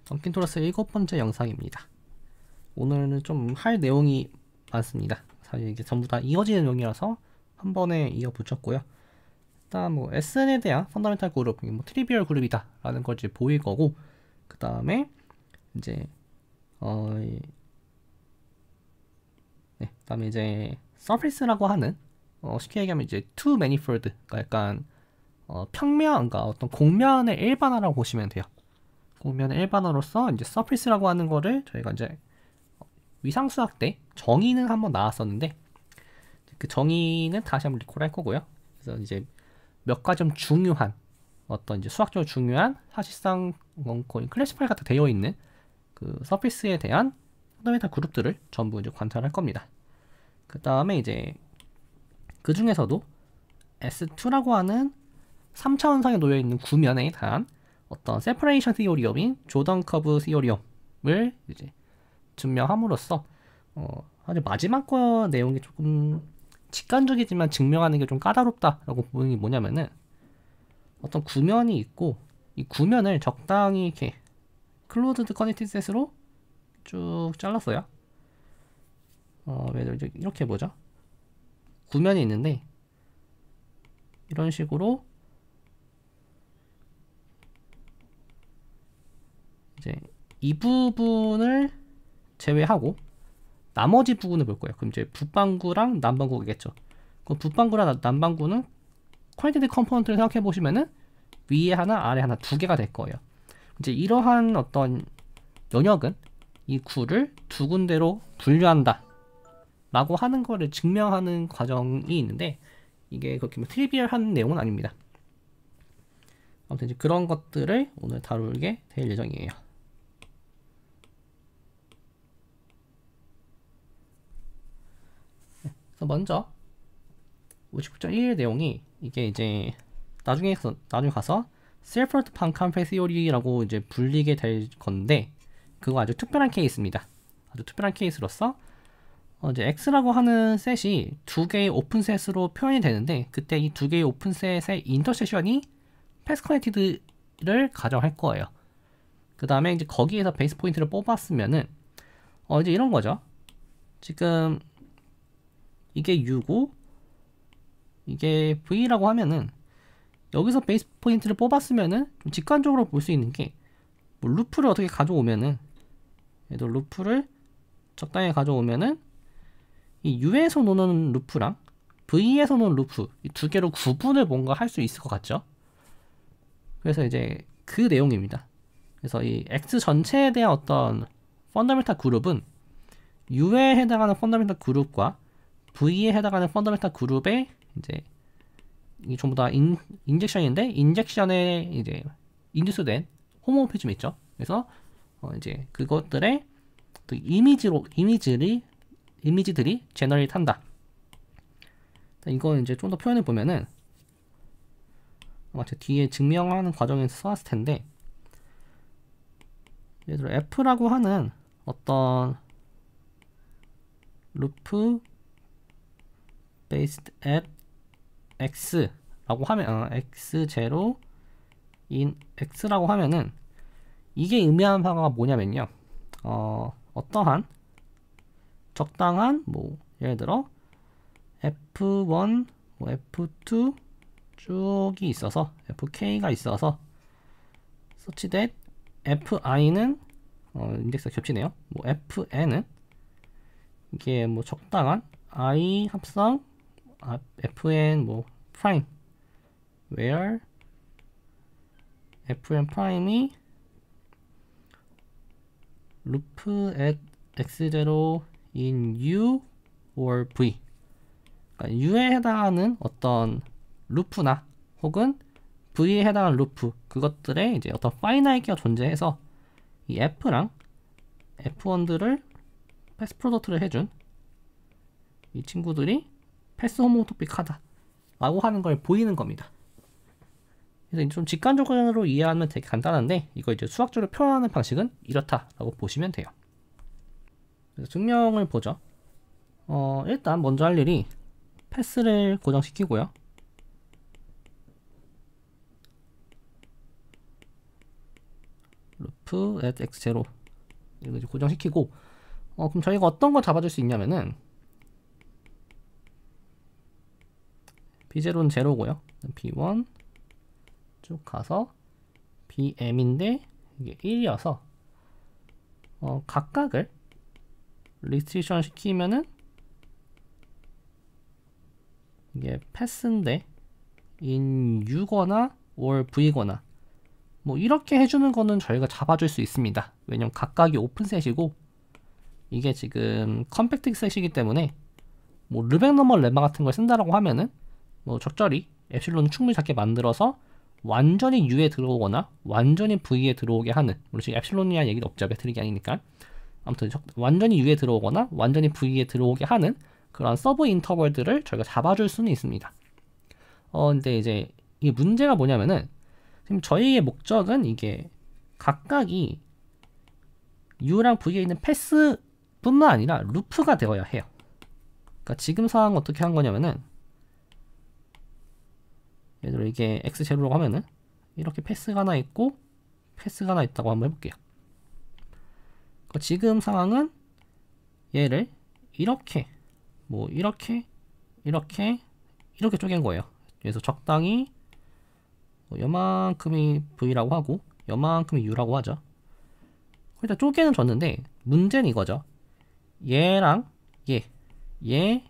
던킨토러스 7번째 영상입니다. 오늘은 좀 할 내용이 많습니다. 사실 이게 전부 다 이어지는 내용이라서 한 번에 이어 붙였고요. 일단 뭐 SN에 대한 펀더멘탈 그룹, 뭐 트리비얼 그룹이다 라는 걸 이제 보일 거고, 그 다음에 이제 그다음에 이제 서피스라고 하는 쉽게 얘기하면 이제 투 매니폴드, 그러니까 약간 평면, 그러니까 어떤 공면의 일반화라고 보시면 돼요. 공면의 일반화로서 이제 서피스라고 하는 거를 저희가 이제 위상수학 때 정의는 한번 나왔었는데, 그 정의는 다시 한번 리콜 할 거고요. 그래서 이제 몇 가지 좀 중요한 어떤 이제 수학적으로 중요한 사실상 거의 클래시파이 같은 되어 있는 그 서피스에 대한 펀더멘탈 그룹들을 전부 이제 관찰할 겁니다. 그 다음에 이제 그 중에서도 S2라고 하는 3차원상에 놓여 있는 구면에 대한 어떤 세퍼레이션 티오리엄인 조던 커브 티오리엄을 이제 증명함으로써 사실 마지막 거 내용이 조금 직관적이지만 증명하는 게 좀 까다롭다라고 보는 게 뭐냐면은, 어떤 구면이 있고 이 구면을 적당히 이렇게 클로즈드 커넥티드 셋으로 쭉 잘랐어요. 예를 들어 이렇게 보죠. 구면이 있는데 이런 식으로 이제 이 부분을 제외하고 나머지 부분을 볼 거예요. 그럼 이제 북반구랑 남반구겠죠. 그럼 북반구랑 남반구는 퀄리티 컴포넌트를 생각해 보시면은 위에 하나, 아래 하나, 두 개가 될 거예요. 이제 이러한 어떤 영역은 이 구를 두 군데로 분류한다 라고 하는 거를 증명하는 과정이 있는데, 이게 그렇게 뭐 트리비얼한 내용은 아닙니다. 아무튼 이제 그런 것들을 오늘 다루게 될 예정이에요. 그래서 먼저 59.1 내용이 이게 이제 나중에 가서 셀퍼드 반칸페 시오리라고 이제 불리게 될 건데, 그거 아주 특별한 케이스입니다. 아주 특별한 케이스로서 이제 X라고 하는 셋이 두 개의 오픈셋으로 표현이 되는데, 그때 이 두 개의 오픈셋의 인터섹션이 패스 커넥티드를 가정할 거예요. 그 다음에 이제 거기에서 베이스 포인트를 뽑았으면은 이제 이런 거죠. 지금 이게 U고 이게 V라고 하면은, 여기서 베이스 포인트를 뽑았으면은 좀 직관적으로 볼 수 있는 게, 뭐 루프를 어떻게 가져오면은, 얘도 루프를 적당히 가져오면은 이 U에서 노는 루프랑 V에서 노는 루프, 이 두 개로 구분을 뭔가 할 수 있을 것 같죠? 그래서 이제 그 내용입니다. 그래서 이 X 전체에 대한 어떤 펀더멘탈 그룹은 U에 해당하는 펀더멘탈 그룹과 V에 해당하는 펀더멘탈 그룹의 이제 이게 전부 다 인젝션인데, 인젝션에 이제 인듀스된 호모모피즘이 있죠. 그래서 이제 그것들의 또 이미지들이 제너레이트 한다. 이거 이제 좀 더 표현해 보면은, 아마 제가 뒤에 증명하는 과정에서 써왔을 텐데, 예를 들어 F라고 하는 어떤 루프 based at X라고 하면 X0 in X라고 하면은, 이게 의미하는 바가 뭐냐면요, 어떠한 적당한 뭐 예를 들어 F1, 뭐 F2 쭉이 있어서, FK가 있어서 such that FI는 인덱스가 겹치네요. 뭐 FN은 이게 뭐 적당한 I 합성 FN 뭐 프라임, where FN 프라임이 loop at x0 in U or V, 그러니까 U에 해당하는 어떤 루프나 혹은 V에 해당하는 루프, 그것들의 이제 어떤 파이나이트가 존재해서 이 F랑 F1들을 패스 프로덕트를 해준 이 친구들이 패스 호모토픽하다 라고 하는 걸 보이는 겁니다. 그래서 좀 직관적으로 이해하면 되게 간단한데, 이거 이제 수학적으로 표현하는 방식은 이렇다라고 보시면 돼요. 그래서 증명을 보죠. 일단 먼저 할 일이 패스를 고정시키고요. 루프 at x0 이거 이제 고정시키고 그럼 저희가 어떤 거 잡아줄 수 있냐면은 b0는 0고요. b1 쭉 가서 bm인데 이게 1이어서 각각을 리스트리션 시키면은 이게 패스인데 in u거나 or v거나 뭐 이렇게 해주는 거는 저희가 잡아줄 수 있습니다. 왜냐면 각각이 오픈셋이고 이게 지금 컴팩트 셋이기 때문에 뭐 르벡 넘버 레마 같은 걸 쓴다라고 하면은 뭐 적절히 엡실론을 충분히 작게 만들어서 완전히 U에 들어오거나 완전히 V에 들어오게 하는, 물론 지금 엡실론이라는 얘기도 없죠. 메트릭이 아니니까. 아무튼 완전히 U에 들어오거나 완전히 V에 들어오게 하는 그런 서브 인터벌들을 저희가 잡아줄 수는 있습니다. 근데 이제 이 문제가 뭐냐면은 지금 저희의 목적은 이게 각각이 U랑 V에 있는 패스뿐만 아니라 루프가 되어야 해요. 그러니까 지금 상황은 어떻게 한 거냐면은 예를 들어 이게 x0라고 하면은 이렇게 패스가 하나 있고 패스가 하나 있다고 한번 해볼게요. 그러니까 지금 상황은 얘를 이렇게 뭐 이렇게 쪼갠 거예요. 그래서 적당히 요만큼이 V라고 하고 요만큼이 U라고 하죠. 일단 쪼개는 줬는데 문제는 이거죠. 얘랑 얘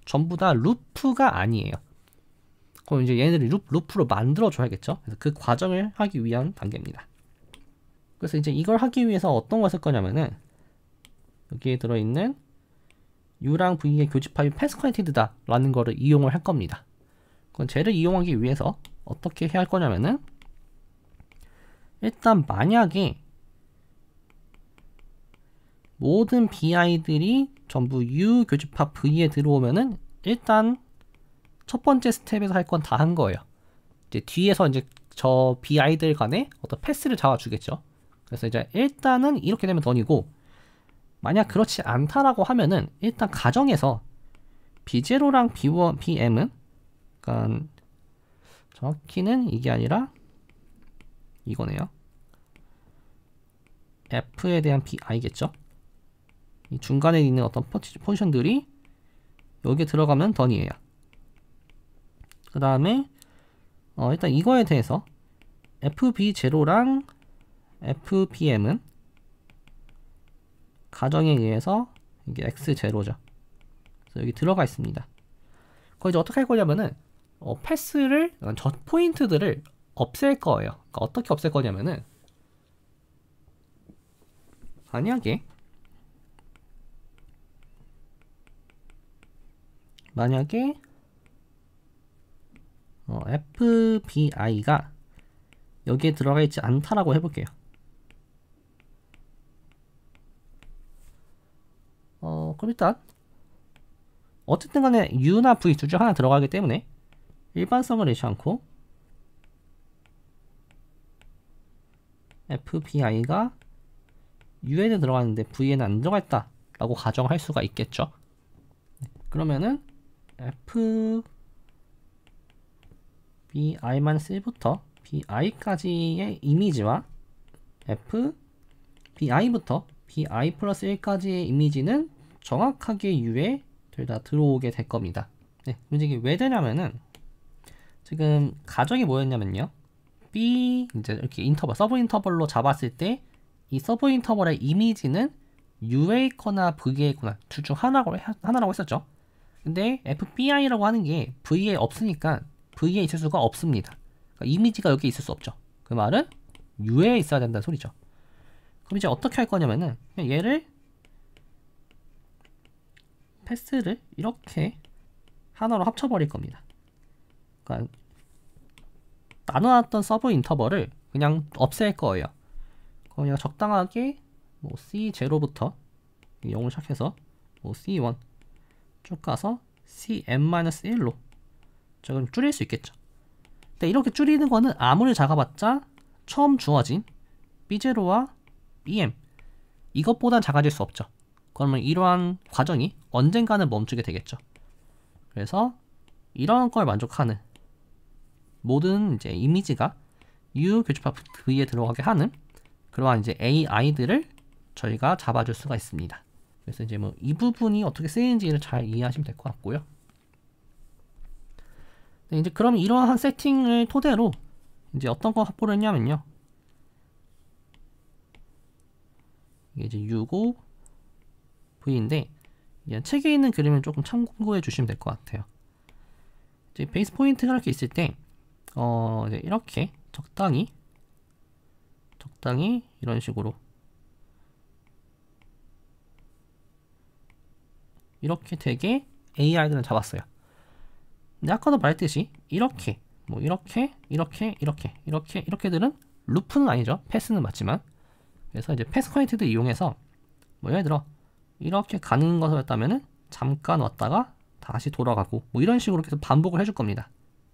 전부 다 루프가 아니에요. 그럼 이제 얘네들이 루프로 만들어 줘야겠죠. 그래서 그 과정을 하기 위한 단계입니다. 그래서 이제 이걸 하기 위해서 어떤 걸 쓸 거냐면은 여기에 들어있는 U랑 V의 교집합이 패스 커넥티드다 라는 거를 이용을 할 겁니다. 그건 쟤를 이용하기 위해서 어떻게 해야 할 거냐면은 일단 만약에 모든 BI들이 전부 U 교집합 V에 들어오면은 일단 첫 번째 스텝에서 할 건 다 한 거예요. 이제 뒤에서 이제 저 BI들 간에 어떤 패스를 잡아주겠죠. 그래서 이제 일단은 이렇게 되면 던이고, 만약 그렇지 않다라고 하면은 일단 가정에서 B0랑 B1, BM은 그러니까 정확히는 이게 아니라 이거네요. F에 대한 BI겠죠. 이 중간에 있는 어떤 포지션들이 여기에 들어가면 던이에요. 그 다음에 일단 이거에 대해서 FB0랑 FBM은 가정에 의해서 이게 X0죠. 그래서 여기 들어가 있습니다. 그거 이제 어떻게 할 거냐면은 패스를 저 포인트들을 없앨 거예요. 그러니까 어떻게 없앨 거냐면은 만약에 FBI가 여기에 들어가 있지 않다라고 해볼게요. 그럼 일단 어쨌든 간에 U나 V 둘 중 하나 들어가기 때문에 일반성을 잃지 않고 FBI가 U에는 들어갔는데 V에는 안 들어가 있다 라고 가정할 수가 있겠죠. 그러면은 FBI-1부터 BI까지의 이미지와 FBI부터 BI 플러스 1까지의 이미지는 정확하게 U에 둘 다 들어오게 될 겁니다. 네, 문제 이게 왜 되냐면은 지금 가정이 뭐였냐면요. B 이제 이렇게 인터벌, 서브 인터벌로 잡았을 때 이 서브 인터벌의 이미지는 U에 있거나 V에 있거나 둘 중 하나라고 했었죠. 근데 FBI라고 하는 게 V에 없으니까 V에 있을 수가 없습니다. 그러니까 이미지가 여기 있을 수 없죠. 그 말은 U에 있어야 된다는 소리죠. 그럼 이제 어떻게 할 거냐면은 얘를 패스를 이렇게 하나로 합쳐버릴 겁니다. 그러니까 나눠놨던 서브 인터벌을 그냥 없앨 거예요. 그럼 얘가 적당하게 뭐 C0부터 0을 시작해서 뭐 C1 쭉 가서 CM-1로 조금 줄일 수 있겠죠. 근데 이렇게 줄이는 거는 아무리 작아봤자 처음 주어진 B0와 BM 이것보단 작아질 수 없죠. 그러면 이러한 과정이 언젠가는 멈추게 되겠죠. 그래서 이런 걸 만족하는 모든 이제 이미지가 U 교집합 V에 들어가게 하는 그러한 이제 AI들을 저희가 잡아줄 수가 있습니다. 그래서 이제 뭐 이 부분이 어떻게 쓰이는지를 잘 이해하시면 될 것 같고요. 네, 이제 그럼 이러한 세팅을 토대로 이제 어떤 거 확보를 했냐면요. 이게 이제 65V인데 책에 있는 그림을 조금 참고해 주시면 될 것 같아요. 이제 베이스 포인트가 이렇게 있을 때 이제 이렇게 적당히 이런 식으로 이렇게 되게 AI들은 잡았어요. 근데 아까도 말했듯이 이렇게 이렇게들은 루프는 아니죠. 패스는 맞지만. 그래서 이제 패스 커넥트를 이용해서 뭐 예를 들어 이렇게 가는 것이었다면은 잠깐 왔다가 다시 돌아가고 뭐 이런 식으로 계속 반복을 해줄 겁니다.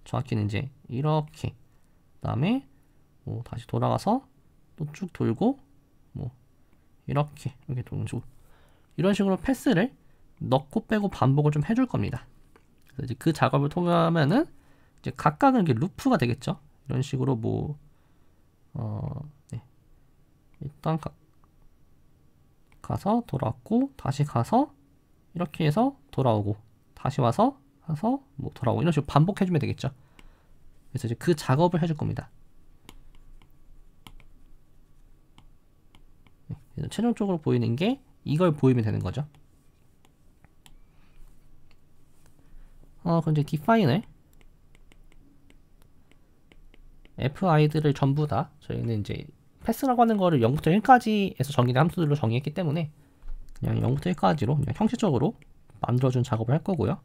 정확히는 이제 이렇게 그다음에 뭐 다시 돌아가서 또 쭉 돌고 뭐 이렇게 도는 식으로 이런 식으로 패스를 넣고 빼고 반복을 좀 해줄 겁니다. 그래서 이제 그 작업을 통하면은 이제 각각은 이게 루프가 되겠죠. 이런 식으로 뭐 네. 일단 가서 돌아왔고 다시 가서 이렇게 해서 돌아오고 다시 와서 뭐 돌아오고 이런 식으로 반복해주면 되겠죠. 그래서 이제 그 작업을 해줄 겁니다. 네. 그래서 최종적으로 보이는 게 이걸 보이면 되는 거죠. 그럼 이제 디파인을 FI들을 전부 다 저희는 이제 패스라고 하는 거를 0부터 1까지에서 정의된 함수들로 정의했기 때문에 그냥 0부터 1까지로 그냥 형식적으로 만들어준 작업을 할 거고요.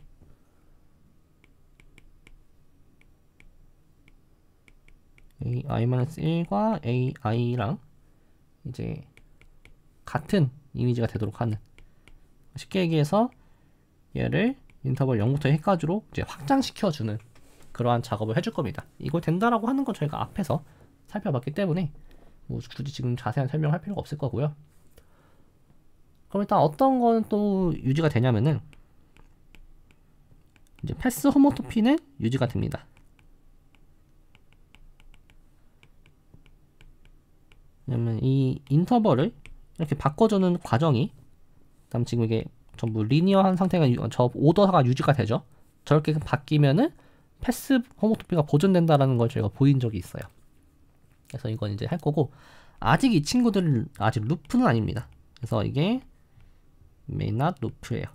AI-1과 AI랑 이제 같은 이미지가 되도록 하는, 쉽게 얘기해서 얘를 인터벌 0부터 1까지로 이제 확장시켜주는 그러한 작업을 해줄 겁니다. 이거 된다라고 하는 건 저희가 앞에서 살펴봤기 때문에 뭐 굳이 지금 자세한 설명할 필요가 없을 거고요. 그럼 일단 어떤 건 또 유지가 되냐면은 이제 패스 호모토피는 유지가 됩니다. 왜냐면 이 인터벌을 이렇게 바꿔주는 과정이, 그다음 지금 이게 전부 리니어한 상태가 저 오더가 유지가 되죠. 저렇게 바뀌면은 패스 호모토피가 보존된다라는 걸 저희가 보인 적이 있어요. 그래서 이건 이제 할 거고, 아직 이 친구들은 아직 루프는 아닙니다. 그래서 이게 may not loop예요.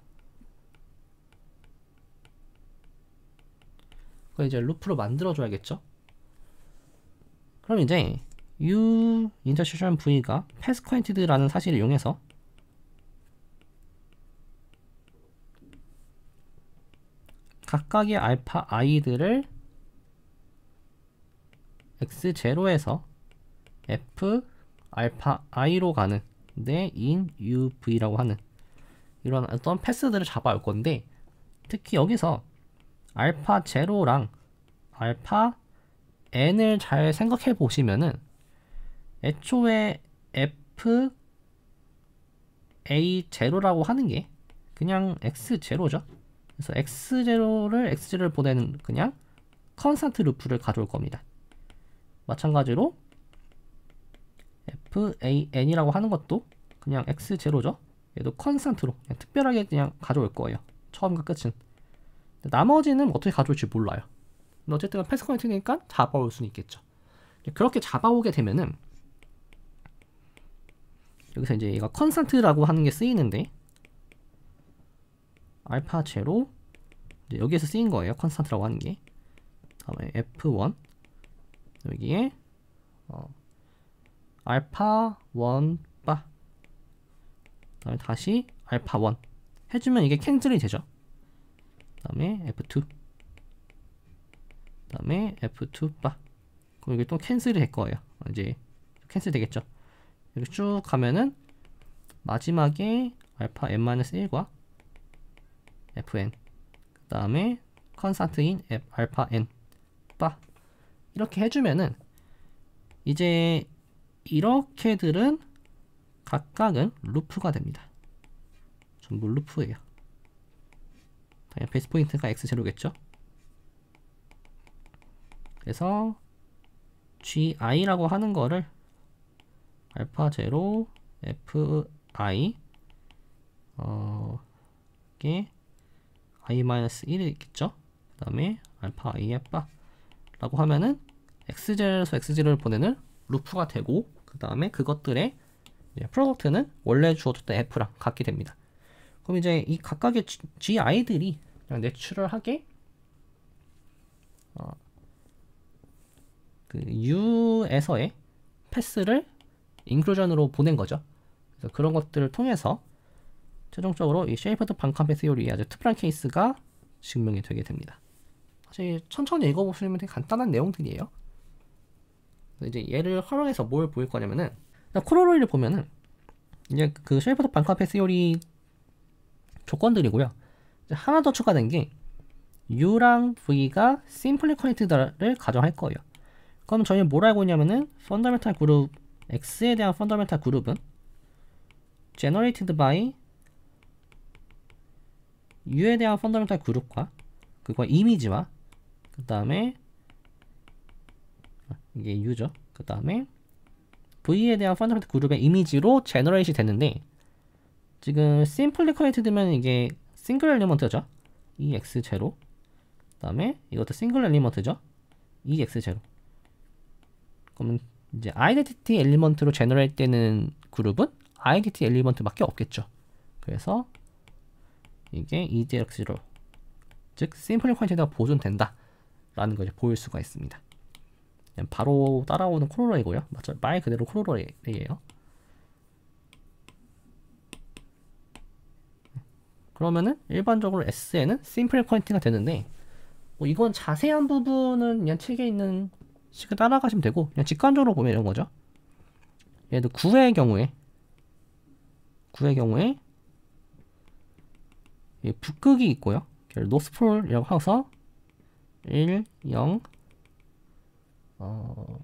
그걸 이제 루프로 만들어줘야겠죠. 그럼 이제 u intersection v가 pass conted라는 사실을 이용해서 각각의 알파 i들을 x0에서 f 알파 i로 가는 데 in uv라고 하는 이런 어떤 패스들을 잡아올 건데, 특히 여기서 알파 0랑 알파 n을 잘 생각해 보시면은 애초에 f a0라고 하는 게 그냥 x0죠. 그래서 x0를 보내는 그냥 컨스턴트 루프를 가져올 겁니다. 마찬가지로 fan이라고 하는 것도 그냥 x0죠. 얘도 컨스턴트로 그냥 특별하게 그냥 가져올 거예요. 처음과 끝은. 나머지는 어떻게 가져올지 몰라요. 근데 어쨌든 패스 커넥트니까 잡아올 수는 있겠죠. 그렇게 잡아오게 되면은 여기서 이제 얘가 컨스턴트라고 하는 게 쓰이는데, 알파 제로 이제 여기에서 쓰인 거예요. 컨스턴트라고 하는 게. 다음에 f1 여기에 알파 1 바, 그다음에 다시 알파 1 해주면 이게 캔슬이 되죠. 그다음에 f2, 그다음에 f2 바, 그럼 이게 또 캔슬이 될 거예요. 이제 캔슬 되겠죠. 이렇게 쭉 가면은 마지막에 알파 n-1과 fn, 그 다음에 컨스턴트인 알파 n 바, 이렇게 해주면은 이제 이렇게들은 각각은 루프가 됩니다. 전부 루프예요. 당연히 베이스 포인트가 x0겠죠. 그래서 gi라고 하는 거를 알파 제로 fi 이게 i-1이 있겠죠. 그 다음에 알파 i 알파 라고 하면은 x0에서 x0를 보내는 루프가 되고, 그 다음에 그것들의 프로덕트는 원래 주어졌던 f랑 같게 됩니다. 그럼 이제 이 각각의 gi들이 그냥 내추럴하게 그 u에서의 패스를 인클루전으로 보낸 거죠. 그래서 그런 것들을 통해서 최종적으로 이 쉐이퍼드 반컴 패스 요리의 아주 특별한 케이스가 증명이 되게 됩니다. 사실 천천히 읽어보시면 되게 간단한 내용들이에요. 이제 얘를 활용해서 뭘 보일 거냐면은, 코로로이를 보면은 이제 그 쉐이퍼드 반컴 패스 요리 조건들이고요. 이제 하나 더 추가된 게 u랑 v가 simply connected를 가정할 거예요. 그럼 저희는 뭘 알고 있냐면은 펀더멘탈 그룹 x에 대한 펀더멘탈 그룹은 generated by u에 대한 펀더멘탈 그룹과 그거 이미지와 그 다음에 이게 u죠. 그 다음에 v에 대한 펀더멘탈 그룹의 이미지로 제너레이트이 되는데, 지금 simply connected면 이게 싱글 엘리먼트죠. 이 x0. 그 다음에 이것도 싱글 엘리먼트죠. 이 x0. 그러면 이제 아이덴티티 엘리먼트로 제너레이트 되는 그룹은 아이덴티티 엘리먼트밖에 없겠죠. 그래서 이게 EDX0, 즉 심플리 퀄리티가 보존된다 라는 것을 보일 수가 있습니다. 바로 따라오는 코로로이고요. 맞죠? 말 그대로 코로로이예요. 그러면은 일반적으로 S에는 심플 퀄리티가 되는데, 뭐 이건 자세한 부분은 그냥 책에 있는 식을 따라가시면 되고, 그냥 직관적으로 보면 이런 거죠. 얘도 9의 경우에 북극이 있고요. 노스폴이라고 해서 1, 0,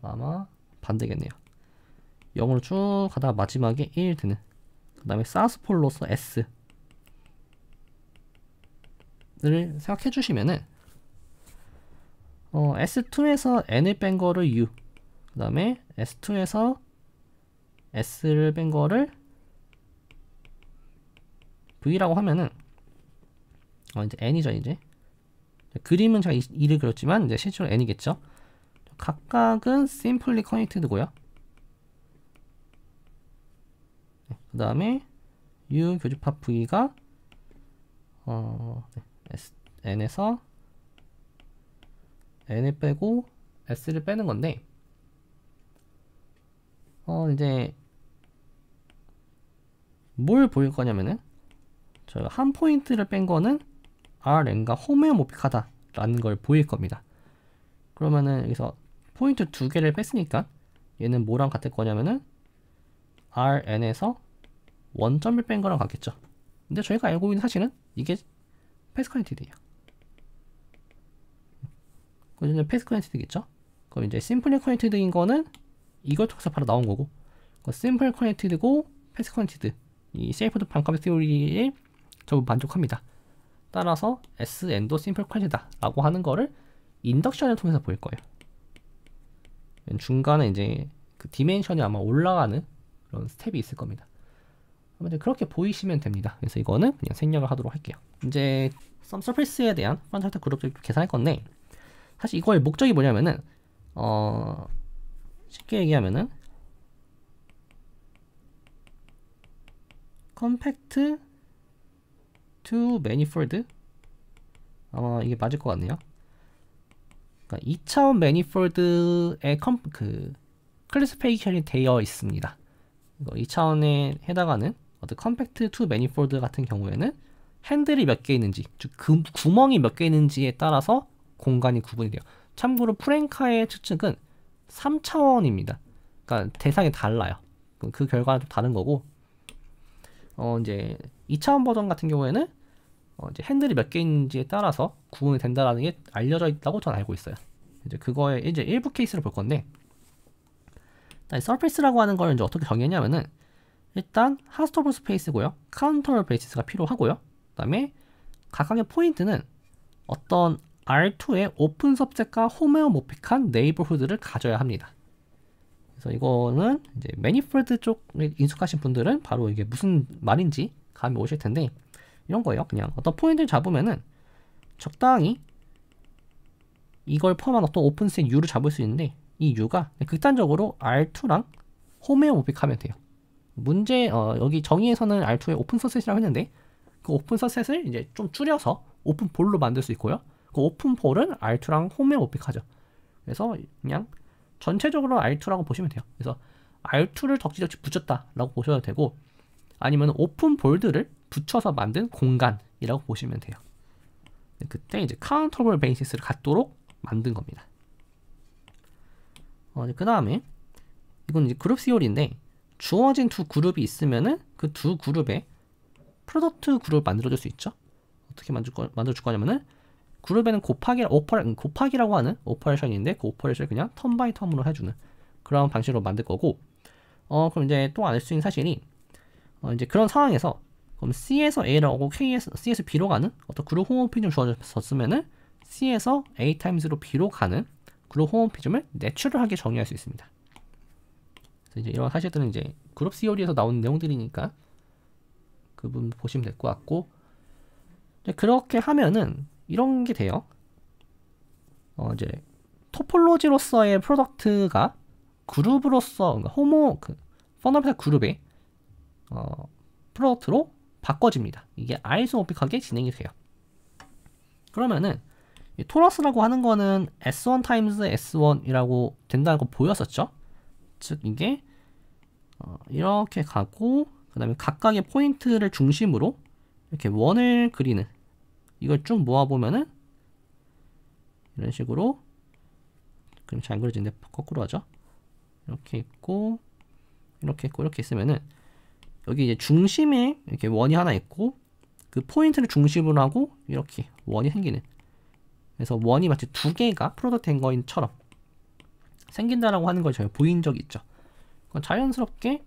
아마 반대겠네요. 0으로 쭉 가다가 마지막에 1 드는, 그 다음에 사우스폴로서 S를 생각해 주시면은 S2에서 N을 뺀 거를 U, 그 다음에 S2에서 S를 뺀 거를 V라고 하면은 이제 N이죠. 이제 그림은 제가 2를 그렸지만 이제 실제로 N이겠죠. 각각은 simply connected고요. 그 다음에 U 교집합 V가 N에서 N을 빼고 S를 빼는 건데, 이제 뭘 보일 거냐면은 저희가 한 포인트를 뺀 거는 Rn과 호메오모픽하다 라는 걸 보일 겁니다. 그러면은 여기서 포인트 두 개를 뺐으니까 얘는 뭐랑 같을 거냐면은 Rn에서 원점을 뺀 거랑 같겠죠. 근데 저희가 알고 있는 사실은 이게 패스 커넥티드예요. 그럼 이제 패스 커넥티드겠죠. 그럼 이제 심플리 커넥티드인 거는 이걸 통해서 바로 나온 거고, 심플 커넥티드고 패스 커넥티드, 이 쉐이프드 반컴 티오리에 전부 만족합니다. 따라서 SN도 심플 커넥티드다 라고 하는 거를 인덕션을 통해서 보일 거예요. 중간에 이제 그 디멘션이 아마 올라가는 그런 스텝이 있을 겁니다. 이제 그렇게 보이시면 됩니다. 그래서 이거는 그냥 생략을 하도록 할게요. 이제 썸 서페이스에 대한 펀더멘탈 그룹을 계산할 건데, 사실 이거의 목적이 뭐냐면은 쉽게 얘기하면은 compact to manifold, 아마 이게 맞을 것 같네요. 그러니까 2차원 매니폴드의 클래시피케이션이 되어 있습니다. 2차원에 해당하는 어떤 컴팩트 투 매니폴드 같은 경우에는 핸들이 몇 개 있는지, 즉 구멍이 몇 개 있는지에 따라서 공간이 구분이 돼요. 참고로 프랭카의 추측은 3차원입니다. 그러니까 대상이 달라요. 그 결과는 좀 다른 거고, 이제 2차원 버전 같은 경우에는 이제 핸들이 몇 개 있는지에 따라서 구분이 된다라는 게 알려져 있다고 저는 알고 있어요. 이제 그거의 이제 일부 케이스를 볼 건데, 일단 서페이스라고 하는 걸 이제 어떻게 정의했냐면은, 일단 하스토블 스페이스고요, 카운터 베이시스가 필요하고요, 그다음에 각각의 포인트는 어떤 R2의 오픈 서브셋과 호메오모픽한 네이버후드를 가져야 합니다. 그래서 이거는 이제 매니폴드 쪽에 익숙하신 분들은 바로 이게 무슨 말인지 감이 오실 텐데, 이런 거예요. 그냥 어떤 포인트를 잡으면은 적당히 이걸 포함한 어떤 오픈셋 U를 잡을 수 있는데, 이 U가 극단적으로 R2랑 호메오모픽 하면 돼요. 문제 여기 정의에서는 R2에 오픈 서셋이라고 했는데, 그 오픈 서셋을 이제 좀 줄여서 오픈 볼로 만들 수 있고요. 그 오픈 볼은 R2랑 호메오모픽하죠. 그래서 그냥 전체적으로 R2라고 보시면 돼요. 그래서 R2를 덕지덕지 붙였다라고 보셔도 되고, 아니면 오픈 볼들을 붙여서 만든 공간이라고 보시면 돼요. 그때 이제 카운터블 베이시스를 갖도록 만든 겁니다. 그 다음에 이건 이제 그룹 시올인데, 주어진 두 그룹이 있으면은 그 두 그룹에 프로덕트 그룹을 만들어줄 수 있죠. 어떻게 만들어줄 거냐면은, 그룹에는 곱하기라고 하는 오퍼레이션인데, 그 오퍼레이션을 그냥 텀 바이 텀으로 해주는 그런 방식으로 만들 거고, 그럼 이제 또 알 수 있는 사실이, 이제 그런 상황에서 그럼 C에서 A라고 C에서 B로 가는 어떤 그룹 홈오피즘을 주어졌으면은 C에서 A 타임스로 B로 가는 그룹 홈오피즘을 내추럴하게 정의할 수 있습니다. 그래서 이제 이런 사실들은 이제 그룹 시오리에서 나오는 내용들이니까 그 부분 보시면 될 것 같고, 그렇게 하면은 이런 게 돼요. 이제 토폴로지로서의 프로덕트가 그룹으로서, 그러니까 펀더멘탈 그룹의 프로덕트로 바꿔집니다. 이게 아이소모픽하게 진행이 돼요. 그러면은 이 토러스라고 하는 거는 S1 타임스 S1이라고 된다는 거 보였었죠? 즉 이게 이렇게 가고, 그 다음에 각각의 포인트를 중심으로 이렇게 원을 그리는, 이걸 쭉 모아보면은 이런 식으로, 그럼 잘 그려지는데 거꾸로 하죠. 이렇게 있고 이렇게 있고 이렇게 있으면은 여기 이제 중심에 이렇게 원이 하나 있고, 그 포인트를 중심으로 하고 이렇게 원이 생기는, 그래서 원이 마치 두 개가 프로덕트 된 거인처럼 생긴다라고 하는 걸 저희가 보인 적이 있죠. 그건 자연스럽게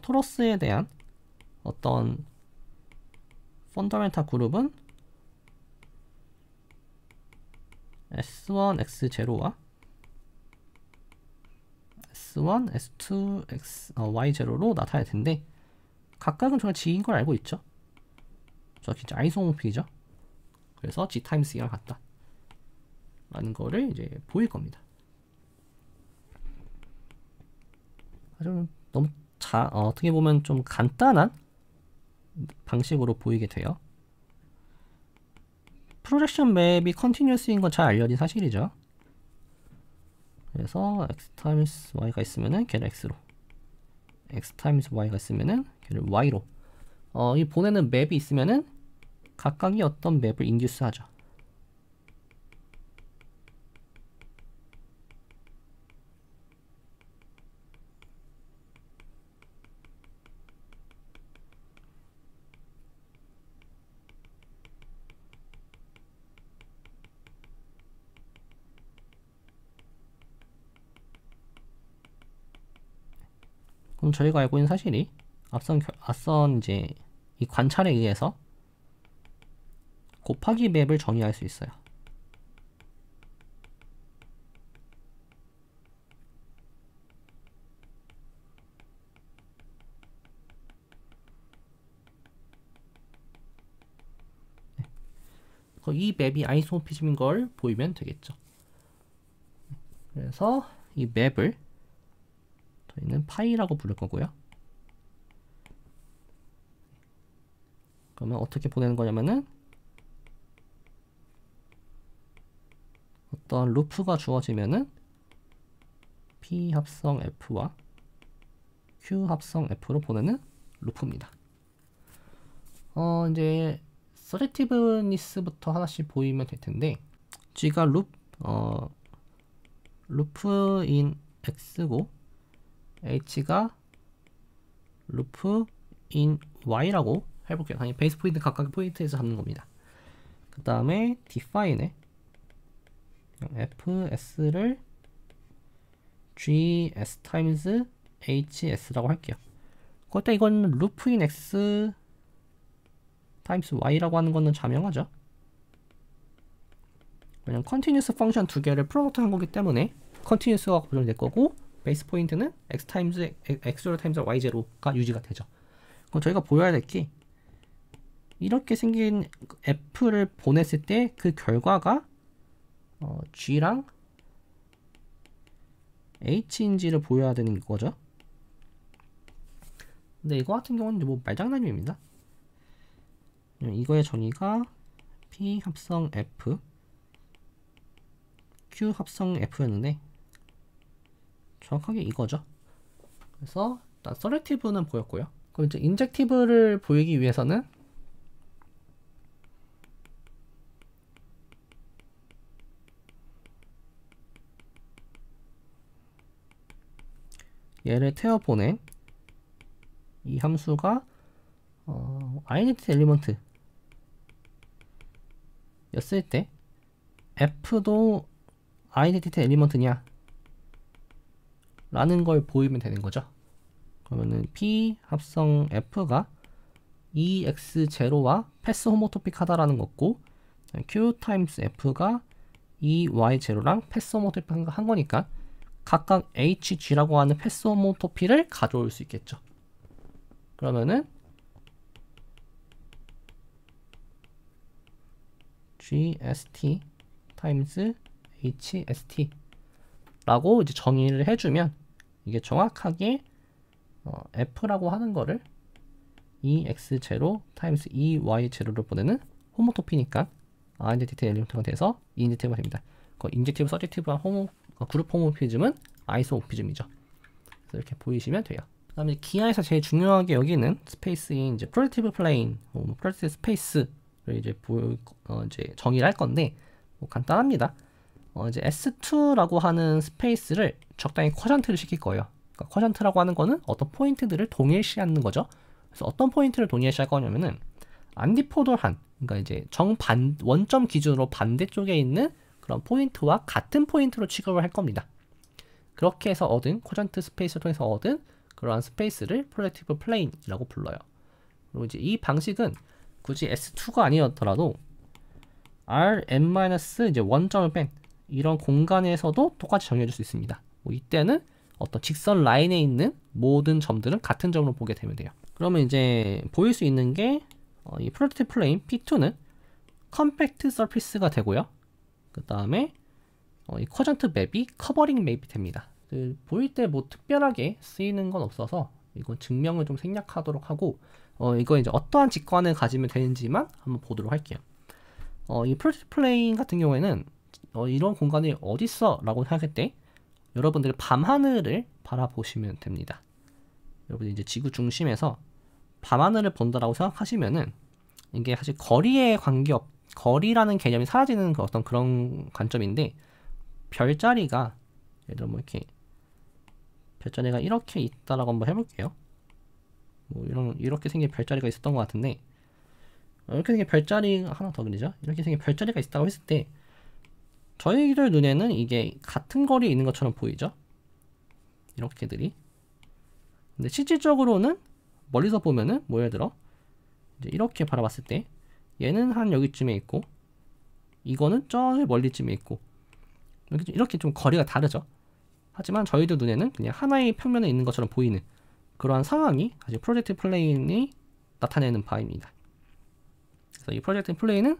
토러스에 대한 어떤 펀더멘탈 그룹은 S1, X0와 S1, S2, Y0로 나타날 텐데, 각각은 정말 G인 걸 알고 있죠. 저 진짜 아이소모픽이죠. 그래서 G 타임스 E랑 같다 라는 거를 이제 보일 겁니다. 아주 너무 어떻게 보면 좀 간단한 방식으로 보이게 돼요. 프로젝션 맵이 컨티뉴어스인 건 잘 알려진 사실이죠. 그래서 x 타임스 y가 있으면은 걔를 x로, x 타임스 y가 있으면은 걔를 y로, 이 보내는 맵이 있으면은 각각이 어떤 맵을 인듀스 하죠. 그럼 저희가 알고 있는 사실이 앞선 이제 이 관찰에 의해서 곱하기 맵을 정의할 수 있어요. 이 맵이 아이소모피즘인 걸 보이면 되겠죠. 그래서 이 맵을 저희는 파이라고 부를 거고요. 그러면 어떻게 보내는 거냐면은, 어떤 루프가 주어지면은 P 합성 F와 Q 합성 F로 보내는 루프입니다. 이제 서제티브니스부터 하나씩 보이면 될 텐데, G가 루프인 X고 H가 루프인 Y라고 해볼게요. 당연히 베이스 포인트 각각의 포인트에서 잡는 겁니다. 그 다음에 define에 fs를 gs times hs라고 할게요. 그때 이건 루프인 x times y라고 하는 거는 자명하죠. 왜냐면 컨티뉴스 펑션 두 개를 프로덕트 한 거기 때문에 컨티뉴스가 고정될 거고, 베이스 포인트는 x 타임즈 x0 타임즈 y0가 유지가 되죠. 그럼 저희가 보여야 될 게 이렇게 생긴 f를 보냈을 때 그 결과가 g랑 h인지를 보여야 되는 거죠. 근데 이거 같은 경우는 뭐 말장난입니다. 이거의 정의가 p 합성 f q 합성 f였는데 정확하게 이거죠. 그래서 일단 서렉티브는 보였고요. 그럼 이제 인젝티브를 보이기 위해서는 얘를 태워보낸 이 함수가 아이덴티티 엘리먼트 였을 때 f도 아이덴티티 엘리먼트냐 라는 걸 보이면 되는 거죠. 그러면은 p 합성 f가 EX0와 패스 호모토픽하다라는 거고 q 타임스 f가 EY0랑 패스 호모토픽한 거니까 각각 HG라고 하는 패스 호모토피를 가져올 수 있겠죠. 그러면은 GST 타임스 HST 라고 이제 정의를 해주면 이게 정확하게 F라고 하는 거를 EX0 타임스 EY0를 보내는 호모토피니까 아이덴티티 엘리먼트가 돼서 인젝티브가 됩니다. 그 인젝티브, 서젝티브와 그룹 호모피즘은 아이소모피즘이죠. 그래서 이렇게 보이시면 돼요. 그 다음에 기하에서 제일 중요하게 여기는 스페이스인 이제 프로젝티브 플레인, 프로젝티브 스페이스를 이제 이제 정의를 할 건데 뭐 간단합니다. 이제 S2라고 하는 스페이스를 적당히 쿼전트를 시킬 거예요. 그러니까 쿼전트라고 하는 거는 어떤 포인트들을 동일시하는 거죠. 그래서 어떤 포인트를 동일시할 거냐면은 안디포돌한, 그러니까 이제 원점 기준으로 반대쪽에 있는 그런 포인트와 같은 포인트로 취급을 할 겁니다. 그렇게 해서 얻은 쿼전트 스페이스를 통해서 얻은 그러한 스페이스를 프로젝티브 플레인이라고 불러요. 그리고 이제 이 방식은 굳이 S2가 아니었더라도 Rn- 이제 원점을 뺀 이런 공간에서도 똑같이 정의해줄 수 있습니다. 뭐 이때는 어떤 직선 라인에 있는 모든 점들은 같은 점으로 보게 되면 돼요. 그러면 이제 보일 수 있는 게 이 프로젝티브 플레인 P2는 컴팩트 서피스가 되고요. 그 다음에 이 쿼전트 맵이 커버링 맵이 됩니다. 보일 때 뭐 특별하게 쓰이는 건 없어서 이건 증명을 좀 생략하도록 하고 이거 이제 어떠한 직관을 가지면 되는지만 한번 보도록 할게요. 이 프로젝티브 플레인 같은 경우에는 이런 공간이 어딨어? 라고 생각할 때 여러분들 밤하늘을 바라보시면 됩니다. 여러분들 이제 지구 중심에서 밤하늘을 본다라고 생각하시면은 이게 사실 거리라는 개념이 사라지는 어떤 그런 관점인데 별자리가 예를 들어 뭐 이렇게 별자리가 이렇게 있다라고 한번 해볼게요. 뭐 이렇게 생긴 별자리가 있었던 것 같은데 이렇게 생긴 별자리가 하나 더 그리죠. 이렇게 생긴 별자리가 있다고 했을 때 저희들 눈에는 이게 같은 거리에 있는 것처럼 보이죠. 이렇게들이. 근데 실질적으로는 멀리서 보면은 뭐 예를 들어 이제 이렇게 바라봤을 때 얘는 한 여기쯤에 있고 이거는 저 멀리쯤에 있고 이렇게 좀 거리가 다르죠. 하지만 저희들 눈에는 그냥 하나의 평면에 있는 것처럼 보이는 그러한 상황이 사실 프로젝트 플레인이 나타내는 바입니다. 그래서 이 프로젝트 플레인은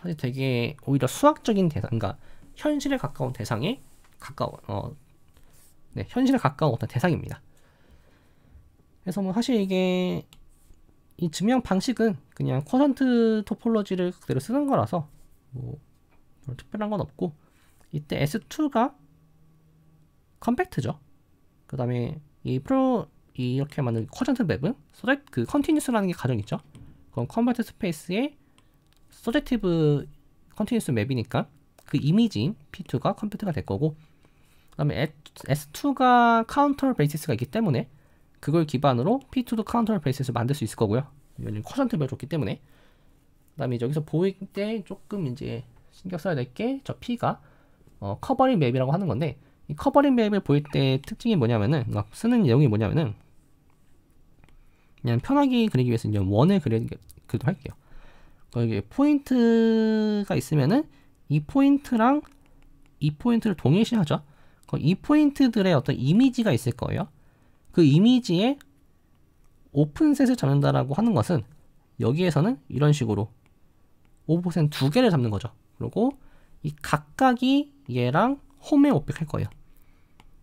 사실 되게 오히려 수학적인 대상, 그러니까 현실에 가까운 대상에 현실에 가까운 어떤 대상입니다. 그래서 뭐 사실 이게 이 증명 방식은 그냥 쿼전트 토폴로지를 그대로 쓰는 거라서 뭐 특별한 건 없고 이때 S2가 컴팩트죠. 그 다음에 이렇게 만든 쿼전트 맵은 그 컨티뉴스라는 게 가정 있죠. 그럼 컴팩트 스페이스의 서젝티브 컨티뉴스 맵이니까 그 이미지인 P2가 컴팩트가 될 거고 그 다음에 S2가 카운터 베이시스가 있기 때문에 그걸 기반으로 P2도 카운터 베이시스를 만들 수 있을 거고요. 이건 쿼전트 맵을 줬기 때문에 그 다음에 여기서 보일 때 조금 이제 신경 써야 될 게 저 P가 커버링 맵이라고 하는 건데 이 커버링 맵을 보일 때 특징이 뭐냐면은 쓰는 내용이 뭐냐면은 그냥 편하게 그리기 위해서 이제 원을 그리도 할게요. 여기 포인트가 있으면은 이 포인트랑 이 포인트를 동일시하죠. 이 포인트들의 어떤 이미지가 있을 거예요. 그 이미지에 오픈셋을 잡는다라고 하는 것은 여기에서는 이런 식으로 오버셋 두 개를 잡는 거죠. 그리고 이 각각이 얘랑 홈에 오픽할 거예요.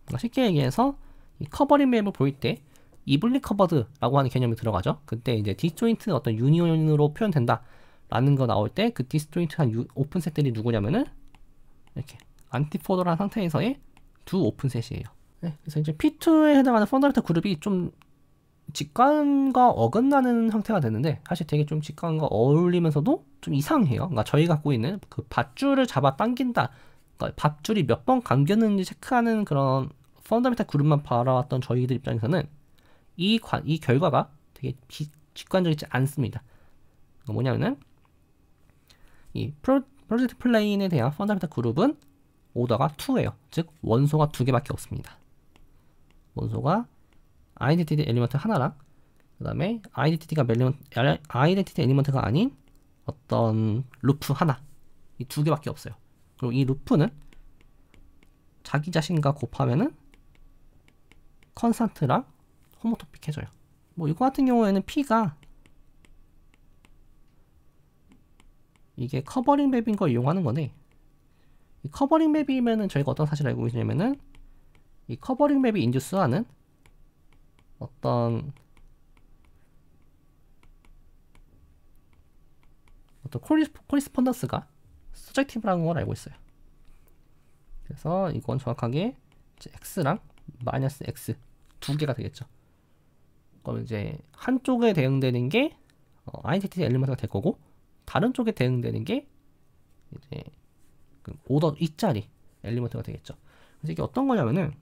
그러니까 쉽게 얘기해서 이 커버링 맵을 보일 때 이블리 커버드라고 하는 개념이 들어가죠. 그때 이제 디스조인트 어떤 유니온으로 표현된다 라는 거 나올 때 그 디스조인트한 오픈셋들이 누구냐면은 이렇게 안티포더란 상태에서의 두 오픈셋이에요. 네, 그래서 이제 P2에 해당하는 펀더멘탈 그룹이 좀 직관과 어긋나는 형태가 되는데 사실 되게 좀 직관과 어울리면서도 좀 이상해요. 그러니까 저희 갖고 있는 그 밧줄을 잡아 당긴다, 그러니까 밧줄이 몇 번 감겼는지 체크하는 그런 펀더멘탈 그룹만 바라왔던 저희들 입장에서는 이 결과가 되게 직관적이지 않습니다. 뭐냐면은 이 프로젝트 플레인에 대한 펀더멘탈 그룹은 오더가 2예요. 즉 원소가 2개밖에 없습니다. 원소가 아이덴티티 엘리먼트 하나랑 그 다음에 아이덴티티 엘리먼트가 아닌 어떤 루프 하나, 이 2개밖에 없어요. 그리고 이 루프는 자기 자신과 곱하면은 컨스탄트랑 호모토픽 해줘요. 뭐 이거 같은 경우에는 P가 이게 커버링 맵인 걸 이용하는 건데, 이 커버링 맵이면은 저희가 어떤 사실을 알고 있냐면은 이 커버링 맵이 인듀스하는 어떤 코리스폰던스가 서젝티브라는 걸 알고 있어요. 그래서 이건 정확하게 x랑 마이너스 x 두 개가 되겠죠. 그럼 이제 한쪽에 대응되는 게 아이덴티티 엘리먼트가 될 거고, 다른 쪽에 대응되는 게 이제 그 오더 2짜리 엘리먼트가 되겠죠. 그래서 이게 어떤 거냐면은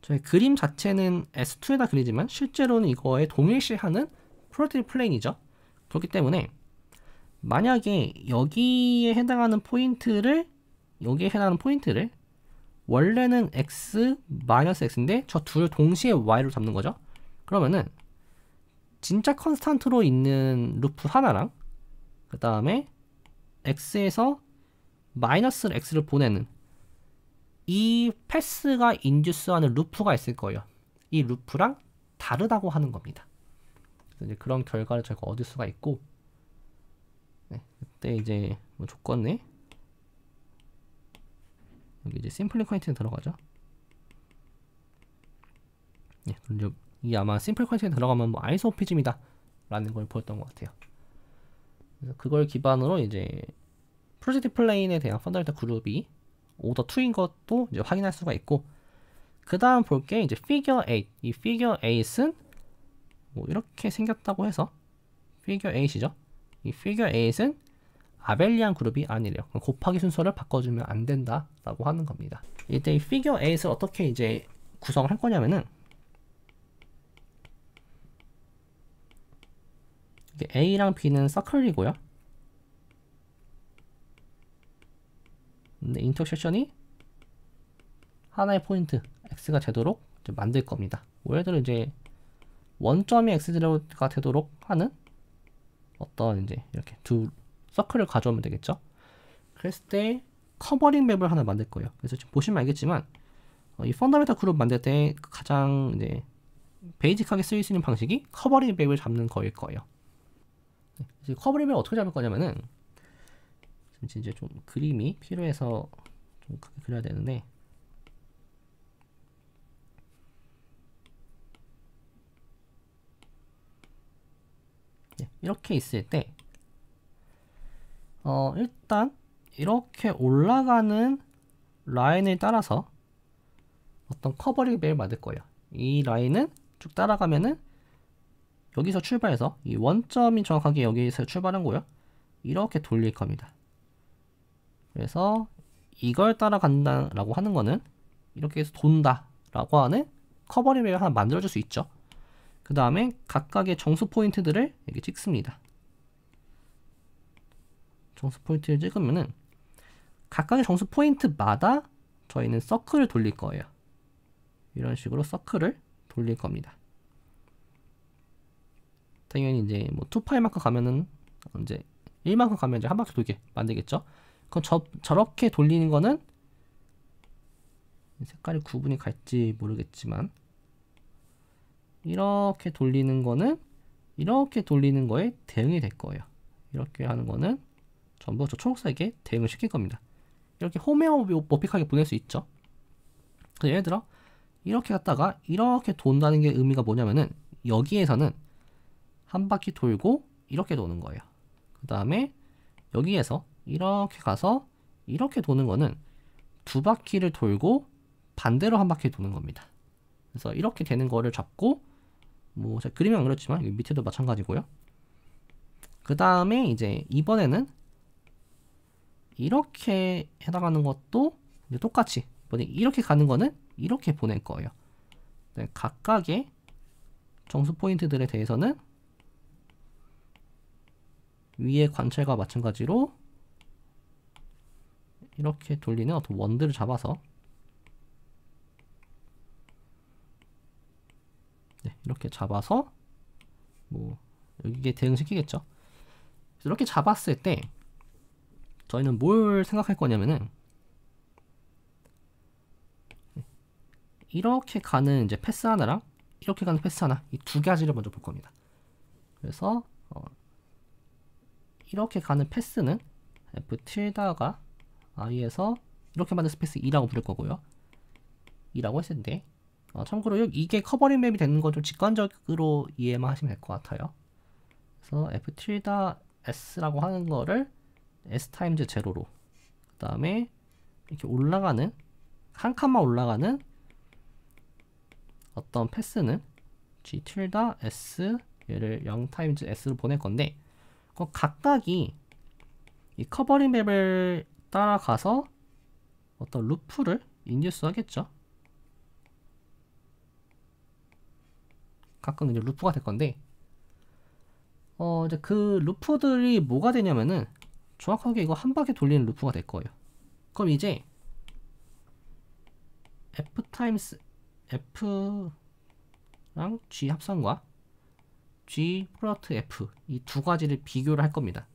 저희 그림 자체는 S2에다 그리지만 실제로는 이거에 동일시하는 프로젝트 플레인이죠. 그렇기 때문에 만약에 여기에 해당하는 포인트를 원래는 x 마이너스 x인데 저 둘 동시에 y로 잡는 거죠. 그러면은 진짜 컨스탄트로 있는 루프 하나랑 그 다음에 x에서 마이너스 x를 보내는 이 패스가 인듀스하는 루프가 있을 거예요. 이 루프랑 다르다고 하는 겁니다. 그래서 이제 그런 결과를 저희가 얻을 수가 있고, 네, 그때 이제 뭐 조건에 여기 이제 심플 쿼인티티 들어가죠. 네, 이 아마 심플 쿼인티티 들어가면 뭐 아이소피즘이다 라는 걸 보였던 것 같아요. 그래서 그걸 기반으로 이제 프로젝트 플레인에 대한 펀더멘탈 그룹이 오더 2인 것도 이제 확인할 수가 있고, 그 다음 볼 게 이제 피겨 8. 이 피겨 8은 뭐 이렇게 생겼다고 해서 피겨 8이죠. 이 피겨 8은 아벨리안 그룹이 아니래요. 곱하기 순서를 바꿔주면 안 된다라고 하는 겁니다. 이때 이 피겨 8을 어떻게 이제 구성을 할 거냐면은 A랑 B는 서클이고요. 근데 인터섹션이 하나의 포인트 x가 되도록 이제 만들 겁니다. 예를 들어 이제 원점이 x가 되도록 하는 어떤 이제 이렇게 두 서클을 가져오면 되겠죠. 그랬을 때 커버링 맵을 하나 만들 거예요. 그래서 지금 보시면 알겠지만 이 펀더멘탈 그룹 만들 때 가장 이제 베이직하게 쓰일 수 있는 방식이 커버링 맵을 잡는 거일 거예요. 이제 커버링 맵을 어떻게 잡을 거냐면은 이제 좀 그림이 필요해서 좀 크게 그려야 되는데, 네, 이렇게 있을 때 일단 이렇게 올라가는 라인을 따라서 어떤 커버링 맵을 만들 거예요. 이 라인은 쭉 따라가면은 여기서 출발해서 이 원점이 정확하게 여기서 출발한 거예요. 이렇게 돌릴 겁니다. 그래서 이걸 따라간다라고 하는 거는 이렇게 해서 돈다라고 하는 커버링 맵을 하나 만들어줄 수 있죠. 그 다음에 각각의 정수 포인트들을 여기 찍습니다. 정수 포인트를 찍으면은 각각의 정수 포인트마다 저희는 서클을 돌릴 거예요. 이런 식으로 서클을 돌릴 겁니다. 당연히 이제 뭐 2파이만큼 가면은 이제 1만큼 가면 이제 한 바퀴 돌게 만들겠죠. 그럼 저렇게 돌리는 거는 색깔이 구분이 갈지 모르겠지만 이렇게 돌리는 거는 이렇게 돌리는 거에 대응이 될 거예요. 이렇게 하는 거는 전부 저 초록색에 대응을 시킬 겁니다. 이렇게 호메오모픽하게 보낼 수 있죠. 그래서 예를 들어 이렇게 갔다가 이렇게 돈다는 게 의미가 뭐냐면은 여기에서는 한 바퀴 돌고 이렇게 도는 거예요. 그 다음에 여기에서 이렇게 가서 이렇게 도는 거는 두 바퀴를 돌고 반대로 한 바퀴 도는 겁니다. 그래서 이렇게 되는 거를 잡고 뭐 제가 그림이 안 그렸지만 여기 밑에도 마찬가지고요. 그 다음에 이제 이번에는 이렇게 해나가는 것도 이제 똑같이 이렇게 가는 거는 이렇게 보낼 거예요. 네, 각각의 정수 포인트들에 대해서는 위의 관찰과 마찬가지로 이렇게 돌리는 어떤 원들을 잡아서 이렇게 잡아서 뭐 여기에 대응시키겠죠. 이렇게 잡았을 때 저희는 뭘 생각할 거냐면은 이렇게 가는 이제 패스 하나랑 이렇게 가는 패스 하나 이 두 가지를 먼저 볼 겁니다. 그래서 이렇게 가는 패스는 F 틸다가 I에서 이렇게 만든 스페이스 2라고 부를 거고요. 2라고 했을 때 참고로 이게 커버링 맵이 되는 건 좀 직관적으로 이해만 하시면 될 것 같아요. 그래서 F 틸다 S라고 하는 거를 S 타임즈 제로로 그 다음에 이렇게 올라가는 한 칸만 올라가는 어떤 패스는 G 틸다 S 얘를 0 타임즈 S로 보낼 건데 각각이 이 커버링 맵을 따라가서 어떤 루프를 인듀스 하겠죠. 각각 이제 루프가 될 건데 이제 그 루프들이 뭐가 되냐면은 정확하게 이거 한 바퀴 돌리는 루프가 될 거예요. 그럼 이제 F 타임스 F랑 G 합성과 G 플러스 F 이 두 가지를 비교를 할 겁니다.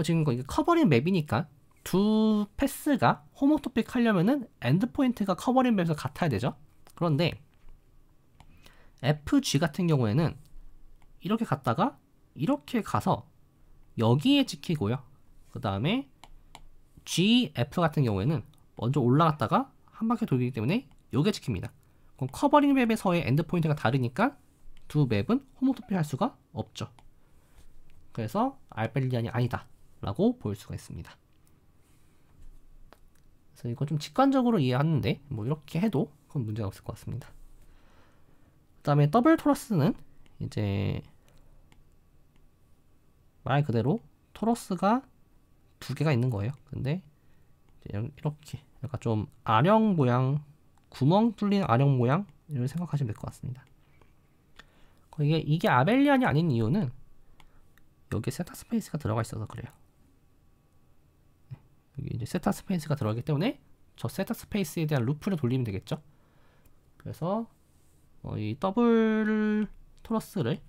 지금 이게 커버링 맵이니까 두 패스가 호모토픽 하려면은 엔드 포인트가 커버링 맵에서 같아야 되죠. 그런데 FG 같은 경우에는 이렇게 갔다가 이렇게 가서 여기에 찍히고요. 그 다음에 GF 같은 경우에는 먼저 올라갔다가 한 바퀴 돌기 때문에 여기에 찍힙니다. 그럼 커버링 맵에서의 엔드 포인트가 다르니까 두 맵은 호모토픽 할 수가 없죠. 그래서 아벨리안이 아니다 라고 볼 수가 있습니다. 그래서 이거 좀 직관적으로 이해하는데 뭐 이렇게 해도 그건 문제가 없을 것 같습니다. 그 다음에 더블 토러스는 이제 말 그대로 토러스가 두 개가 있는 거예요. 근데 이렇게 약간 좀 아령 모양, 구멍 뚫린 아령 모양 이렇게 생각하시면 될 것 같습니다. 이게 아벨리안이 아닌 이유는 여기에 세타 스페이스가 들어가 있어서 그래요. 여기 이제 세타 스페이스가 들어가기 때문에 저 세타 스페이스에 대한 루프를 돌리면 되겠죠. 그래서 이 더블 토러스를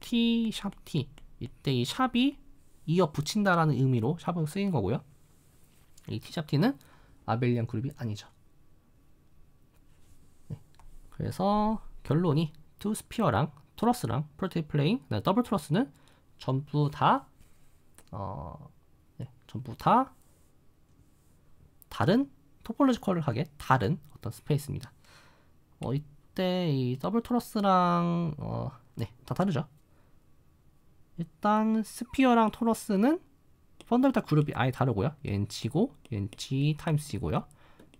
T 샵 T 이때 이 샵이 이어 붙인다라는 의미로 샵은 쓰인 거고요. 이 T 샵 T는 아벨리안 그룹이 아니죠. 그래서 결론이 투 스피어랑 토러스랑 프로테이프 플레인 더블 토러스는 전부 다 다른 토폴로지컬하게 다른 어떤 스페이스입니다. 이때 이 더블 토러스랑 다 다르죠. 일단 스피어랑 토러스는 펀더멘탈 그룹이 아예 다르고요. 얘는 G고 얘는 G 타임스 G고요.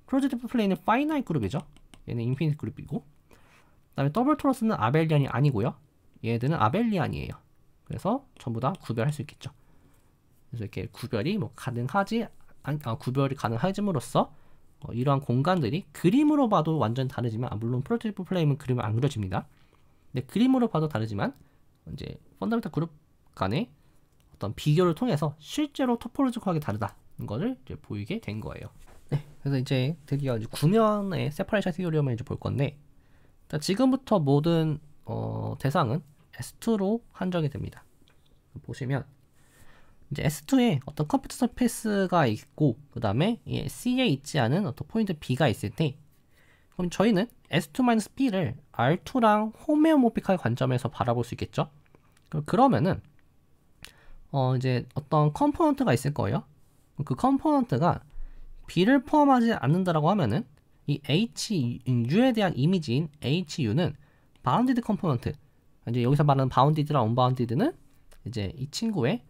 프로젝트 플레이는 파이나이트 그룹이죠. 얘는 인피니트 그룹이고 그 다음에 더블 토러스는 아벨리안이 아니고요. 얘들은 아벨리안이에요. 그래서 전부 다 구별할 수 있겠죠. 그래서 이렇게 구별이 구별이 가능해짐으로써 이러한 공간들이 그림으로 봐도 완전 다르지만 물론 프로토티프 플레임은 그림을 안 그려집니다. 근데 그림으로 봐도 다르지만 이제 펀더멘탈 그룹 간의 어떤 비교를 통해서 실제로 토폴로지컬하게 다르다는 것을 이제 보이게 된 거예요. 네, 그래서 이제 드디어 이제 구면의 세퍼레이션 티오리엄을 이제 볼 건데 지금부터 모든 대상은 S2로 한정이 됩니다. 보시면 이제 S2에 어떤 컴퓨터 서페이스가 있고 그 다음에 C에 있지 않은 어떤 포인트 B가 있을 때 그럼 저희는 S2-B를 R2랑 호메오모픽하게 관점에서 바라볼 수 있겠죠. 그러면은 이제 어떤 컴포넌트가 있을 거예요. 그 컴포넌트가 B를 포함하지 않는다라고 하면은 이 U에 대한 이미지인 HU는 바운디드 컴포넌트. 이제 여기서 말하는 바운디드랑 언바운디드는 이제 이 친구의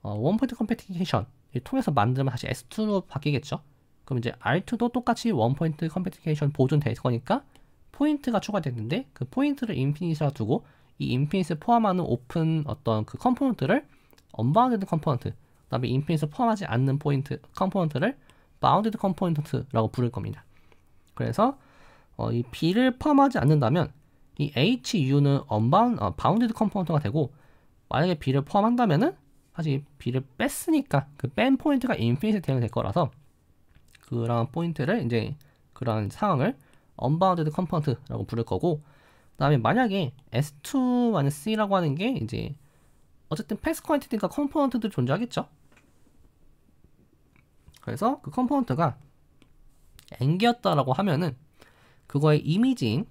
원포인트 컴패티케이션을 통해서 만들면 다시 S2로 바뀌겠죠. 그럼 이제 R2도 똑같이 원포인트 컴패티케이션 보존될 거니까 포인트가 추가됐는데 그 포인트를 인피니트라 두고 이 인피니트를 포함하는 오픈 어떤 그 컴포넌트를 언바운디드 컴포넌트, 그다음에 인피니트를 포함하지 않는 포인트 컴포넌트를 바운디드 컴포넌트라고 부를 겁니다. 그래서 이 B를 포함하지 않는다면 이 HU는 바운디드 컴포넌트가 되고 만약에 B를 포함한다면은 사실 B를 뺐으니까 그 뺀 포인트가 인피니트 대응될 거라서 그런 포인트를 이제 그런 상황을 언바운디드 컴포넌트라고 부를 거고 그다음에 만약에 S2-C라고 하는 게 이제 어쨌든 패스 퀄리티니까 컴포넌트도 존재하겠죠. 그래서 그 컴포넌트가 N개였다라고 하면은 그거의 이미지인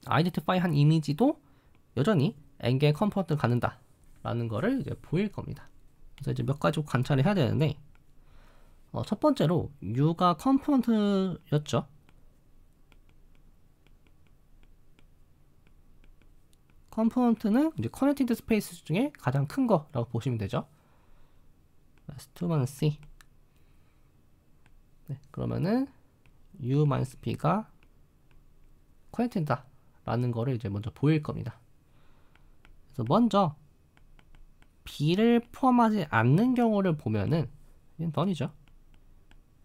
아이덴티파이 한 이미지도 여전히 N개의 컴포넌트를 갖는다 라는 거를 이제 보일 겁니다. 그래서 이제 몇 가지 관찰을 해야 되는데 첫 번째로 U가 컴포넌트였죠. 컴포넌트는 이제 커넥티드 스페이스 중에 가장 큰 거라고 보시면 되죠. S2-C. 네, 그러면은 U-B가 커넥티드다 라는 거를 이제 먼저 보일 겁니다. 그래서 먼저 B를 포함하지 않는 경우를 보면은 이건 던이죠.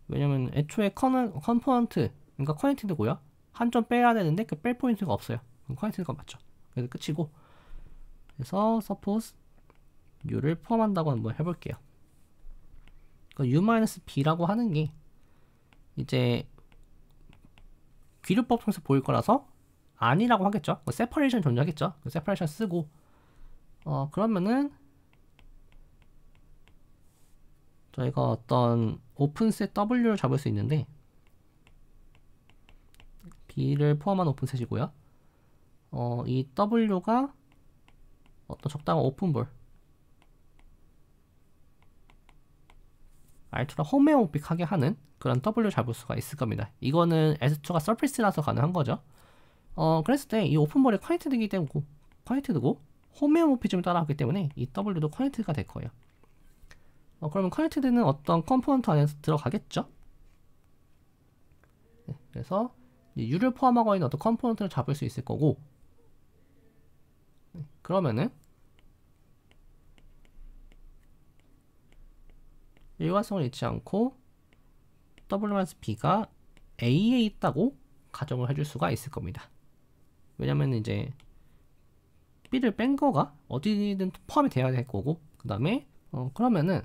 왜냐면 애초에 컴포넌트 그러니까 커넥티드고요. 한 점 빼야 되는데 그 뺄 포인트가 없어요. 그럼 커넥티드가 맞죠. 그래서 끝이고. 그래서 suppose U를 포함한다고 한번 해볼게요. U-B라고 하는 게 이제 귀류법 통해서 보일 거라서 아니라고 하겠죠. 세퍼레이션 존재하겠죠. 세퍼레이션 쓰고 그러면은 저희가 어떤 오픈셋 W를 잡을 수 있는데 B를 포함한 오픈셋이고요. 이 W가 어떤 적당한 오픈볼 R2랑 호메오픽하게 하는 그런 W를 잡을 수가 있을 겁니다. 이거는 S2가 서피스라서 가능한 거죠. 그랬을 때 이 오픈볼이 커넥티드고 호메오모피즘을 따라하기 때문에 이 W도 커넥티드가 될 거예요. 그러면 커넥티드는 어떤 컴포넌트 안에서 들어가겠죠? 네, 그래서 U를 포함하고 있는 어떤 컴포넌트를 잡을 수 있을 거고 네, 그러면은 일관성을 잃지 않고 W-B가 A에 있다고 가정을 해줄 수가 있을 겁니다. 왜냐면 이제 B를 뺀 거가 어디든 포함이 돼야 될 거고 그 다음에 그러면은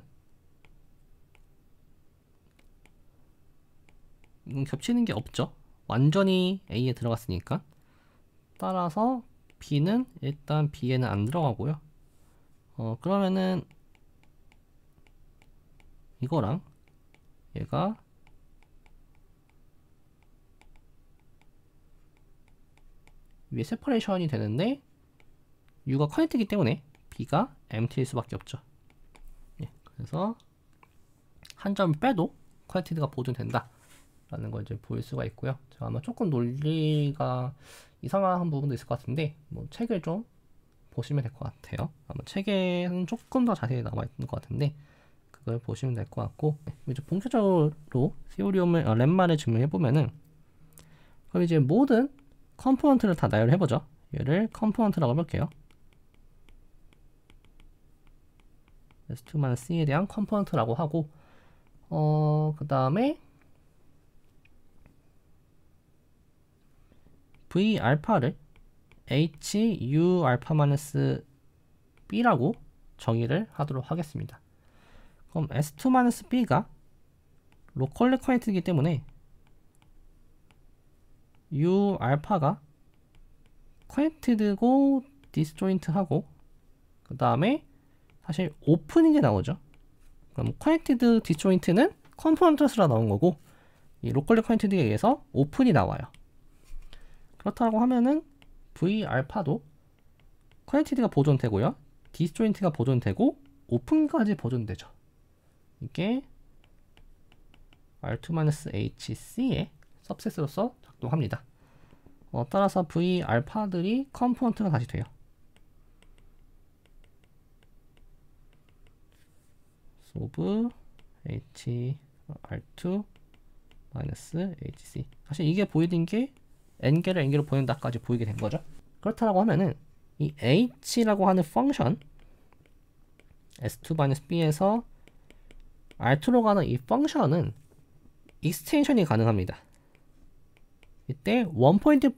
겹치는 게 없죠. 완전히 A에 들어갔으니까. 따라서 B는 일단 B에는 안 들어가고요. 그러면은 이거랑 얘가 위에 세퍼레이션이 되는데 U가 커넥트이기 때문에 B가 empty일 수밖에 없죠. 예, 그래서 한 점을 빼도 커넥티드가 보존된다 라는 걸 이제 보일 수가 있고요. 제가 아마 조금 논리가 이상한 부분도 있을 것 같은데 뭐 책을 좀 보시면 될 것 같아요. 아마 책에는 조금 더 자세히 나와 있는 것 같은데 그걸 보시면 될 것 같고 이제 본격적으로 시오리움을 렘마를 증명해 보면은 그럼 이제 모든 컴포넌트를 다 나열해 보죠. 얘를 컴포넌트라고 해볼게요. S2-C에 대한 컴포넌트라고 하고 그 다음에 V 알파를 HU 알파-B라고 정의를 하도록 하겠습니다. 그럼 S2-B가 로컬리 커넥트이기 때문에 U 알파가 커넥트드고 디스조인트하고 그 다음에 사실 오픈인 게 나오죠. 그럼 커넥티드 디스조인트는 컴포넌트스라 나온 거고 이 로컬리 커넥티드에 의해서 오픈이 나와요. 그렇다고 하면은 V 알파도 커넥티드가 보존되고요. 디스조인트가 보존되고 오픈까지 보존되죠. 이게 R2-HC의 서셋으로서 작동합니다. 따라서 V 알파들이 컴포넌트가 다시 돼요. of H R2-HC. 사실 이게 보이는 게 n개를 n개로 보낸다까지 보이게 된 거죠. 그렇다고 하면은 이 h라고 하는 펑션 S2-B에서 R2로 가는 이 펑션은 익스텐션이 가능합니다. 이때 원포인트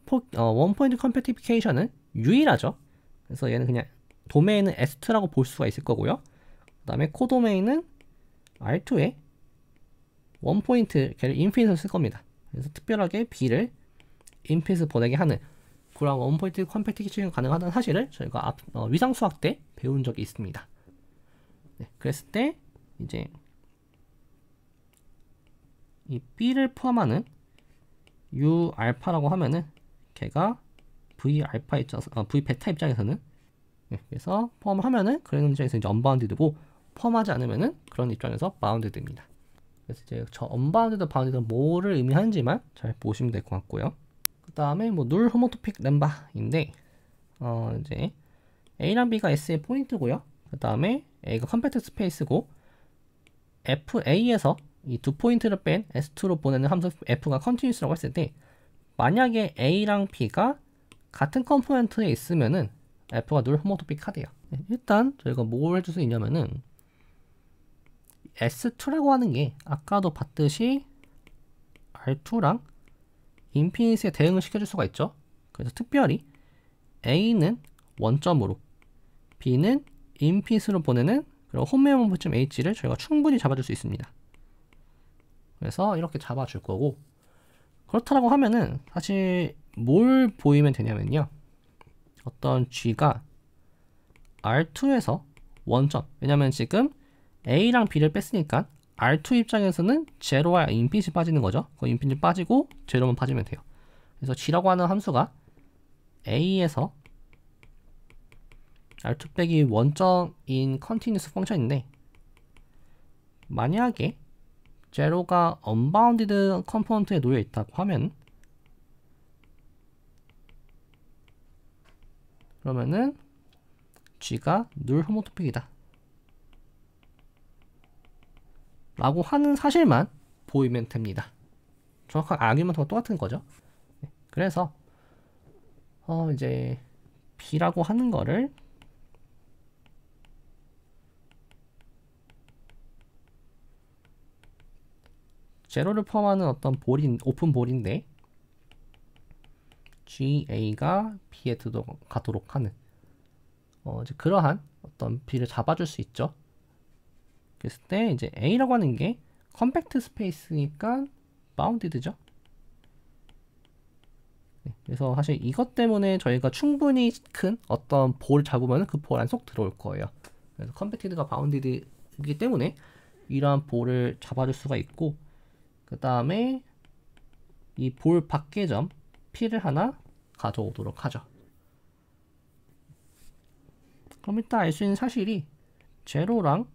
컴패티피케이션은 유일하죠. 그래서 얘는 그냥 도메인은 S2라고 볼 수가 있을 거고요. 그 다음에 코도메인은 R2에 원포인트 걔를 인피니트로 쓸 겁니다. 그래서 특별하게 B를 인피니트 보내게 하는 그런 원포인트 컴패티피케이션이 가능하다는 사실을 저희가 위상 수학 때 배운 적이 있습니다. 네, 그랬을 때 이제 이 B를 포함하는 U 알파라고 하면은 걔가 V 알파 입장에서 V 베타 입장에서는 네, 그래서 포함하면은 그런 입장에서 이제 언바운드드고 포함하지 않으면은 그런 입장에서 바운드드입니다. 그래서 이제 저 언바운드드 바운드드는 뭐를 의미하는지만 잘 보시면 될 것 같고요. 그 다음에 뭐 룰 호모토픽 램바인데 이제 A랑 B가 S의 포인트고요. 그 다음에 A가 컴팩트 스페이스고 FA에서 이 두 포인트를 뺀 S2로 보내는 함수 F가 컨티뉴스라고 했을 때 만약에 A랑 B가 같은 컴포넌트에 있으면은 F가 늘 호모토픽하대요. 일단 저희가 뭘 해줄 수 있냐면은 S2라고 하는 게 아까도 봤듯이 R2랑 인피니트에 대응을 시켜줄 수가 있죠. 그래서 특별히 A는 원점으로 B는 인피니트로 보내는 그런 홈메모부점 H를 저희가 충분히 잡아줄 수 있습니다. 그래서 이렇게 잡아줄 거고 그렇다고 하면은 사실 뭘 보이면 되냐면요. 어떤 G가 R2에서 원점 왜냐면 지금 A랑 B를 뺐으니까 R2 입장에서는 제로와 인피니트 빠지는 거죠. 그 인피니트 빠지고 제로만 빠지면 돼요. 그래서 G라고 하는 함수가 A에서 R2 빼기 원점인 컨티뉴스 펑션인데 만약에 제로가 언바운디드 컴포넌트에 놓여 있다고 하면 그러면은 G가 늘 호모토픽이다 라고 하는 사실만 보이면 됩니다. 정확한 아규먼트가 똑같은 거죠. 그래서 이제 B라고 하는 거를 제로를 포함하는 어떤 오픈 볼인데 GA가 B에 가도록 하는 이제 그러한 어떤 B를 잡아줄 수 있죠. 그랬을 때 이제 A라고 하는 게 컴팩트 스페이스니까 바운디드죠. 네, 그래서 사실 이것 때문에 저희가 충분히 큰 어떤 볼 잡으면 그 볼 안 속 들어올 거예요. 그래서 컴팩티드가 바운디드이기 때문에 이러한 볼을 잡아줄 수가 있고 그 다음에 이 볼 밖의 점 P를 하나 가져오도록 하죠. 그럼 일단 알 수 있는 사실이 제로랑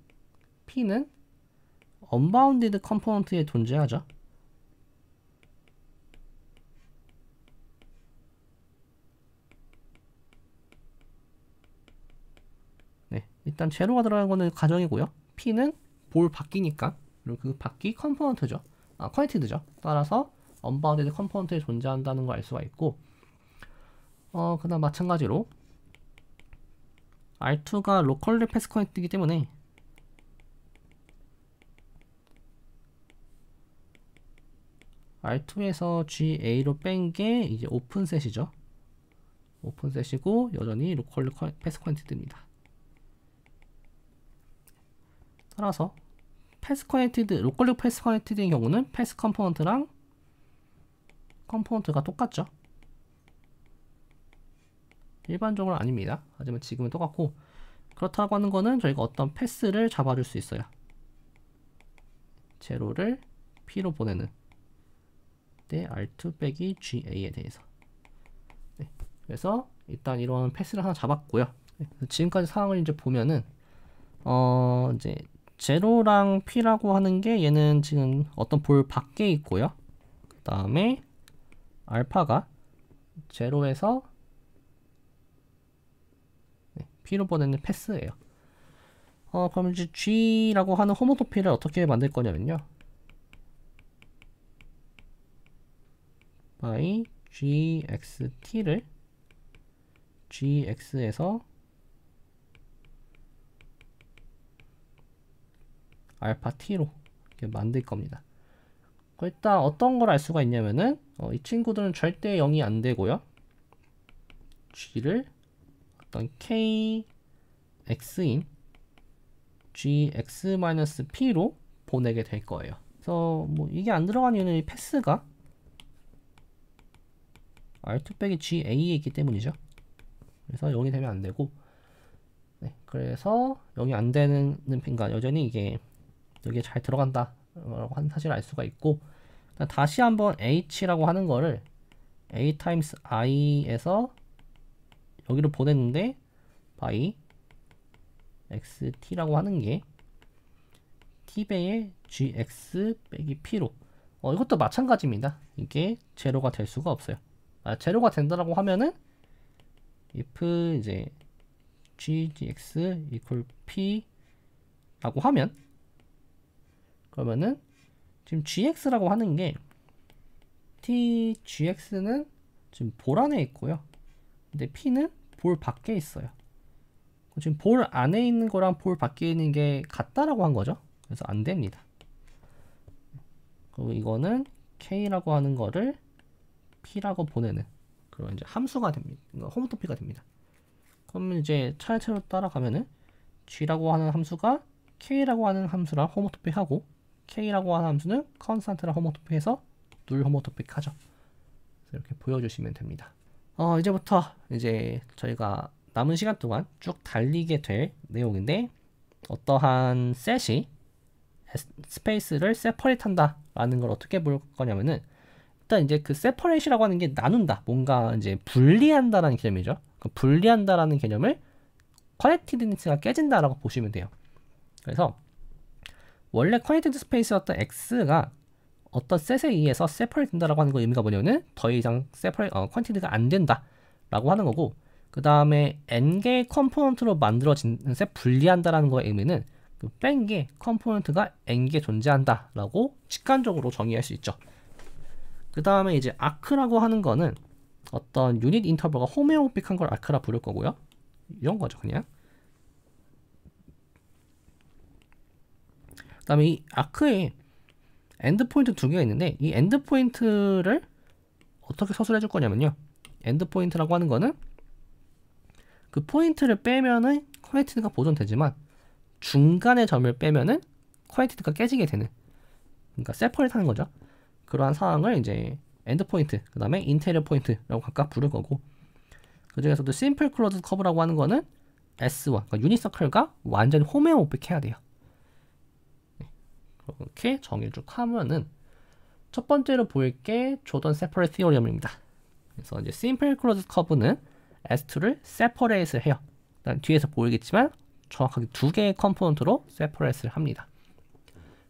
P는 언바운디드 컴포넌트에 존재하죠. 네, 일단 제로가 들어간 거는 가정이고요. P는 볼 바뀌니까 그리고 그 바퀴 컴포넌트죠. 퀄리티드죠. 따라서 언바운디드 컴포넌트에 존재한다는 걸 알 수가 있고 그다음 마찬가지로 R2가 로컬리 패스 커넥트이기 때문에 R2에서 GA로 뺀 게 이제 오픈셋이죠. 오픈셋이고 여전히 로컬리 패스 커넥트입니다. 따라서 패스 커넥티드, 로컬리 패스 커넥티드의 경우는 패스 컴포넌트랑 컴포넌트가 똑같죠. 일반적으로 아닙니다. 하지만 지금은 똑같고 그렇다고 하는 거는 저희가 어떤 패스를 잡아줄 수 있어요. 제로를 P로 보내는 때 R2 빼기 GA에 대해서. 네, 그래서 일단 이런 패스를 하나 잡았고요. 네, 지금까지 상황을 이제 보면은 이제 제로랑 P라고 하는 게 얘는 지금 어떤 볼 밖에 있고요. 그 다음에 알파가 제로에서 P로 보내는 패스예요. 그럼 이제 G라고 하는 호모토피를 어떻게 만들 거냐면요. by GXT를 GX에서 알파 T로 이렇게 만들 겁니다. 일단 어떤 걸 알 수가 있냐면은 이 친구들은 절대 0이 안 되고요. G를 어떤 KX인 GX-P로 보내게 될 거예요. 그래서 뭐 이게 안 들어간 이유는 이 패스가 R2 빼기 GA에 있기 때문이죠. 그래서 0이 되면 안 되고, 네, 그래서 0이 안 되는 핀가 여전히 이게 여기에 잘 들어간다 라고 하는 사실을 알 수가 있고, 다시 한번 H라고 하는 거를 A times I에서 여기로 보냈는데 by XT라고 하는 게 T배의 GX 빼기 P로 이것도 마찬가지입니다. 이게 제로가 될 수가 없어요. 제로가 된다라고 하면은 if 이제 GX equal P 라고 하면, 그러면은 지금 GX라고 하는 게 GX는 지금 볼 안에 있고요. 근데 P는 볼 밖에 있어요. 지금 볼 안에 있는 거랑 볼 밖에 있는 게 같다라고 한 거죠. 그래서 안 됩니다. 그리고 이거는 K라고 하는 거를 P라고 보내는 그런 이제 함수가 됩니다. 호모토피가 됩니다. 그러면 이제 차례차례 따라가면은 G라고 하는 함수가 K라고 하는 함수랑 호모토픽하고, K라고 하는 함수는 컨스탄트랑 호모토픽해서 둘 호모토픽 하죠. 이렇게 보여주시면 됩니다. 이제부터 이제 저희가 남은 시간 동안 쭉 달리게 될 내용인데, 어떠한 셋이 스페이스를 세퍼레이트 한다 라는 걸 어떻게 볼 거냐면은, 일단 이제 그 세퍼레이트라고 하는 게 나눈다, 뭔가 이제 분리한다라는 개념이죠. 그 분리한다라는 개념을 커넥티드니스가 깨진다라고 보시면 돼요. 그래서 원래 커넥티드 스페이스였던 X가 어떤 셋에 의해서 세퍼레이트 된다라고 하는 거 의미가 뭐냐면은 더 이상 커넥티드가 안 된다 라고 하는 거고, 그 다음에 n개의 컴포넌트로 만들어진 셋 분리한다라는 거의 의미는 그 뺀 게 컴포넌트가 n개 존재한다 라고 직관적으로 정의할 수 있죠. 그 다음에 이제 아크라고 하는 거는 어떤 유닛 인터벌가 호메오픽한 걸 아크라 부를 거고요. 이런 거죠, 그냥. 그 다음에 이 아크에 엔드포인트 두 개가 있는데, 이 엔드포인트를 어떻게 서술해 줄 거냐면요. 엔드포인트라고 하는 거는 그 포인트를 빼면은 커넥티드가 보존되지만 중간의 점을 빼면은 커넥티드가 깨지게 되는, 그러니까 세퍼레이트 하는 거죠. 그러한 상황을 이제 엔드포인트, 그 다음에 인테리어 포인트라고 각각 부를 거고, 그 중에서도 심플 클로즈 커브라고 하는 거는 S1, 그러니까 유니서클과 완전히 호메오픽 해야 돼요. 이렇게 정의를 쭉 하면은 첫 번째로 보일 게 조던 세퍼레이트 티오리엄입니다. 그래서 이제 심플 클로즈 커브는 S2를 세퍼레이트를 해요. 일단 뒤에서 보이겠지만 정확하게 두 개의 컴포넌트로 세퍼레이트를 합니다.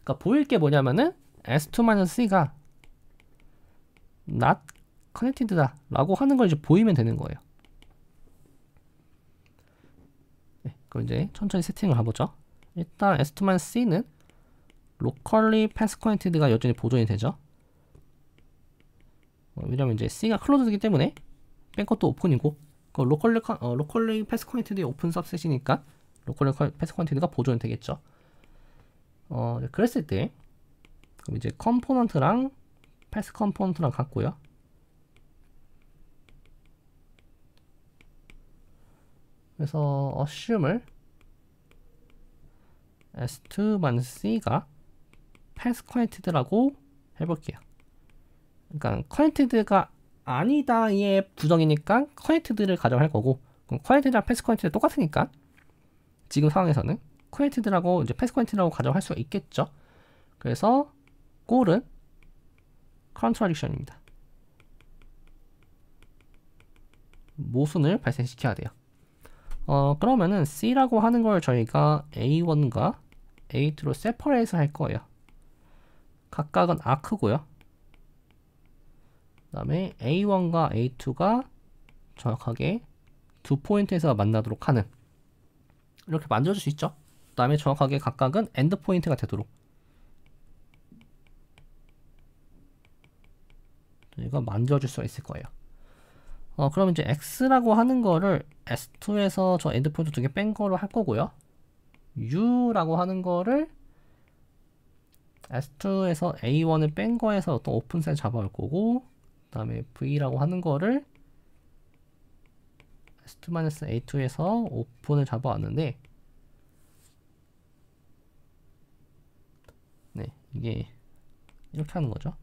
그러니까 보일 게 뭐냐면은 S2-C가 not connected다 라고 하는 걸 이제 보이면 되는 거예요. 네, 그럼 이제 천천히 세팅을 해보죠. 일단 S2-C는 locally pass connected가 여전히 보존이 되죠. 왜냐면 이제 C가 클로즈이기 때문에 뺀 것도 오픈이고, 그 locally pass connected의 오픈 सब셋이니까 locally pass connected가 보존이 되겠죠. 그랬을 때 그럼 이제 컴포넌트랑 패스 컴포넌트랑 같고요. 그래서 assume을 S2-C가 패스 connected라고 해볼게요. 그러니까 connected가 아니다의 부정이니까 connected를 가정할 거고, 그럼 connected랑 패스 connected 똑같으니까 지금 상황에서는 쿼리티드라고 이제 패스 쿼리티드라고 가정할 수가 있겠죠. 그래서 꼴은 컨트라딕션입니다. 모순을 발생시켜야 돼요. 그러면은 C라고 하는 걸 저희가 A1과 A2로 세퍼레이트 할 거예요. 각각은 아크고요. 그 다음에 A1과 A2가 정확하게 두 포인트에서 만나도록 하는, 이렇게 만들어줄 수 있죠. 그 다음에 정확하게 각각은 엔드 포인트가 되도록 저희가 만들어줄 수가 있을 거예요. 그럼 이제 X라고 하는 거를 S2에서 저 엔드 포인트 두 개 뺀 거로 할 거고요. U라고 하는 거를 S2에서 A1을 뺀 거에서 어떤 오픈셋 잡아올 거고, 그 다음에 V라고 하는 거를 S2-A2에서 오픈을 잡아왔는데, 네, 이게 이렇게 하는 거죠.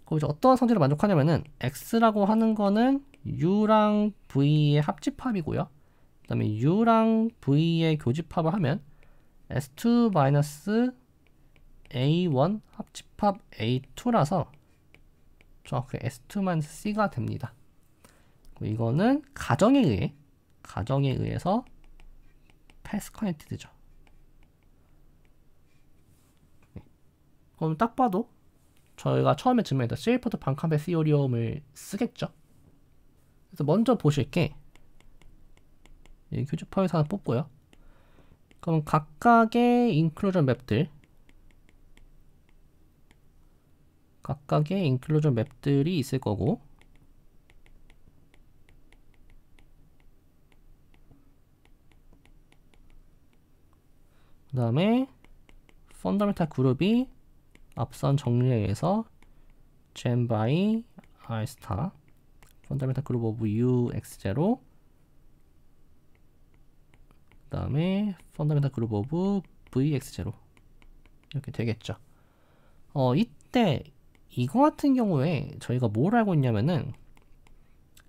그럼 이제 어떠한 성질을 만족하냐면은 X라고 하는 거는 U랑 V의 합집합이고요. 그 다음에 U랑 V의 교집합을 하면 S2-A1 합집합 A2라서 정확히 S2-C가 됩니다. 이거는 가정에 의해서 패스 커넥티드죠. 네. 그럼 딱 봐도 저희가 처음에 증명했던 세일포트 반컴패 시오리움을 쓰겠죠. 그래서 먼저 보실 게 이 교집합에서 하나 뽑고요. 그럼 각각의 인클루전 맵들이 있을 거고, 그 다음에 펀더멘탈 그룹이 앞선 정리에 의해서 gen by r star 펀더멘탈 그룹 오브 u x0, 그 다음에 펀더멘탈 그룹 오브 v x0 이렇게 되겠죠. 이때 이거 같은 경우에 저희가 뭘 알고 있냐면은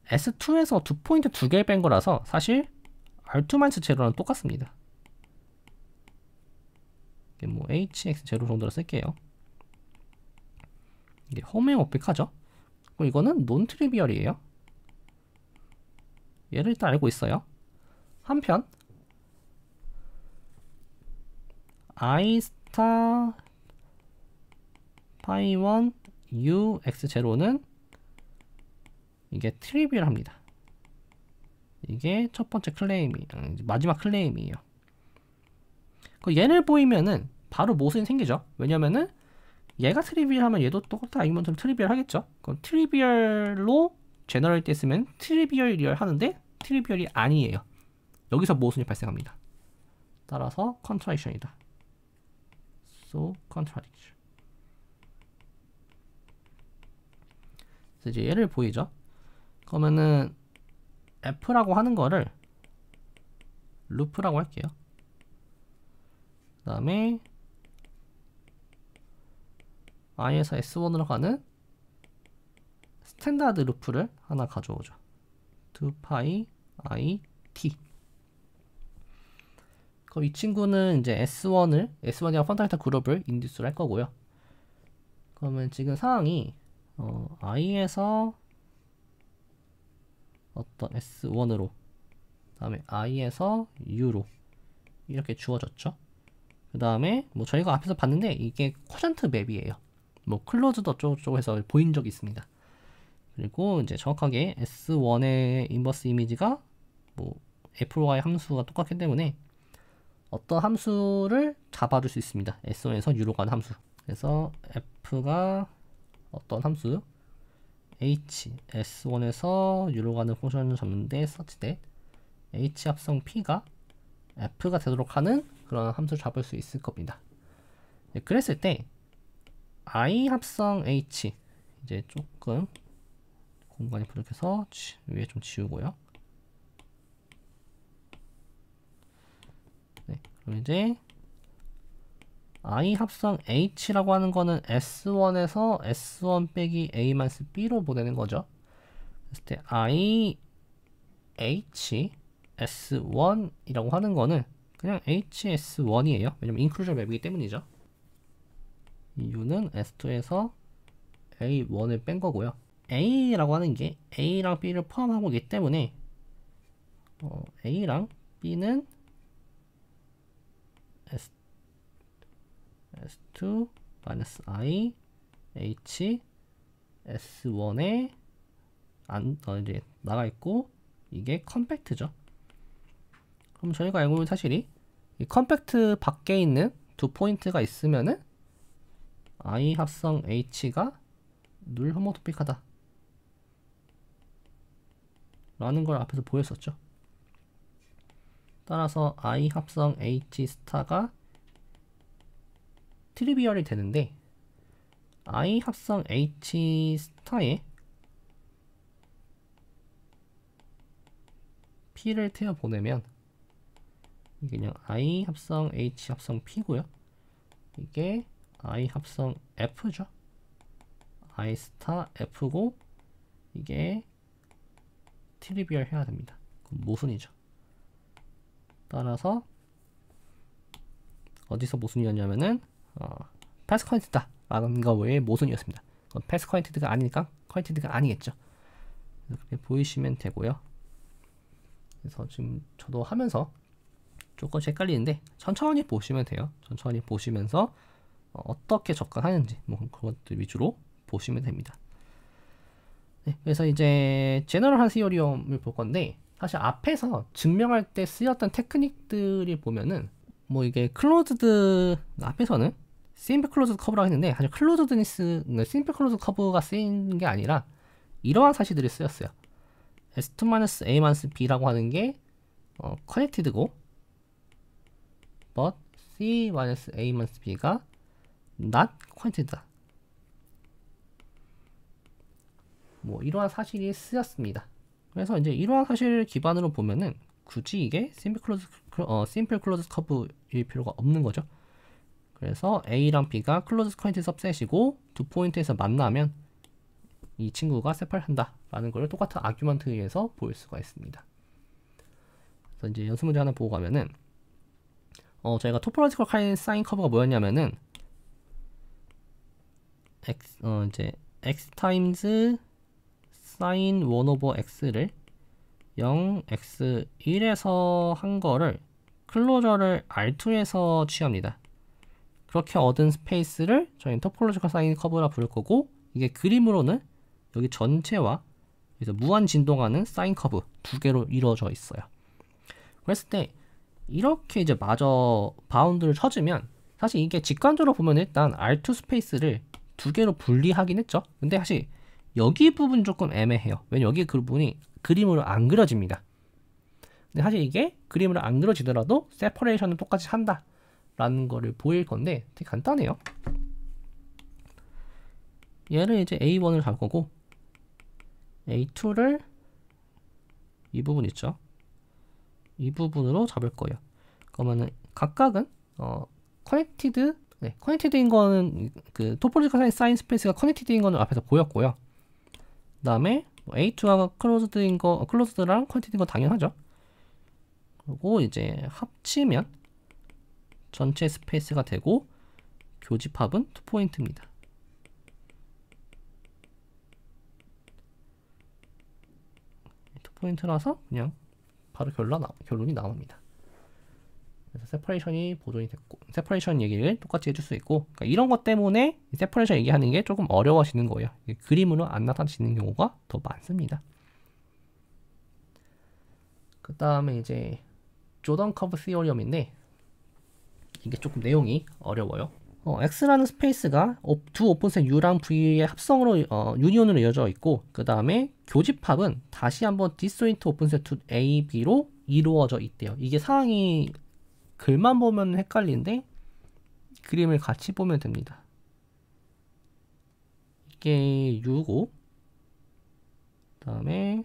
S2에서 두 포인트 두 개를 뺀 거라서 사실 R2-0랑 똑같습니다. 이게 뭐 HX0 정도로 쓸게요. 이게 호메오픽하죠. 그리고 이거는 논 트리비얼이에요. 얘를 일단 알고 있어요. 한편 I 스타 파이1 U X0는 이게 트리비얼합니다. 이게 첫 번째 마지막 클레임이에요. 얘를 보이면은 바로 모순이 생기죠. 왜냐면은 얘가 트리비얼하면 얘도 똑같은 아규먼트로 트리비얼 하겠죠. 그럼 트리비얼로 제너레이트 했으면 트리비얼 하는데 트리비얼이 아니에요. 여기서 모순이 발생합니다. 따라서 컨트라딕션이다. So contradiction. 그래서 이제 얘를 보이죠. 그러면은 F라고 하는 거를 루프라고 할게요. 그 다음에 I에서 S1으로 가는 스탠다드 루프를 하나 가져오죠. 2파이 I T. 그럼 이 친구는 이제 S1이랑 펀더멘탈 그룹을 인듀스를 할 거고요. 그러면 지금 상황이 I에서 어떤 S1으로, 그 다음에 I에서 U로 이렇게 주어졌죠. 그 다음에 뭐 저희가 앞에서 봤는데 이게 쿼전트 맵이에요. 뭐 클로즈드 어쩌고저쩌고해서 보인 적이 있습니다. 그리고 이제 정확하게 S1의 인버스 이미지가 뭐 F와의 함수가 똑같기 때문에 어떤 함수를 잡아줄 수 있습니다. S1에서 U로 가는 함수. 그래서 F가 어떤 함수 H, S1에서 U로 가는 펑션을 잡는데 such that H 합성 P가 F가 되도록 하는 그런 함수를 잡을 수 있을 겁니다. 네, 그랬을 때 I 합성 H, 이제 조금 공간이 부족해서 위에 좀 지우고요. 네, 그럼 이제 I 합성 H라고 하는 거는 S1에서 S1 빼기 A-B로 보내는 거죠. 그랬을 때 I H HS1이라고 하는 거는 그냥 HS1이에요. 왜냐면 인클루전 맵이기 때문이죠. U는 S2에서 A1을 뺀 거고요. A라고 하는 게 A랑 B를 포함하고 있기 때문에 A랑 B는 S2 -I H S1에 이제 나가 있고 이게 컴팩트죠. 그럼 저희가 알고 있는 사실이 이 컴팩트 밖에 있는 두 포인트가 있으면은 I 합성 H가 늘 호모토픽하다 라는 걸 앞에서 보였었죠. 따라서 I 합성 H 스타가 트리비얼이 되는데 I 합성 H 스타에 P를 태워 보내면 이게 그냥 I 합성 H 합성 P고요. 이게 I 합성 F죠. I 스타 F고 이게 트리비얼 해야 됩니다. 그럼 모순이죠. 따라서 어디서 모순이었냐면은 패스 커넥티드다 라는 거 외에 모순이었습니다. 패스 커넥티드가 아니니까 커넥티드가 아니겠죠. 그렇게 보이시면 되고요. 그래서 지금 저도 하면서 조금씩 헷갈리는데 천천히 보시면 돼요. 천천히 보시면서 어떻게 접근하는지 뭐 그것들 위주로 보시면 됩니다. 네, 그래서 이제 제너럴한 시어리움을 볼 건데 사실 앞에서 증명할 때 쓰였던 테크닉들이 보면은 뭐 이게 클로즈드 앞에서는 심플 클로즈드 커브라고 했는데 사실 클로즈드니스 심플 클로즈드 커브가 쓰인 게 아니라 이러한 사실들이 쓰였어요. S2-A-B라고 하는 게 connected고 but C-A-B가 not connected다. 뭐 이러한 사실이 쓰였습니다. 그래서 이제 이러한 사실을 기반으로 보면은 굳이 이게 심플 클로즈 커브일 필요가 없는 거죠. 그래서 A랑 B가 클로즈 커넥티드 सब셋이고 두 포인트에서 만나면 이 친구가 세팔한다 라는 걸 똑같은 아규먼트에 의해서 보일 수가 있습니다. 그래서 이제 연습 문제 하나 보고 가면은 저희가 토포로지컬 사인 커브가 뭐였냐면은 이제 x 타임즈 사인 1/x를 0x1에서 한 거를 클로저를 R2에서 취합니다. 그렇게 얻은 스페이스를 저희는 토포로지컬 사인 커브라 부를 거고 이게 그림으로는 여기 전체와 그래서 무한 진동하는 사인 커브 두 개로 이루어져 있어요. 그랬을 때 이렇게 이제 마저 바운드를 쳐주면 사실 이게 직관적으로 보면 일단 R2 스페이스를 두 개로 분리하긴 했죠. 근데 사실 여기 부분 조금 애매해요. 왜냐면 여기 그 부분이 그림으로 안 그려집니다. 근데 사실 이게 그림으로 안 그려지더라도 세퍼레이션은 똑같이 한다 라는 거를 보일 건데 되게 간단해요. 얘를 이제 A1을 잡을 거고 A2를 이 부분 있죠. 이 부분으로 잡을 거예요. 그러면은 각각은 커넥티드인 거는 그 토포로지컬 사인 스페이스가 커넥티드인 거는 앞에서 보였고요. 그다음에 A2가 클로즈드랑 커넥티드인 건 당연하죠. 그리고 이제 합치면 전체 스페이스가 되고 교집합은 2포인트입니다. 포인트라서 그냥 바로 결론이 나옵니다. 그래서 세퍼레이션이 보존이 됐고 세퍼레이션 얘기를 똑같이 해줄 수 있고 그러니까 이런 것 때문에 세퍼레이션 얘기하는 게 조금 어려워지는 거예요. 그림으로 안 나타지는 경우가 더 많습니다. 그 다음에 이제 조던 커브 시어리움인데 이게 조금 내용이 어려워요. X라는 스페이스가 두 오픈셋 U랑 V의 합성으로 유니온으로 이어져 있고 그 다음에 교집합은 다시 한번 디스조인트 오픈셋 A, B로 이루어져 있대요. 이게 상황이 글만 보면 헷갈리는데 그림을 같이 보면 됩니다. 이게 U고 그 다음에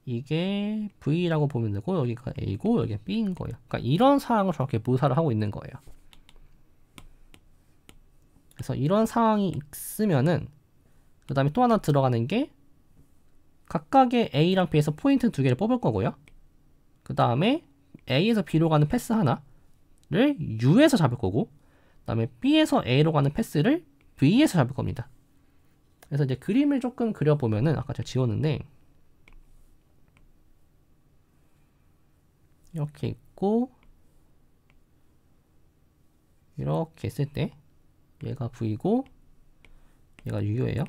이게 V라고 보면 되고 여기가 A고 여기가 B인 거예요. 그러니까 이런 상황을 저렇게 묘사를 하고 있는 거예요. 그래서 이런 상황이 있으면은 그 다음에 또 하나 들어가는 게 각각의 A랑 B에서 포인트 두 개를 뽑을 거고요. 그 다음에 A에서 B로 가는 패스 하나를 U에서 잡을 거고, 그 다음에 B에서 A로 가는 패스를 V에서 잡을 겁니다. 그래서 이제 그림을 조금 그려보면은, 아까 제가 지웠는데, 이렇게 있고, 이렇게 했을 때, 얘가 V고, 얘가 U예요.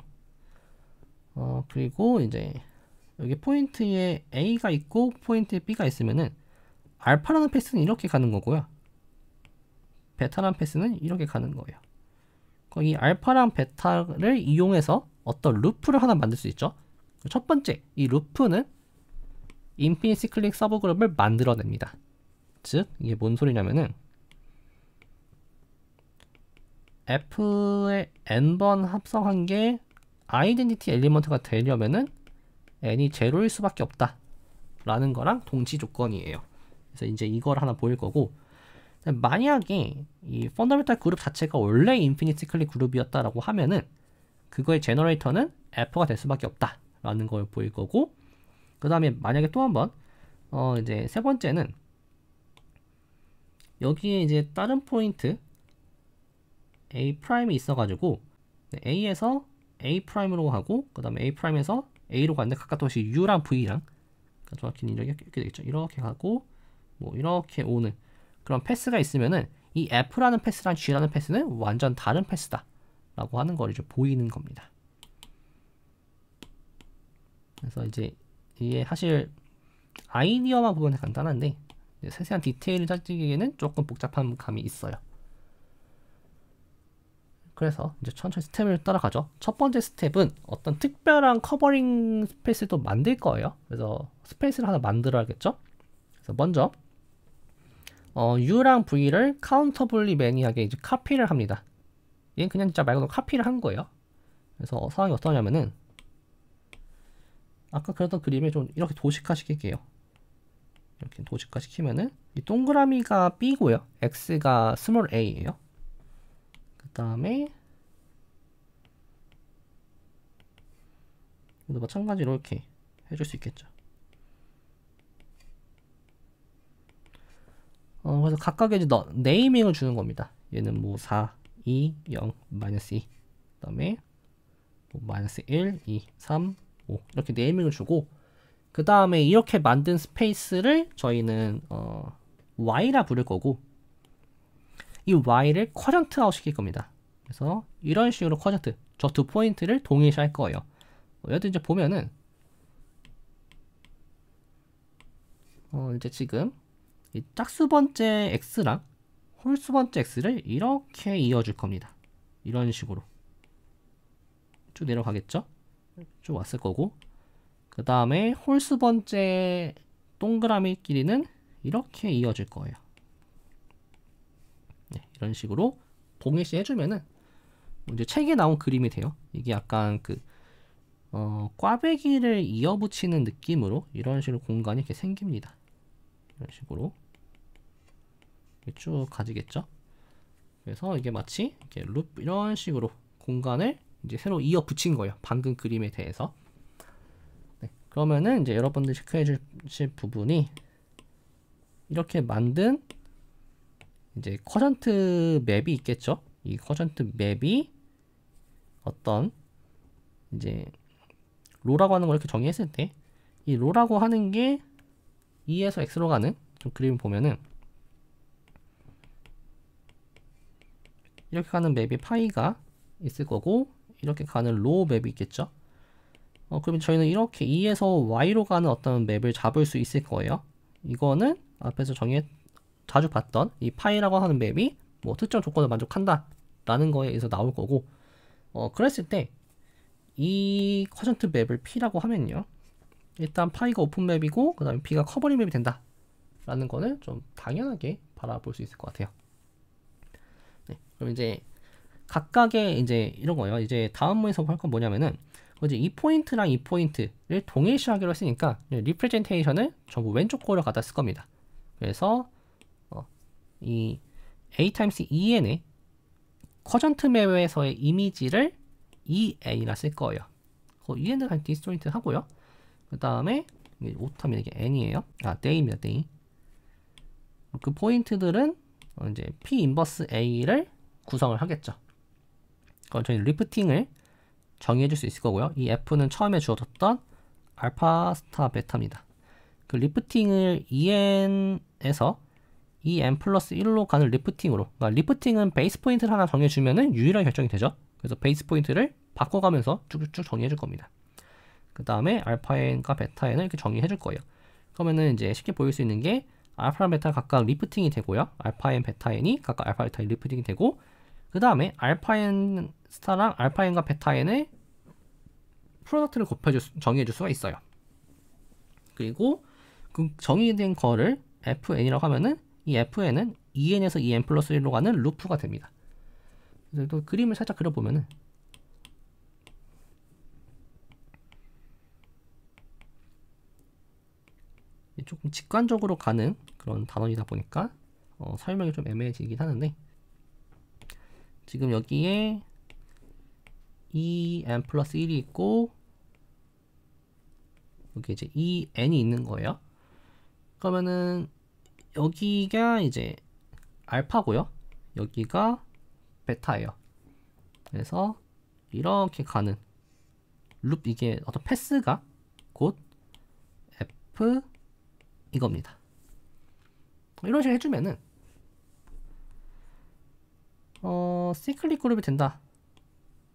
그리고 이제, 여기 포인트에 A가 있고, 포인트에 B가 있으면은, 알파라는 패스는 이렇게 가는 거고요. 베타라는 패스는 이렇게 가는 거예요. 이 알파랑 베타를 이용해서 어떤 루프를 하나 만들 수 있죠. 첫 번째, 이 루프는 인피니티 클릭 서브 그룹을 만들어냅니다. 즉, 이게 뭔 소리냐면은 F의 n번 합성한 게 아이덴티티 엘리먼트가 되려면은 n이 제로일 수밖에 없다 라는 거랑 동시 조건이에요. 그래서 이제 이걸 하나 보일 거고, 만약에 이 펀더멘탈 그룹 자체가 원래 인피니티 클릭 그룹이었다라고 하면은 그거의 제너레이터는 F가 될 수밖에 없다 라는 걸 보일 거고, 그 다음에 만약에 또 한번 이제 세 번째는 여기에 이제 다른 포인트 A'이 있어가지고 A에서 A'으로 가고, 그 다음에 A'에서 A로 가는데 각각 도시 U랑 V랑, 그러니까 정확히는 이렇게 되겠죠. 이렇게 가고 뭐 이렇게 오는 그런 패스가 있으면은 이 F라는 패스랑 G라는 패스는 완전 다른 패스다 라고 하는 걸 이제 보이는 겁니다. 그래서 이제 이게 사실 아이디어만 보면 간단한데 세세한 디테일을 찾기에는 조금 복잡한 감이 있어요. 그래서 이제 천천히 스텝을 따라가죠. 첫 번째 스텝은 어떤 특별한 커버링 스페이스도 만들 거예요. 그래서 스페이스를 하나 만들어야겠죠. 그래서 먼저 U랑 V를 카운터블리 매니하게 이제 카피를 합니다. 얘는 그냥 진짜 말 그대로 카피를 한 거예요. 그래서 상황이 어떠냐면은 아까 그렸던 그림을 좀 이렇게 도식화 시킬게요. 이렇게 도식화 시키면은 이 동그라미가 B고요. X가 스몰 a예요. 그 다음에 이것도 마찬가지로 이렇게 해줄 수 있겠죠. 그래서 각각의 이제 네이밍을 주는 겁니다. 얘는 뭐 4, 2, 0, 마이너스 2, 그 다음에 뭐 마이너스 1, 2, 3, 5 이렇게 네이밍을 주고, 그 다음에 이렇게 만든 스페이스를 저희는 Y라 부를 거고, 이 Y를 쿼전트 아웃 시킬 겁니다. 그래서 이런 식으로 쿼전트, 저 두 포인트를 동일시 할 거예요. 얘도 이제 보면은 이제 지금 이 짝수 번째 X랑 홀수 번째 X를 이렇게 이어줄 겁니다. 이런 식으로 쭉 내려가겠죠? 쭉 왔을 거고, 그 다음에 홀수 번째 동그라미끼리는 이렇게 이어질 거예요. 네, 이런 식으로 동일시 해주면은 이제 책에 나온 그림이 돼요. 이게 약간 그 꽈배기를 이어붙이는 느낌으로 이런 식으로 공간이 이렇게 생깁니다. 이런 식으로 쭉 가지겠죠. 그래서 이게 마치 이렇게 룹 이런 식으로 공간을 이제 새로 이어 붙인 거예요. 방금 그림에 대해서. 네, 그러면은 이제 여러분들이 체크해 주실 부분이 이렇게 만든 이제 쿼전트 맵이 있겠죠. 이 쿼전트 맵이 어떤 이제 로라고 하는 걸 이렇게 정의했을 때 이 로라고 하는 게 2에서 x로 가는 좀 그림을 보면은 이렇게 가는 맵이 파이가 있을 거고, 이렇게 가는 로 맵이 있겠죠. 그러면 저희는 이렇게 2에서 y로 가는 어떤 맵을 잡을 수 있을 거예요. 이거는 앞에서 자주 봤던 이 파이라고 하는 맵이 뭐 특정 조건을 만족한다 라는 거에 의해서 나올 거고, 그랬을 때 이 쿼전트 맵을 P라고 하면요, 일단 파이가 오픈 맵이고 그 다음에 B가 커버링 맵이 된다 라는 거는 좀 당연하게 바라볼 수 있을 것 같아요. 네, 그럼 이제 각각의 이제 이런 거예요. 이제 다음 문에서 할 건 뭐냐면은 이제 이 포인트랑 이 포인트를 동일시하기로 했으니까 리프레젠테이션을 전부 왼쪽 고려 갖다 쓸 겁니다. 그래서 이 A 타임스 EN의 쿼전트 맵에서의 이미지를 EN이라 쓸 거예요. EN은 그냥 디스조인트 하고요. 그 다음에 이게 오타면 이게 n이에요. day입니다. day. 그 포인트들은 이제 p 인버스 a를 구성을 하겠죠. 그럼 저희 리프팅을 정의해줄 수 있을 거고요. 이 f는 처음에 주어졌던 알파 스타 베타입니다. 그 리프팅을 en에서 en 플러스 1로 가는 리프팅으로, 그러니까 리프팅은 베이스 포인트를 하나 정해주면은 유일하게 결정이 되죠. 그래서 베이스 포인트를 바꿔가면서 쭉쭉 정의해줄 겁니다. 그 다음에 알파 n과 베타 n을 이렇게 정의해줄 거예요. 그러면은 이제 쉽게 보일 수 있는 게 알파랑 베타 각각 리프팅이 되고요. 알파 n, 베타 n이 각각 알파, 베타 리프팅이 되고, 그 다음에 알파 n 스타랑 알파 n과 베타 n의 프로덕트를 정의해줄 수가 있어요. 그리고 그 정의된 거를 fn이라고 하면은 이 fn은 en에서 en 플러스 1로 가는 루프가 됩니다. 그래서 또 그림을 살짝 그려보면은 조금 직관적으로 가는 그런 단원이다 보니까 설명이 좀 애매해지긴 하는데, 지금 여기에 en 플러스 1이 있고 여기 이제 en이 있는 거예요. 그러면은 여기가 이제 알파고요. 여기가 베타예요. 그래서 이렇게 가는 룹, 이게 어떤 패스가 곧 f 이겁니다. 이런 식으로 해주면은 시클릭 그룹이 된다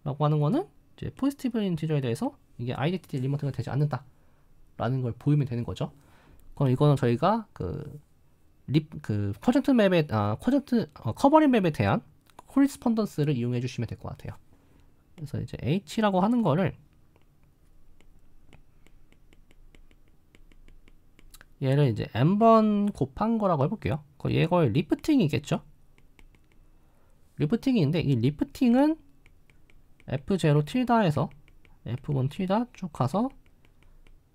라고 하는 거는 이제 포지티브 인티저에 대해서 이게 아이덴티티 엘리먼트가 되지 않는다 라는 걸 보이면 되는 거죠. 그럼 이거는 저희가 쿼전트 맵에 커버링 맵에 대한 코리스폰던스를 이용해 주시면 될 것 같아요. 그래서 이제 h라고 하는 거를 얘를 이제 n번 곱한 거라고 해볼게요. 얘거의 리프팅이겠죠? 리프팅인데 이 리프팅은 f0 틸다에서 f1 틸다 쭉 가서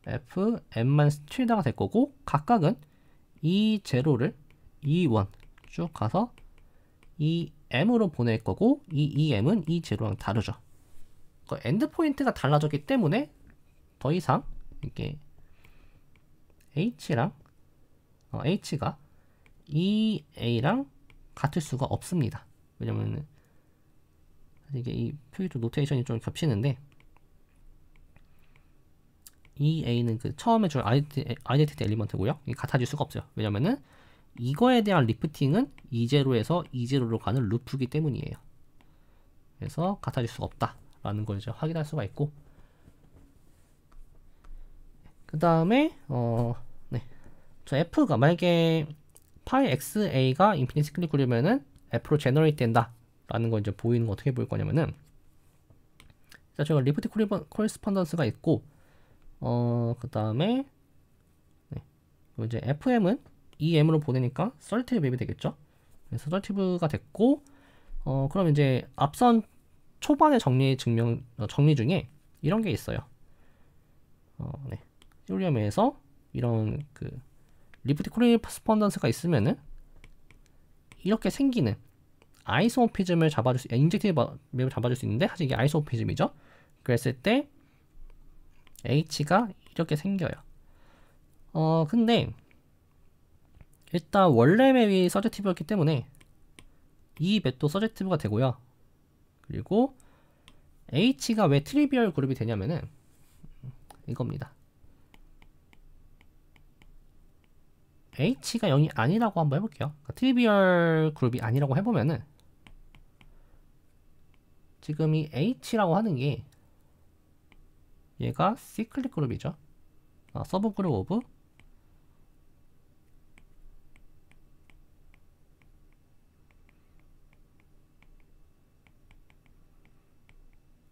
fn만 틸다가 될 거고, 각각은 e0를 e1 쭉 가서 em으로 보낼 거고, 이 em은 e0랑 다르죠. 엔드 포인트가 달라졌기 때문에 더 이상 이게 h랑 h가 ea랑 같을 수가 없습니다. 왜냐면 이게 이 표기 노테이션이 좀 겹치는데, ea는 그 처음에 줄 아이덴티티 엘리먼트고요. 이게 같아질 수가 없어요. 왜냐면은 이거에 대한 리프팅은 e0에서 e0로 가는 루프이기 때문이에요. 그래서 같아질 수가 없다라는 걸 이제 확인할 수가 있고, 그 다음에 저 f가 만약에 파이 xa가 인피니트 클릭 그리면은 f로 제너레이트 된다 라는 거 이제 보이는 거 어떻게 보일 거냐면은, 자, 제가 리프트 코리스폰던스가 있고, 그 다음에 이제 fm은 em으로 보내니까 서티브 맵이 되겠죠. 그래서 서티브가 됐고, 그럼 이제 앞선 초반의 정리 중에 이런 게 있어요. 시올리엄에서 이런 리프트 코리스폰던스가 있으면은 이렇게 생기는 아이소모피즘을 잡아줄 수, 인젝티브 맵을 잡아줄 수 있는데, 사실 이게 아이소모피즘이죠. 그랬을 때 h가 이렇게 생겨요. 근데 일단 원래 맵이 서젝티브였기 때문에 이 맵도 서젝티브가 되고요. 그리고 h가 왜 트리비얼 그룹이 되냐면은 이겁니다. h가 0이 아니라고 한번 해볼게요. 그러니까 트리비얼 그룹이 아니라고 해보면은 지금 이 h라고 하는 게 얘가 시클릭 그룹이죠. 서브 그룹 오브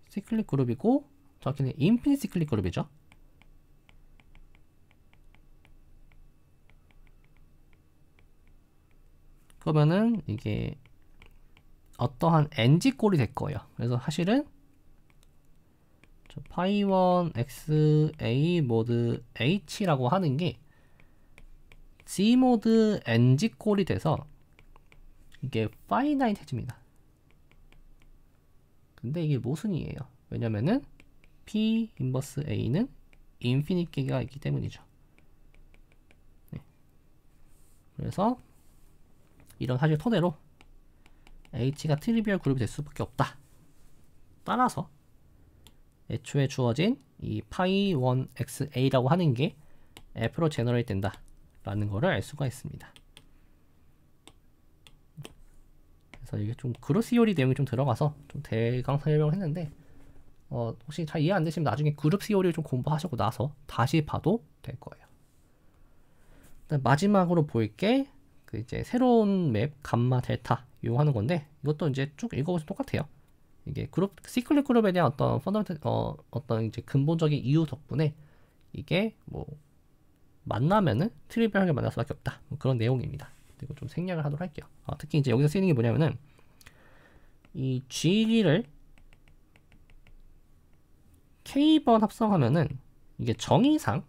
시클릭 그룹이고, 저기는 인피니트 시클릭 그룹이죠. 그러면은 이게 어떠한 ng 꼴이 될 거예요. 그래서 사실은 파이1 xa 모드 h라고 하는 게 g 모드 ng 꼴이 돼서 이게 파이나이트해집니다. 근데 이게 모순이에요. 왜냐면은 p 인버스 a는 인피니티가 있기 때문이죠. 네. 그래서 이런 사실 토대로 H가 트리비얼 그룹이 될 수밖에 없다. 따라서 애초에 주어진 이 파이 1xa라고 하는 게 f로 제너레이트 된다 라는 거를 알 수가 있습니다. 그래서 이게 좀 그룹 시오리 내용이 좀 들어가서 좀 대강 설명을 했는데 혹시 잘 이해 안 되시면 나중에 그룹 시오리를 좀 공부하시고 나서 다시 봐도 될 거예요. 마지막으로 볼 게 그 이제 새로운 맵 감마 델타 이용하는 건데, 이것도 이제 쭉 읽어보시면 똑같아요. 이게 그룹 시클릿 그룹에 대한 어떤 펀더멘탈 어떤 이제 근본적인 이유 덕분에 이게 뭐 만나면은 트리비얼하게 만날 수밖에 없다, 뭐 그런 내용입니다. 그리고 좀 생략을 하도록 할게요. 특히 이제 여기서 쓰이는 게 뭐냐면은 이 G를 K번 합성하면은 이게 정의상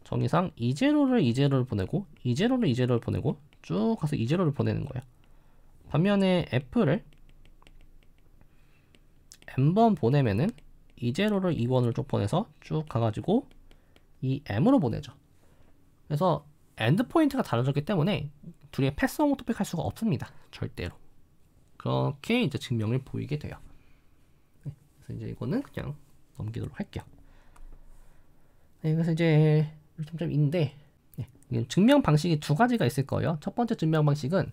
E0를 E0를 보내고 E0를 E0를 보내고 쭉 가서 E0를 보내는 거예요. 반면에 F를 N번 보내면은 E0를 E1을 쭉 보내서 쭉 가가지고 이 M으로 보내죠. 그래서 엔드 포인트가 달라졌기 때문에 둘이 패스 오토픽 할 수가 없습니다. 절대로. 그렇게 이제 증명을 보이게 돼요. 네, 그래서 이제 이거는 그냥 넘기도록 할게요. 네, 그래서 이제 점점인데 증명 방식이 두 가지가 있을 거예요. 첫 번째 증명 방식은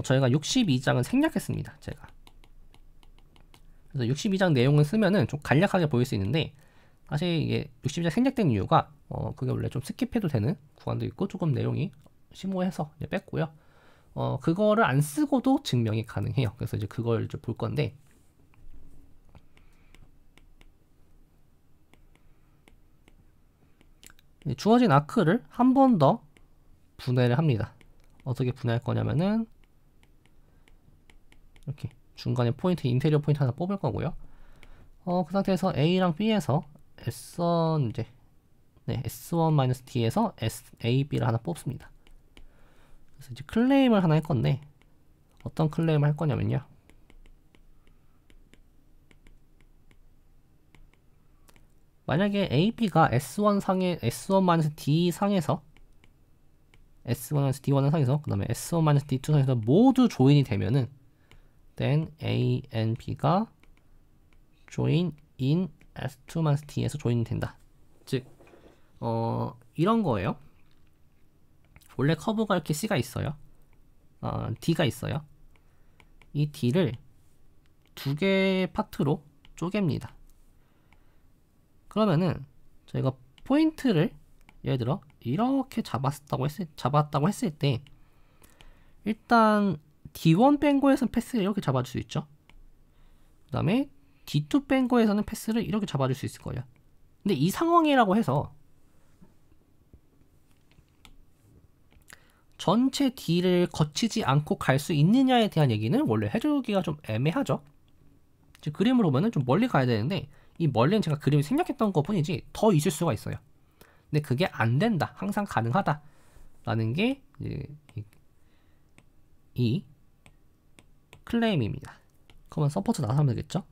저희가 62장은 생략했습니다. 제가. 그래서 62장 내용을 쓰면은 좀 간략하게 보일 수 있는데, 사실 이게 62장 생략된 이유가 그게 원래 좀 스킵해도 되는 구간도 있고 조금 내용이 심오해서 이제 뺐고요. 그거를 안 쓰고도 증명이 가능해요. 그래서 이제 그걸 이제 볼 건데, 주어진 아크를 한 번 더 분해를 합니다. 어떻게 분해할 거냐면은 이렇게 중간에 포인트, 인테리어 포인트 하나 뽑을 거고요. 그 상태에서 A랑 B에서 S1 이제 S1-D에서 A, B를 하나 뽑습니다. 그래서 이제 클레임을 하나 할 건데, 어떤 클레임을 할 거냐면요. 만약에 A, B가 S1 상에 S1-D 상에서 S1-D1 상에서 그 다음에 S1-D2 상에서 모두 조인이 되면은 then A and B가 join in S2-D에서 조인이 된다. 즉 이런 거예요. 원래 커브가 이렇게 C가 있어요. D가 있어요. 이 D를 두 개의 파트로 쪼갭니다. 그러면은 저희가 포인트를 예를 들어 이렇게 잡았다고 했을 때, 일단 D1 뺀 거에서는 패스를 이렇게 잡아줄 수 있죠. 그 다음에 D2 뺀 거에서는 패스를 이렇게 잡아줄 수 있을 거예요. 근데 이 상황이라고 해서 전체 D를 거치지 않고 갈 수 있느냐에 대한 얘기는 원래 해주기가 좀 애매하죠. 즉 그림으로 보면은 좀 멀리 가야 되는데, 이 멀리는 제가 그림이 생략했던 것 뿐이지 더 있을 수가 있어요. 근데 그게 안 된다, 항상 가능하다 라는 게 이 클레임입니다. 그러면 서포트 나서 하면 되겠죠.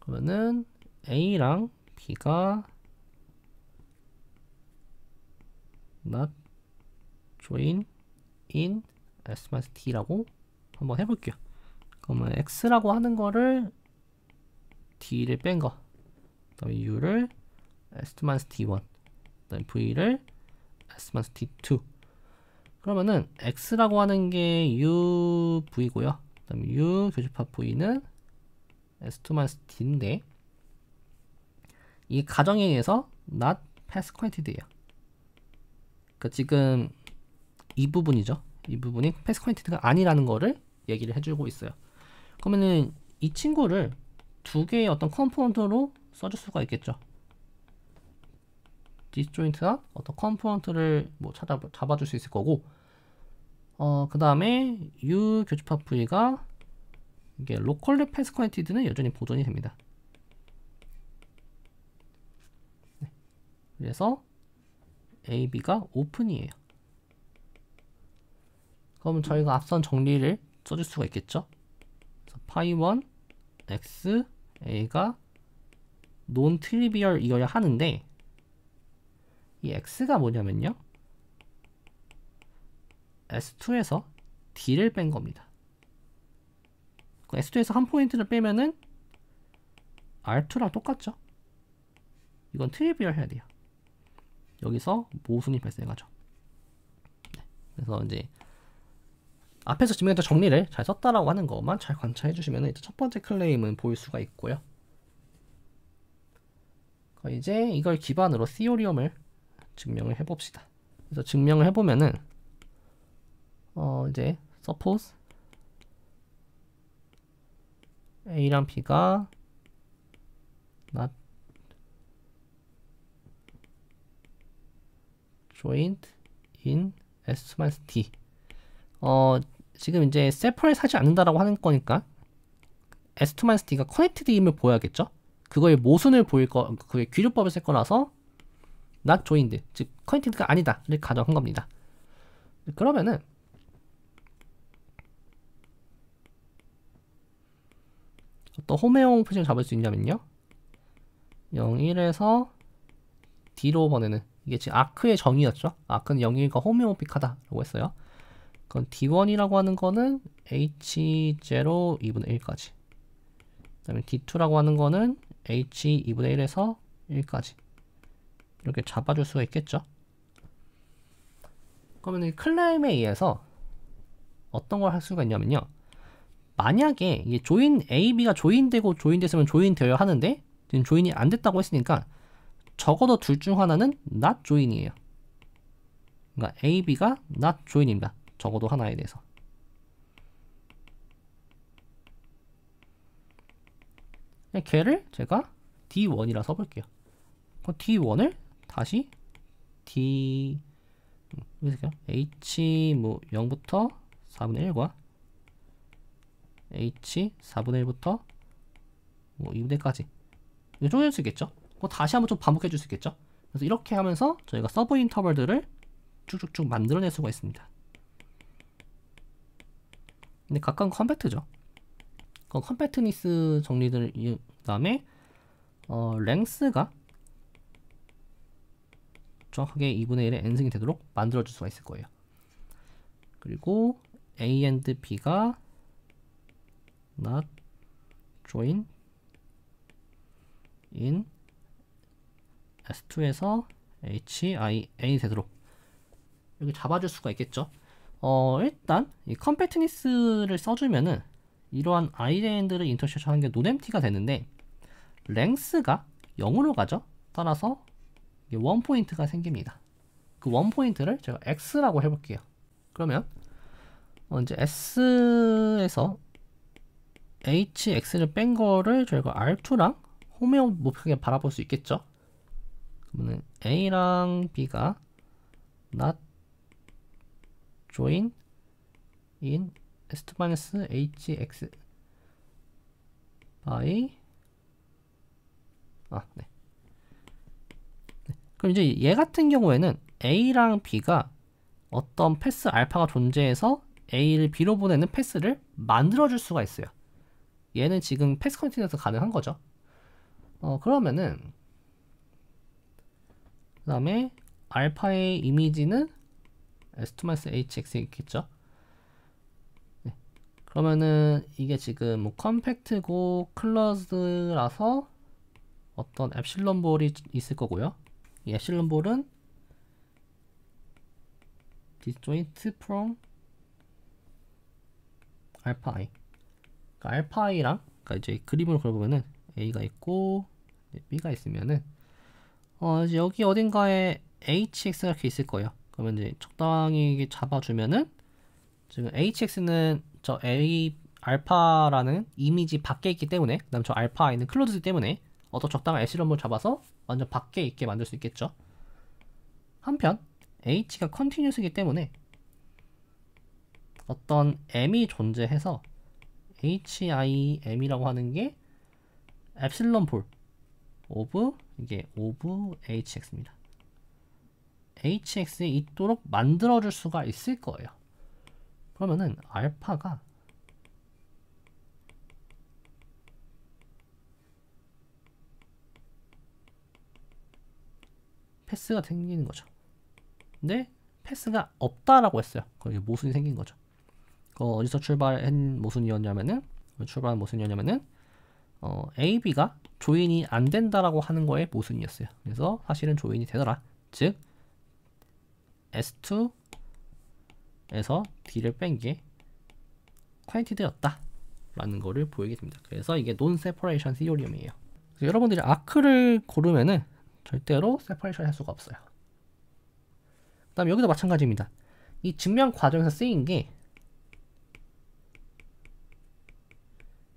그러면은 A랑 B가 not join in S-D라고 한번 해볼게요. 그러면 X라고 하는 거를 D를 뺀 거, 그 다음에 U를 S-D1, 그 다음에 V를 S-D2. 그러면은 X라고 하는 게 UV고요. 그 다음에 U 교집합 V는 S2-D인데, 이 가정에 의해서 not pass quanted예요. 그러니까 지금 이 부분이죠. 이 부분이 pass quanted가 아니라는 거를 얘기를 해주고 있어요. 그러면은 이 친구를 두 개의 어떤 컴포넌트로 써줄 수가 있겠죠. 디스조인트나 어떤 컴포넌트를 뭐 잡아줄 수 있을 거고, 그 다음에 U 교집합 V가 이게 로컬리 패스 쿼인티드는 여전히 보존이 됩니다. 네. 그래서 A, B가 오픈이에요. 그럼 저희가 앞선 정리를 써줄 수가 있겠죠. 그래서 파이 1 X A가 논 트리비얼이어야 하는데 이 x가 뭐냐면요, S2에서 D를 뺀 겁니다. S2에서 한 포인트를 빼면은 R2랑 똑같죠? 이건 트리비얼 해야 돼요. 여기서 모순이 발생하죠. 네. 그래서 이제 앞에서 증명했던 정리를 잘 썼다라고 하는 것만 잘 관찰해 주시면 이제 첫 번째 클레임은 보일 수가 있고요. 이제 이걸 기반으로 시오리엄을 증명을 해봅시다. 그래서 증명을 해보면은 이제 suppose A랑 B가 not joined in S2-D. 지금 이제 separate 하지 않는다라고 하는 거니까 S2-D가 connected임을 보여야겠죠? 그거의 모순을 보일 거, 그의 귀류법을 쓸 거라서 not joined, 즉 connected가 아니다를 가정한 겁니다. 그러면은 어떤 홈웨어 표시를 잡을 수 있냐면요, 0, 1에서 D로 보내는, 이게 지금 아크의 정의였죠. 아크는 0, 1과 호메오픽하다라고 했어요. 그건 D1이라고 하는 거는 H0 2분의 1까지, 그 다음에 D2라고 하는 거는 H 2분의 1에서 1까지 이렇게 잡아줄 수가 있겠죠. 그러면 이 클레임에 의해서 어떤 걸 할 수가 있냐면요, 만약에 이게 조인 A, B가 조인되고 조인됐으면 조인되어야 하는데 지금 조인이 안 됐다고 했으니까 적어도 둘 중 하나는 not join이에요. 그러니까 A, B가 not join입니다. 적어도 하나에 대해서. 걔를 제가 D1이라 써볼게요. D1을 다시 H 뭐 0부터 4분의 1과 H 4분의 1부터 뭐 2분의 1까지 이거 쪼갤 수 있겠죠? 그거 다시 한번 좀 반복해 줄 수 있겠죠? 그래서 이렇게 하면서 저희가 서브 인터벌들을 쭉쭉쭉 만들어낼 수가 있습니다. 근데 각각은 컴팩트죠. 그 컴팩트니스 정리들 다음에 랭스가 정확하게 2분의 1의 n승이 되도록 만들어 줄 수가 있을 거예요. 그리고 A and B가 not join in S2에서 HIA 되도록 이렇게 잡아줄 수가 있겠죠. 일단 이 컴팩트니스를 써주면은 이러한 아이랜드를 인터섹션 하는 게 노엠티가 되는데 랭스가 0으로 가죠. 따라서 원 포인트가 생깁니다. 그 원 포인트를 제가 X라고 해볼게요. 그러면 이제 S에서 HX를 뺀 거를 저희가 R2랑 호메오목하게 바라볼 수 있겠죠. 그러면 A랑 B가 not join in S2-HX by 네. 그럼 이제 얘 같은 경우에는 A랑 B가 어떤 패스 알파가 존재해서 A를 B로 보내는 패스를 만들어줄 수가 있어요. 얘는 지금 패스 컨티뉴어스 가능한 거죠. 그러면은 그 다음에 알파의 이미지는 S2-HX에 있겠죠. 네. 그러면은 이게 지금 뭐 컴팩트고 클로즈라서 어떤 엡실론 볼이 있을 거고요. 이 엡실론 볼은 disjoint from 알파 i. 그러니까 알파 i랑 그러니까 이제 그림으로 그려보면은 A가 있고 B가 있으면은 이제 여기 어딘가에 HX가 이렇게 있을 거예요. 그러면 이제 적당히 잡아주면은 지금 HX는 저 A 알파라는 이미지 밖에 있기 때문에, 그다음 저 알파 i는 클로즈이기 때문에 어떤 적당한 에시런을 잡아서 완전 밖에 있게 만들 수 있겠죠. 한편 H가 컨티뉴스이기 때문에 어떤 M이 존재해서 HIM이라고 하는 게 엡실론 볼 오브 이게 오브 HX입니다. HX에 있도록 만들어줄 수가 있을 거예요. 그러면은 알파가 패스가 생기는 거죠. 근데 패스가 없다라고 했어요. 거기 모순이 생긴 거죠. 어디서 출발한 모순이었냐면은 A, B가 조인이 안 된다라고 하는 거에 모순이었어요. 그래서 사실은 조인이 되더라. 즉 S2에서 D를 뺀 게 쿼인티드였다 라는 거를 보이게 됩니다. 그래서 이게 논 세퍼레이션 시오리움이에요. 여러분들이 아크를 고르면은 절대로 세퍼레이션 할 수가 없어요. 그 다음에 여기도 마찬가지입니다. 이 증명 과정에서 쓰인 게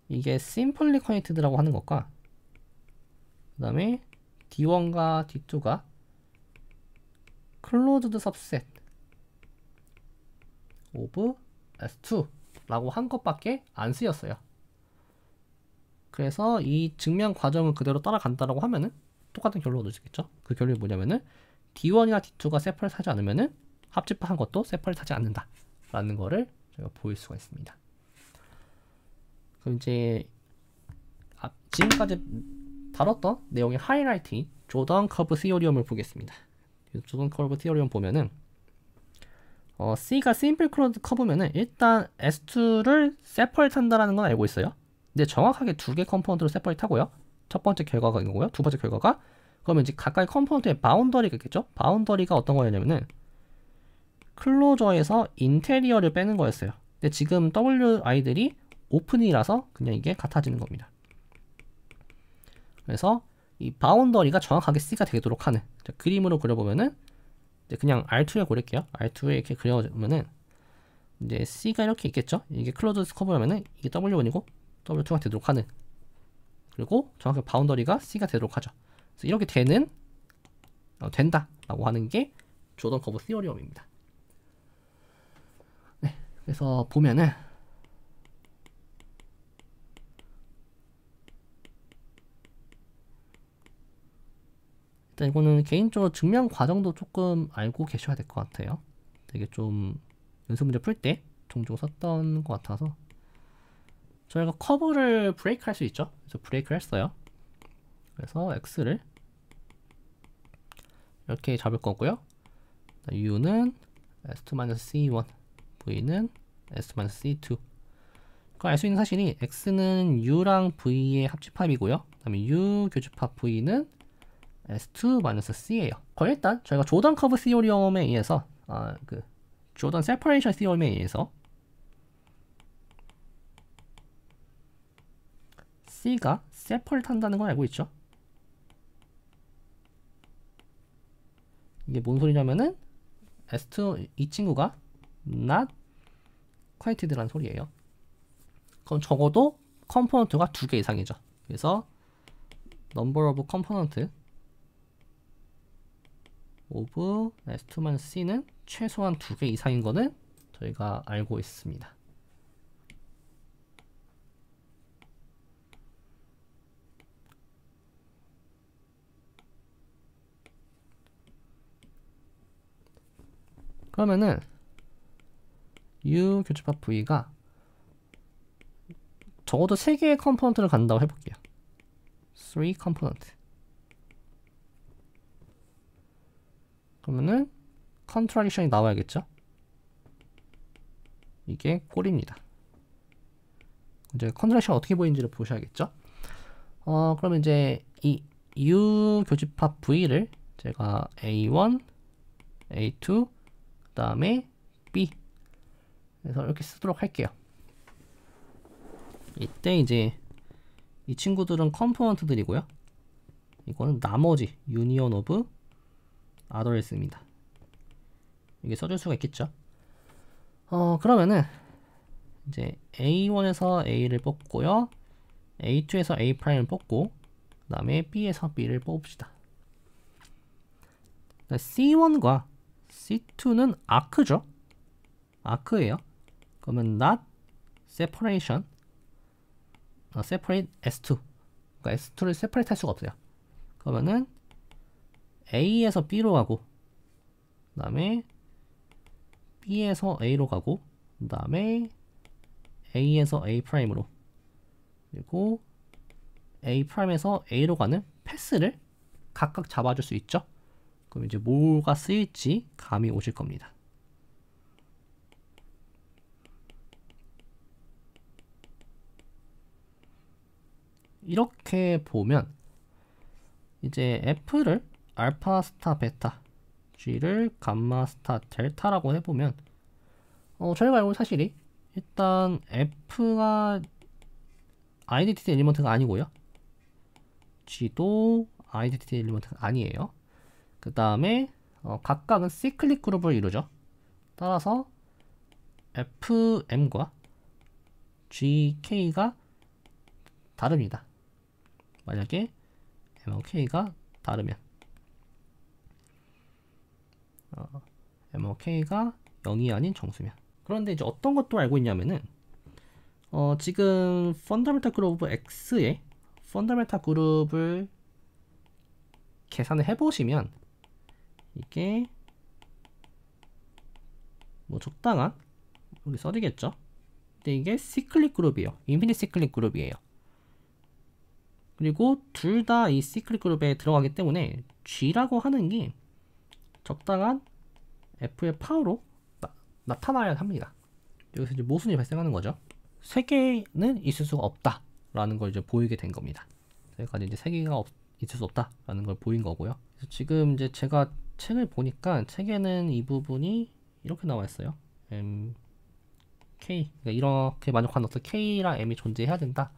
이게 simply connected라고 하는 것과 그 다음에 D1과 D2가 closed subset of S2 라고 한 것밖에 안 쓰였어요. 그래서 이 증명 과정을 그대로 따라간다라고 하면은 똑같은 결론을 얻으시겠죠. 그 결론이 뭐냐면은 D1이나 D2가 세퍼레이트 하지 않으면은 합집한 것도 세퍼레이트 하지 않는다 라는 거를 제가 보일 수가 있습니다. 그럼 이제 지금까지 다뤘던 내용의 하이라이트인 조던 커브 시오리움을 보겠습니다. 조던 커브 시오리움 보면은 C가 심플 클로즈 커브면은 일단 S2를 세퍼레이트 한다라는 건 알고 있어요. 근데 정확하게 두 개 컴포넌트로 세퍼레이트 하고요. 첫 번째 결과가 이거고요. 두 번째 결과가 그러면 이제 각각의 컴포넌트의 바운더리가 있겠죠. 바운더리가 어떤 거였냐면은 클로저에서 인테리어를 빼는 거였어요. 근데 지금 WI들이 오픈이라서 그냥 이게 같아지는 겁니다. 그래서 이 바운더리가 정확하게 C가 되도록 하는, 자, 그림으로 그려보면은 이제 그냥 R2에 고를게요. R2에 이렇게 그려보면은 이제 C가 이렇게 있겠죠. 이게 클로즈 커브라면은 이게 W1이고 W2가 되도록 하는, 그리고 정확하게 바운더리가 C가 되도록 하죠. 그래서 이렇게 되는 된다라고 하는 게 조던 커브 시오리움입니다. 네, 그래서 보면은 일단 이거는 개인적으로 증명 과정도 조금 알고 계셔야 될 것 같아요. 되게 좀 연습 문제 풀 때 종종 썼던 것 같아서. 저희가 커브를 브레이크 할 수 있죠. 그래서 브레이크를 했어요. 그래서 X를 이렇게 잡을 거고요. U는 S2-C1, V는 S2-C2. 알 수 있는 사실이 X는 U랑 V의 합집합이고요. 그 다음에 U 교집합 V는 S2-C예요. 일단 저희가 조던 커브 시오리움에 의해서 조던 세퍼레이션 시오리움에 의해서 C가 세퍼레이트 한다는 걸 알고 있죠. 이게 뭔 소리냐면은 S2 이 친구가 not 쿼인티드라는 소리예요. 그럼 적어도 컴포넌트가 2개 이상이죠. 그래서 number of component of S2-C는 최소한 2개 이상인 거는 저희가 알고 있습니다. 그러면은 U 교집합 V가 적어도 3개의 컴포넌트를 간다고 해볼게요. 3 컴포넌트. 그러면은 컨트라디션이 나와야겠죠. 이게 꼴입니다. 이제 컨트라디션 어떻게 보이는지를 보셔야겠죠. 그러면 이제 이 U 교집합 V를 제가 A1, A2, 그 다음에 B, 그래서 이렇게 쓰도록 할게요. 이때 이제 이 친구들은 컴포넌트들이고요. 이거는 나머지 유니온 오브 아더스입니다. 이게 써줄 수가 있겠죠. 그러면은 이제 A1에서 A를 뽑고요, A2에서 A'을 뽑고, 그 다음에 B에서 B를 뽑읍시다. C1과 C2는 아크죠. 아크예요. 그러면 not separation, separate S2. 그러니까 S2를 separate 할 수가 없어요. 그러면은 A에서 B로 가고, 그 다음에 B에서 A로 가고, 그 다음에 A에서 A'으로, 그리고 A'에서 A로 가는 패스를 각각 잡아줄 수 있죠. 그럼 이제 뭐가 쓰일지 감이 오실 겁니다. 이렇게 보면 이제 F를 알파 스타 베타, G를 감마 스타 델타라고 해보면 저희가 알고 있는 사실이 일단 F가 아이덴티티 엘리먼트가 아니고요. G도 아이덴티티 엘리먼트가 아니에요. 그 다음에 각각은 시클릭 그룹을 이루죠. 따라서 FM과 GK가 다릅니다. 만약에 M하고 K가 다르면 M하고 K가 0이 아닌 정수면. 그런데 이제 어떤 것도 알고 있냐면은 지금 펀더멘탈 그룹 X의 펀더멘탈 그룹을 계산을 해보시면 이게 뭐 적당한 우리 써리겠죠. 근데 이게 시클릭 그룹이에요. 인피니트 시클릭 그룹이에요. 그리고 둘 다 이 시클릭 그룹에 들어가기 때문에 G라고 하는 게 적당한 F의 파워로 나타나야 합니다. 여기서 이제 모순이 발생하는 거죠. 세 개는 있을 수가 없다라는 걸 이제 보이게 된 겁니다. 여기까지 이제 세 개가 있을 수 없다라는 걸 보인 거고요. 그래서 지금 이제 제가 책을 보니까 책에는 이 부분이 이렇게 나와 있어요. M, K. 그러니까 이렇게 만족하는 어떤 K랑 M이 존재해야 된다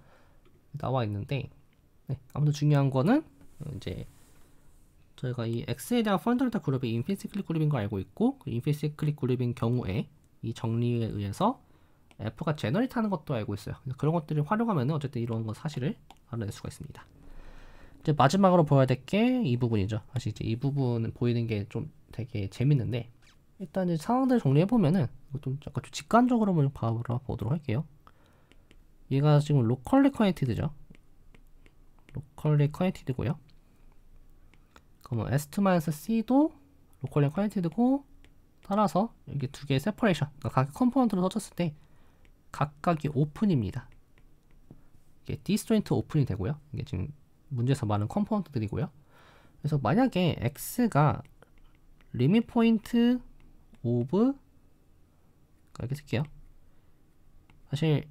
나와 있는데, 네, 아무튼 중요한 거는 이제 저희가 이 X에 대한 펀더멘탈 그룹이 인피니시클릭 그룹인 거 알고 있고, 그 인피니시클릭 그룹인 경우에 이 정리에 의해서 F가 제너레이트 하는 것도 알고 있어요. 그런 것들을 활용하면 어쨌든 이런 건 사실을 알아낼 수가 있습니다. 이제 마지막으로 보여야 될 게 이 부분이죠. 사실 이제 이 부분은 보이는 게 좀 되게 재밌는데, 일단 이제 상황들을 정리해 보면은 좀 약간 좀 직관적으로 보도록 할게요. 얘가 지금 로컬리 커넥티드죠. 로컬리 커넥티드고요. 그러면 S2-C도 로컬리 커넥티드고, 따라서 여기 두 개의 세퍼레이션, 그러니까 각 컴포넌트를 써줬을 때 각각이 오픈입니다. 이게 디스조인트 오픈이 되고요. 이게 지금 문제에서 말하는 컴포넌트들이고요. 그래서 만약에 X가 리밋 포인트 오브, 이렇게 쓸게요. 사실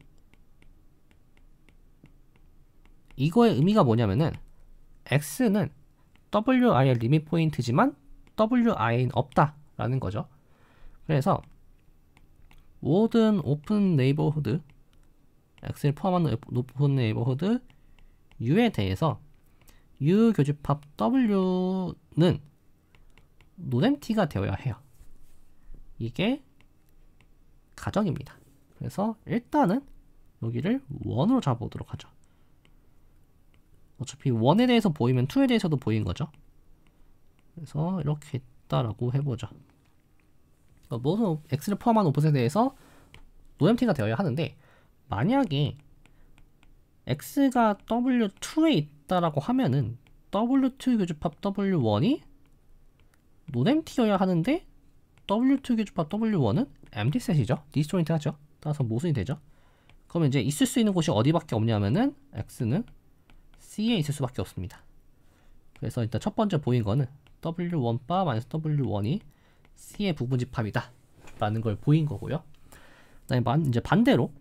이거의 의미가 뭐냐면은 X는 WI의 리밋 포인트지만 WI는 없다라는 거죠. 그래서 모든 오픈 네이버후드, X를 포함하는 오픈 네이버후드 U에 대해서 U 교집합 W는 노엠티가 되어야 해요. 이게 가정입니다. 그래서 일단은 여기를 1으로 잡아보도록 하죠. 어차피 1에 대해서 보이면 2에 대해서도 보인 거죠. 그래서 이렇게 있다라고 해보죠. 모든 X를 포함한 오픈에 대해서 노엠티가 되어야 하는데, 만약에 X가 W2에 있다라고 하면은 W2 교집합 W1이 노엠티여야 하는데, W2 교집합 W1은 empty set이죠. 디스조인트 하죠. 따라서 모순이 되죠. 그러면 이제 있을 수 있는 곳이 어디밖에 없냐면은 X는 C에 있을 수밖에 없습니다. 그래서 일단 첫 번째 보인 거는 W1 바 마이너스 W1이 C의 부분 집합이다 라는 걸 보인 거고요. 그다음에 이제 반대로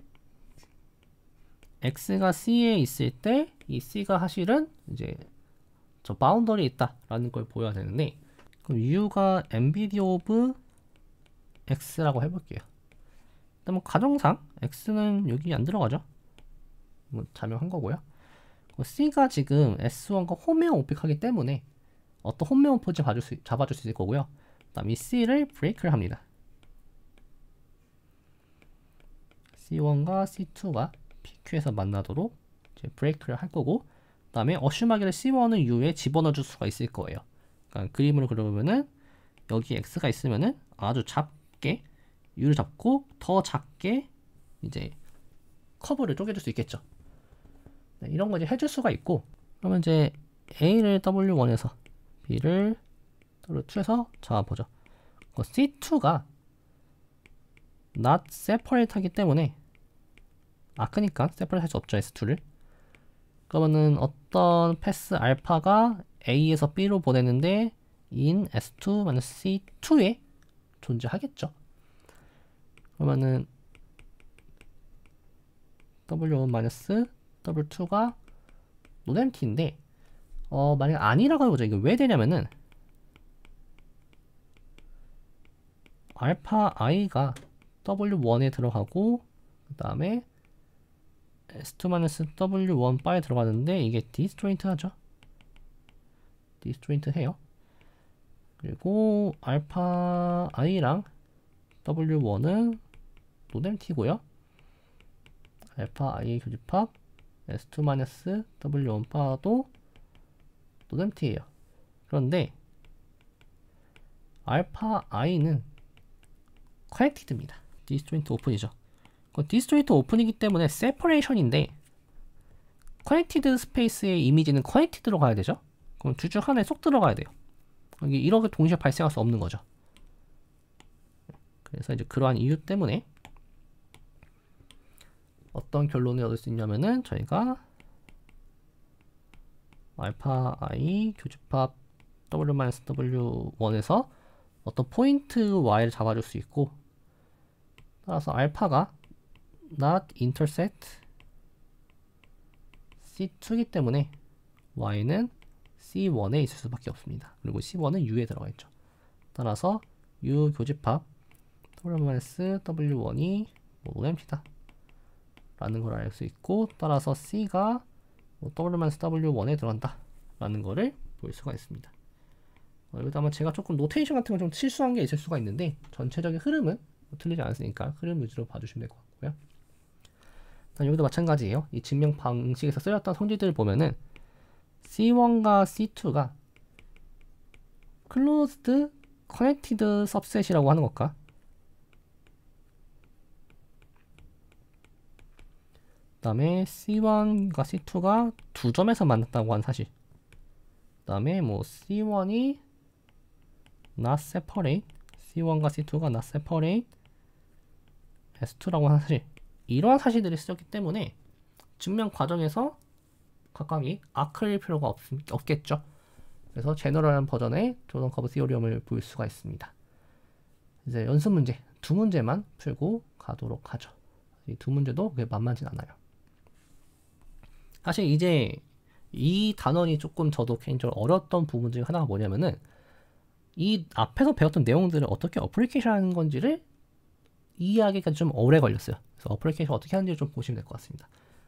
X가 C에 있을 때 이 C가 사실은 이제 저 바운더리에 있다 라는 걸 보여야 되는데, 그럼 U가 MBD 오브 X라고 해볼게요. 일단 뭐 가정상 X는 여기 안 들어가죠. 뭐 자명한 거고요. C가 지금 S1과 홈웨어 오픽하기 때문에 어떤 홈웨어 포지 잡아줄 수 있을 거고요. 그 다음 이 C를 브레이크를 합니다. C1과 C2가 PQ에서 만나도록 이제 브레이크를 할 거고, 그 다음에 어슈마기를 C1을 U에 집어넣어 줄 수가 있을 거예요. 그러니까 그림으로 그려보면은 여기 X가 있으면은 아주 작게 U를 잡고 더 작게 이제 커브를 쪼개줄 수 있겠죠. 네, 이런 거 이제 해줄 수가 있고, 그러면 이제 A를 W1에서 B를 W2에서 잡아보죠. C2가 not separate 하기 때문에 그니까 separate 할 수 없죠, S2를. 그러면은 어떤 패스 알파가 A에서 B로 보내는데 in S2-C2에 존재하겠죠. 그러면은 W1-W2가 노empty인데 만약 아니라고 해보자. 이게 왜 되냐면은 알파 i가 W1에 들어가고 그 다음에 S2-W1 바에 들어가는데 이게 디스조인트 하죠. 디스조인트 해요. 그리고 알파 i랑 W1은 노empty고요. 알파 i 교집합 S2-W1 바도 노empty예요. 그런데 알파 i는 커넥티드입니다. 디스조인트 오픈이죠. 디스조인트 오픈이기 때문에 세퍼레이션인데 커넥티드 스페이스의 이미지는 커넥티드로 가야 되죠. 그럼 둘 중 하나에 쏙 들어가야 돼요. 이렇게 동시에 발생할 수 없는 거죠. 그래서 이제 그러한 이유 때문에 어떤 결론을 얻을 수 있냐면은 저희가 알파 i 교집합 W-W1에서 어떤 포인트 y를 잡아줄 수 있고, 따라서 알파가 not intersect C2이기 때문에 y는 C1에 있을 수밖에 없습니다. 그리고 C1은 U에 들어가 있죠. 따라서 U 교집합 W-W1이 노empty다 라는 걸 알 수 있고, 따라서 C가 W-W1에 들어간다 라는 거를 볼 수가 있습니다. 여기다 아마 제가 조금 노테이션 같은 거 좀 실수한 게 있을 수가 있는데 전체적인 흐름은 틀리지 않았으니까 흐름 위주로 봐주시면 될 것 같고요. 여기도 마찬가지예요. 이 증명 방식에서 쓰였던 성질들을 보면은 C1과 C2가 closed connected subset이라고 하는 것과 그 다음에 C1과 C2가 두 점에서 만났다고 하는 사실, 그 다음에 뭐 C1이 not separate, C1과 C2가 not separate S2라고 하는 사실, 이러한 사실들이 쓰였기 때문에 증명 과정에서 각각이 아크릴 필요가 없겠죠. 그래서 제너럴한 버전의 조던 커브 시오리엄을 볼 수가 있습니다. 이제 연습 문제 두 문제만 풀고 가도록 하죠. 이 두 문제도 그게 만만치 않아요. 사실 이제 이 단원이 조금 저도 개인적으로 어려웠던 부분 중에 하나가 뭐냐면은 이 앞에서 배웠던 내용들을 어떻게 어플리케이션 하는 건지를 이해하기가 좀 오래 걸렸어요. 그래서 어플리케이션 어떻게 하는지 좀 보시면 될 것 같습니다.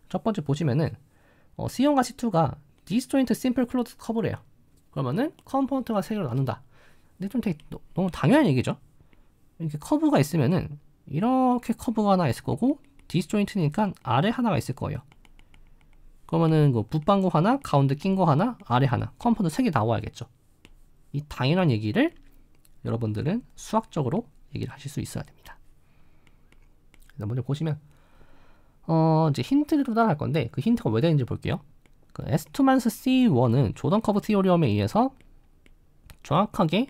첫 번째 보시면은 C1과 C2가 disjoint simple closed curve래요. 그러면은 컴포넌트가 세 개로 나눈다. 근데 좀 되게 너무 당연한 얘기죠. 이렇게 커브가 있으면은 이렇게 커브가 하나 있을 거고 disjoint니까 아래 하나가 있을 거예요. 그러면은 그 붓방구 하나, 가운데 낀 거 하나, 아래 하나, 컴포넌트 세 개 나와야겠죠. 이 당연한 얘기를 여러분들은 수학적으로 얘기를 하실 수 있어야 됩니다. 먼저 보시면 이제 힌트로 따라갈 건데 그 힌트가 왜 되는지 볼게요. 그 S2-C1은 조던 커브 티오리엄에 의해서 정확하게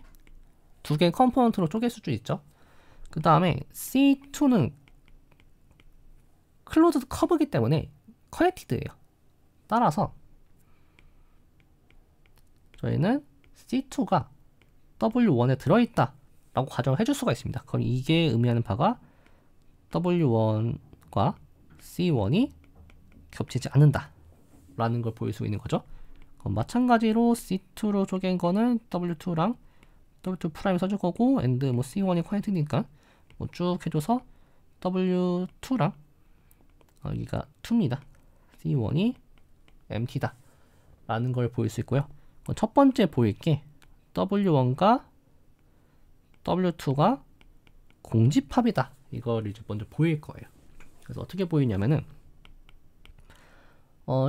두 개의 컴포넌트로 쪼갤 수 있죠. 그 다음에 C2는 클로즈드 커브이기 때문에 커넥티드예요. 따라서 저희는 C2가 W1에 들어있다 라고 가정을 해줄 수가 있습니다. 그럼 이게 의미하는 바가 W1과 C1이 겹치지 않는다 라는 걸 보일 수 있는 거죠. 그럼 마찬가지로 C2로 쪼갠 거는 W2랑 W2' 써줄 거고 and 뭐 C1이 커넥티드니까 뭐 쭉 해줘서 W2랑 여기가 2입니다. C1이 empty다 라는 걸 보일 수 있고요. 첫 번째 보일 게 W1과 W2가 공집합이다. 이걸 이제 먼저 보일 거예요. 그래서 어떻게 보이냐면은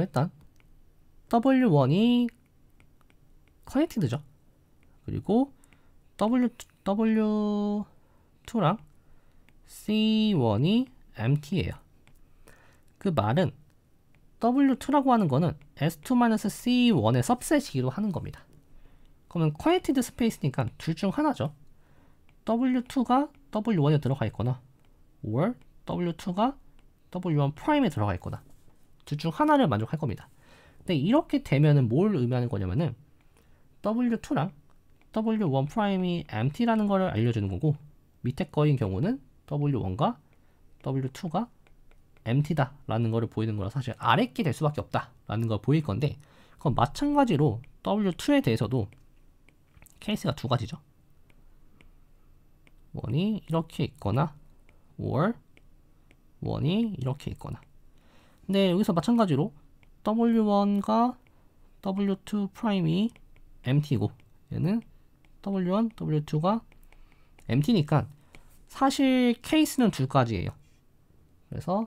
일단 W1이 커넥티드죠. 그리고 W2랑 C1이 empty예요. 그 말은 W2라고 하는 거는 S2-C1의 सब셋이기도 하는 겁니다. 그러면 커넥티드 스페이스니까 둘 중 하나죠. W2가 W1에 들어가 있거나 or W2가 W1'에 들어가 있거나 둘 중 하나를 만족할 겁니다. 근데 이렇게 되면은 뭘 의미하는 거냐면은 W2랑 W1 프라임이 empty라는 거를 알려주는 거고, 밑에 거인 경우는 W1과 W2가 empty다 라는 거를 보이는 거라 사실 아랫게 될 수밖에 없다 라는 걸 보일 건데, 그럼 마찬가지로 W2에 대해서도 케이스가 두 가지죠. 원이 이렇게 있거나 or 원이 이렇게 있거나. 근데 여기서 마찬가지로 W1과 W2 프라임이 empty고 얘는 W1, W2가 empty니까 사실 케이스는 두 가지예요. 그래서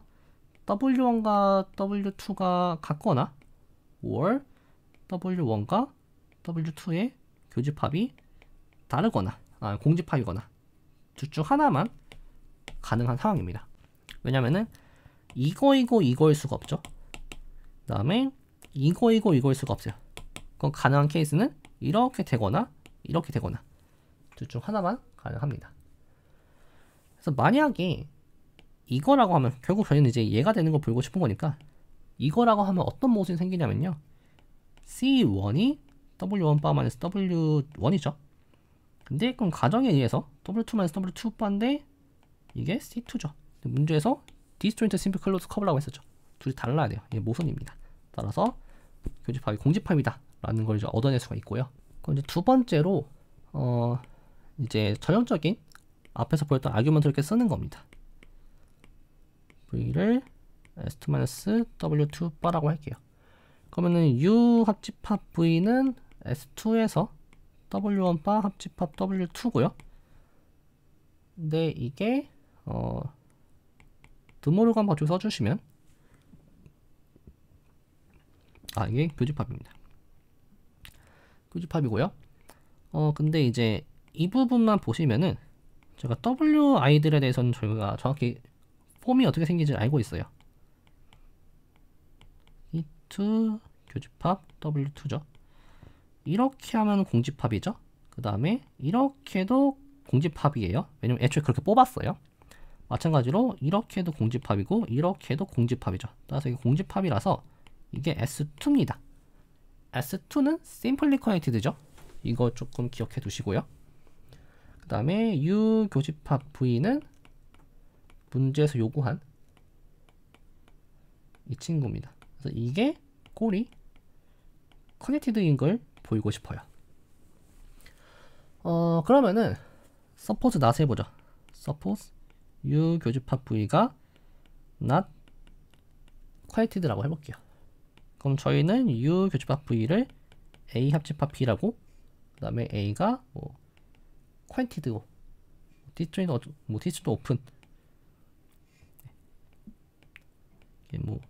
W1과 W2가 같거나 or W1과 W2의 교집합이 다르거나 공집합이거나 둘 중 하나만 가능한 상황입니다. 왜냐면은 이거일 수가 없죠. 그 다음에 이거일 수가 없어요. 그럼 가능한 케이스는 이렇게 되거나 이렇게 되거나 둘 중 하나만 가능합니다. 그래서 만약에 이거라고 하면 결국 저희는 이제 얘가 되는 걸 보고 싶은 거니까 이거라고 하면 어떤 모습이 생기냐면요. C1이 W1 바 마이너스 W1이죠. 근데 그럼 가정에 의해서 W2 마이너스 W2 바인데 이게 C2죠. 문제에서 disjoint simple closed curve라고 했었죠. 둘이 달라야 돼요. 이게 모순입니다. 따라서 교집합이 공집합이다 라는 걸 이제 얻어낼 수가 있고요. 그럼 이제 두 번째로 이제 전형적인 앞에서 보였던 아규먼트를 이렇게 쓰는 겁니다. V를 S2-W2 바라고 할게요. 그러면은 U 합집합 V는 S2에서 W1 바 합집합 W2고요. 근데 이게 드모르간 법칙 써주시면 이게 교집합입니다. 교집합이고요. 근데 이제 이 부분만 보시면은 제가 WI들에 대해서는 저희가 정확히 폼이 어떻게 생긴지 알고 있어요. E2 교집합 W2죠. 이렇게 하면 공집합이죠. 그 다음에 이렇게도 공집합이에요. 왜냐면 애초에 그렇게 뽑았어요. 마찬가지로 이렇게도 공집합이고 이렇게도 공집합이죠. 따라서 이게 공집합이라서 이게 S2입니다. S2는 simply connected죠. 이거 조금 기억해 두시고요. 그 다음에 U 교집합 V는 문제에서 요구한 이 친구입니다. 그래서 이게 꼴이 커넥티드인 걸 보이고 싶어요. 그러면은 suppose not 해보죠. suppose U 교집합 V가 not connected라고 해볼게요. 그럼 저희는 U 교집합 V를 A 합집합 B라고, 그 다음에 A가 뭐 connected고 disjoint open, 이게 뭐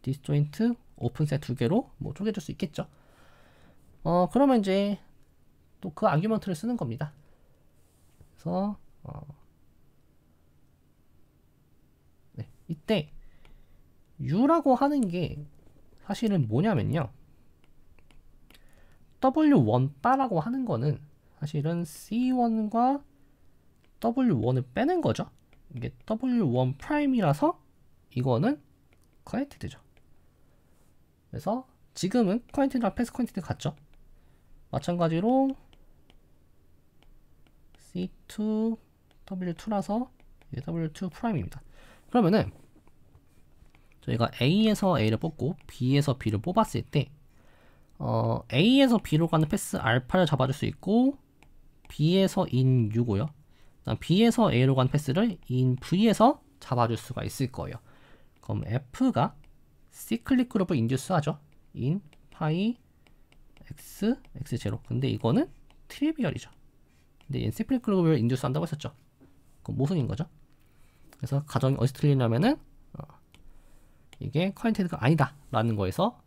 disjoint open 셋 두 개로 뭐 쪼개줄 수 있겠죠. 그러면 이제 또 그 아규먼트를 쓰는 겁니다. 그래서 네, 이때 U라고 하는 게 사실은 뭐냐면요. W1 바라고 하는 거는 사실은 C1과 W1을 빼낸 거죠. 이게 W1 프라임이라서 이거는 connected죠. 그래서 지금은 connected랑 패스 connected 같죠. 마찬가지로 C2 W2라서 이게 W2 프라임입니다. 그러면은 저희가 A에서 A를 뽑고 B에서 B를 뽑았을 때 A에서 B로 가는 패스 알파를 잡아줄 수 있고 B에서 in U고요. 그다음 B에서 A로 가는 패스를 in V에서 잡아줄 수가 있을 거예요. 그럼 F가 cyclic 그룹을 인듀스 하죠. in 파이 x x0. 근데 이거는 트리비얼이죠. 근데 얘는 cyclic 그룹을 인듀스 한다고 했었죠. 그럼 모순인 거죠. 그래서 가정이 어디서 틀리냐면은 이게 커넥티드가 아니다 라는 거에서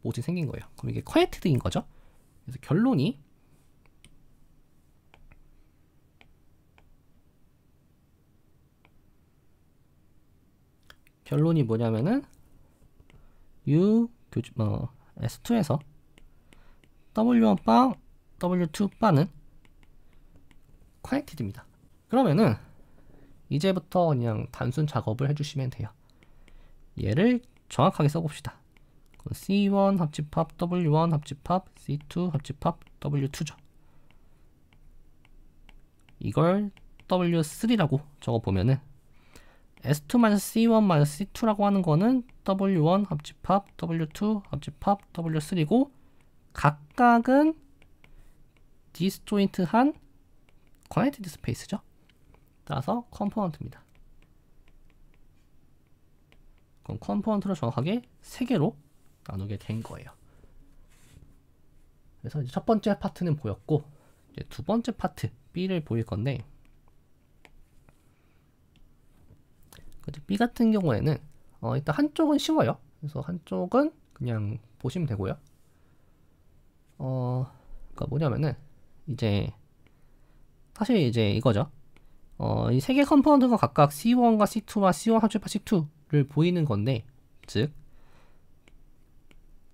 모순이 생긴 거예요. 그럼 이게 커넥티드인 거죠. 그래서 결론이 뭐냐면은 U S2에서 W1 바 W2 바는 커넥티드입니다. 그러면은 이제부터 그냥 단순 작업을 해주시면 돼요. 얘를 정확하게 써봅시다. C1 합집합 W1 합집합 C2 합집합 W2죠. 이걸 W3라고 적어보면은 S2-C1-C2라고 하는 거는 W1 합집합, W2 합집합, W3고 각각은 디스조인트한 커넥티드 스페이스죠. 따라서 컴포넌트입니다. 그럼 컴포넌트를 정확하게 3개로 나누게 된 거예요. 그래서 이제 첫 번째 파트는 보였고 이제 두 번째 파트 B를 보일 건데 B 같은 경우에는 일단 한쪽은 쉬워요. 그래서 한쪽은 그냥 보시면 되고요. 그러니까 뭐냐면은 이제 사실 이제 이거죠. 이 세 개 컴포넌트가 각각 C1과 C2와 C1 합집합 C2를 보이는 건데, 즉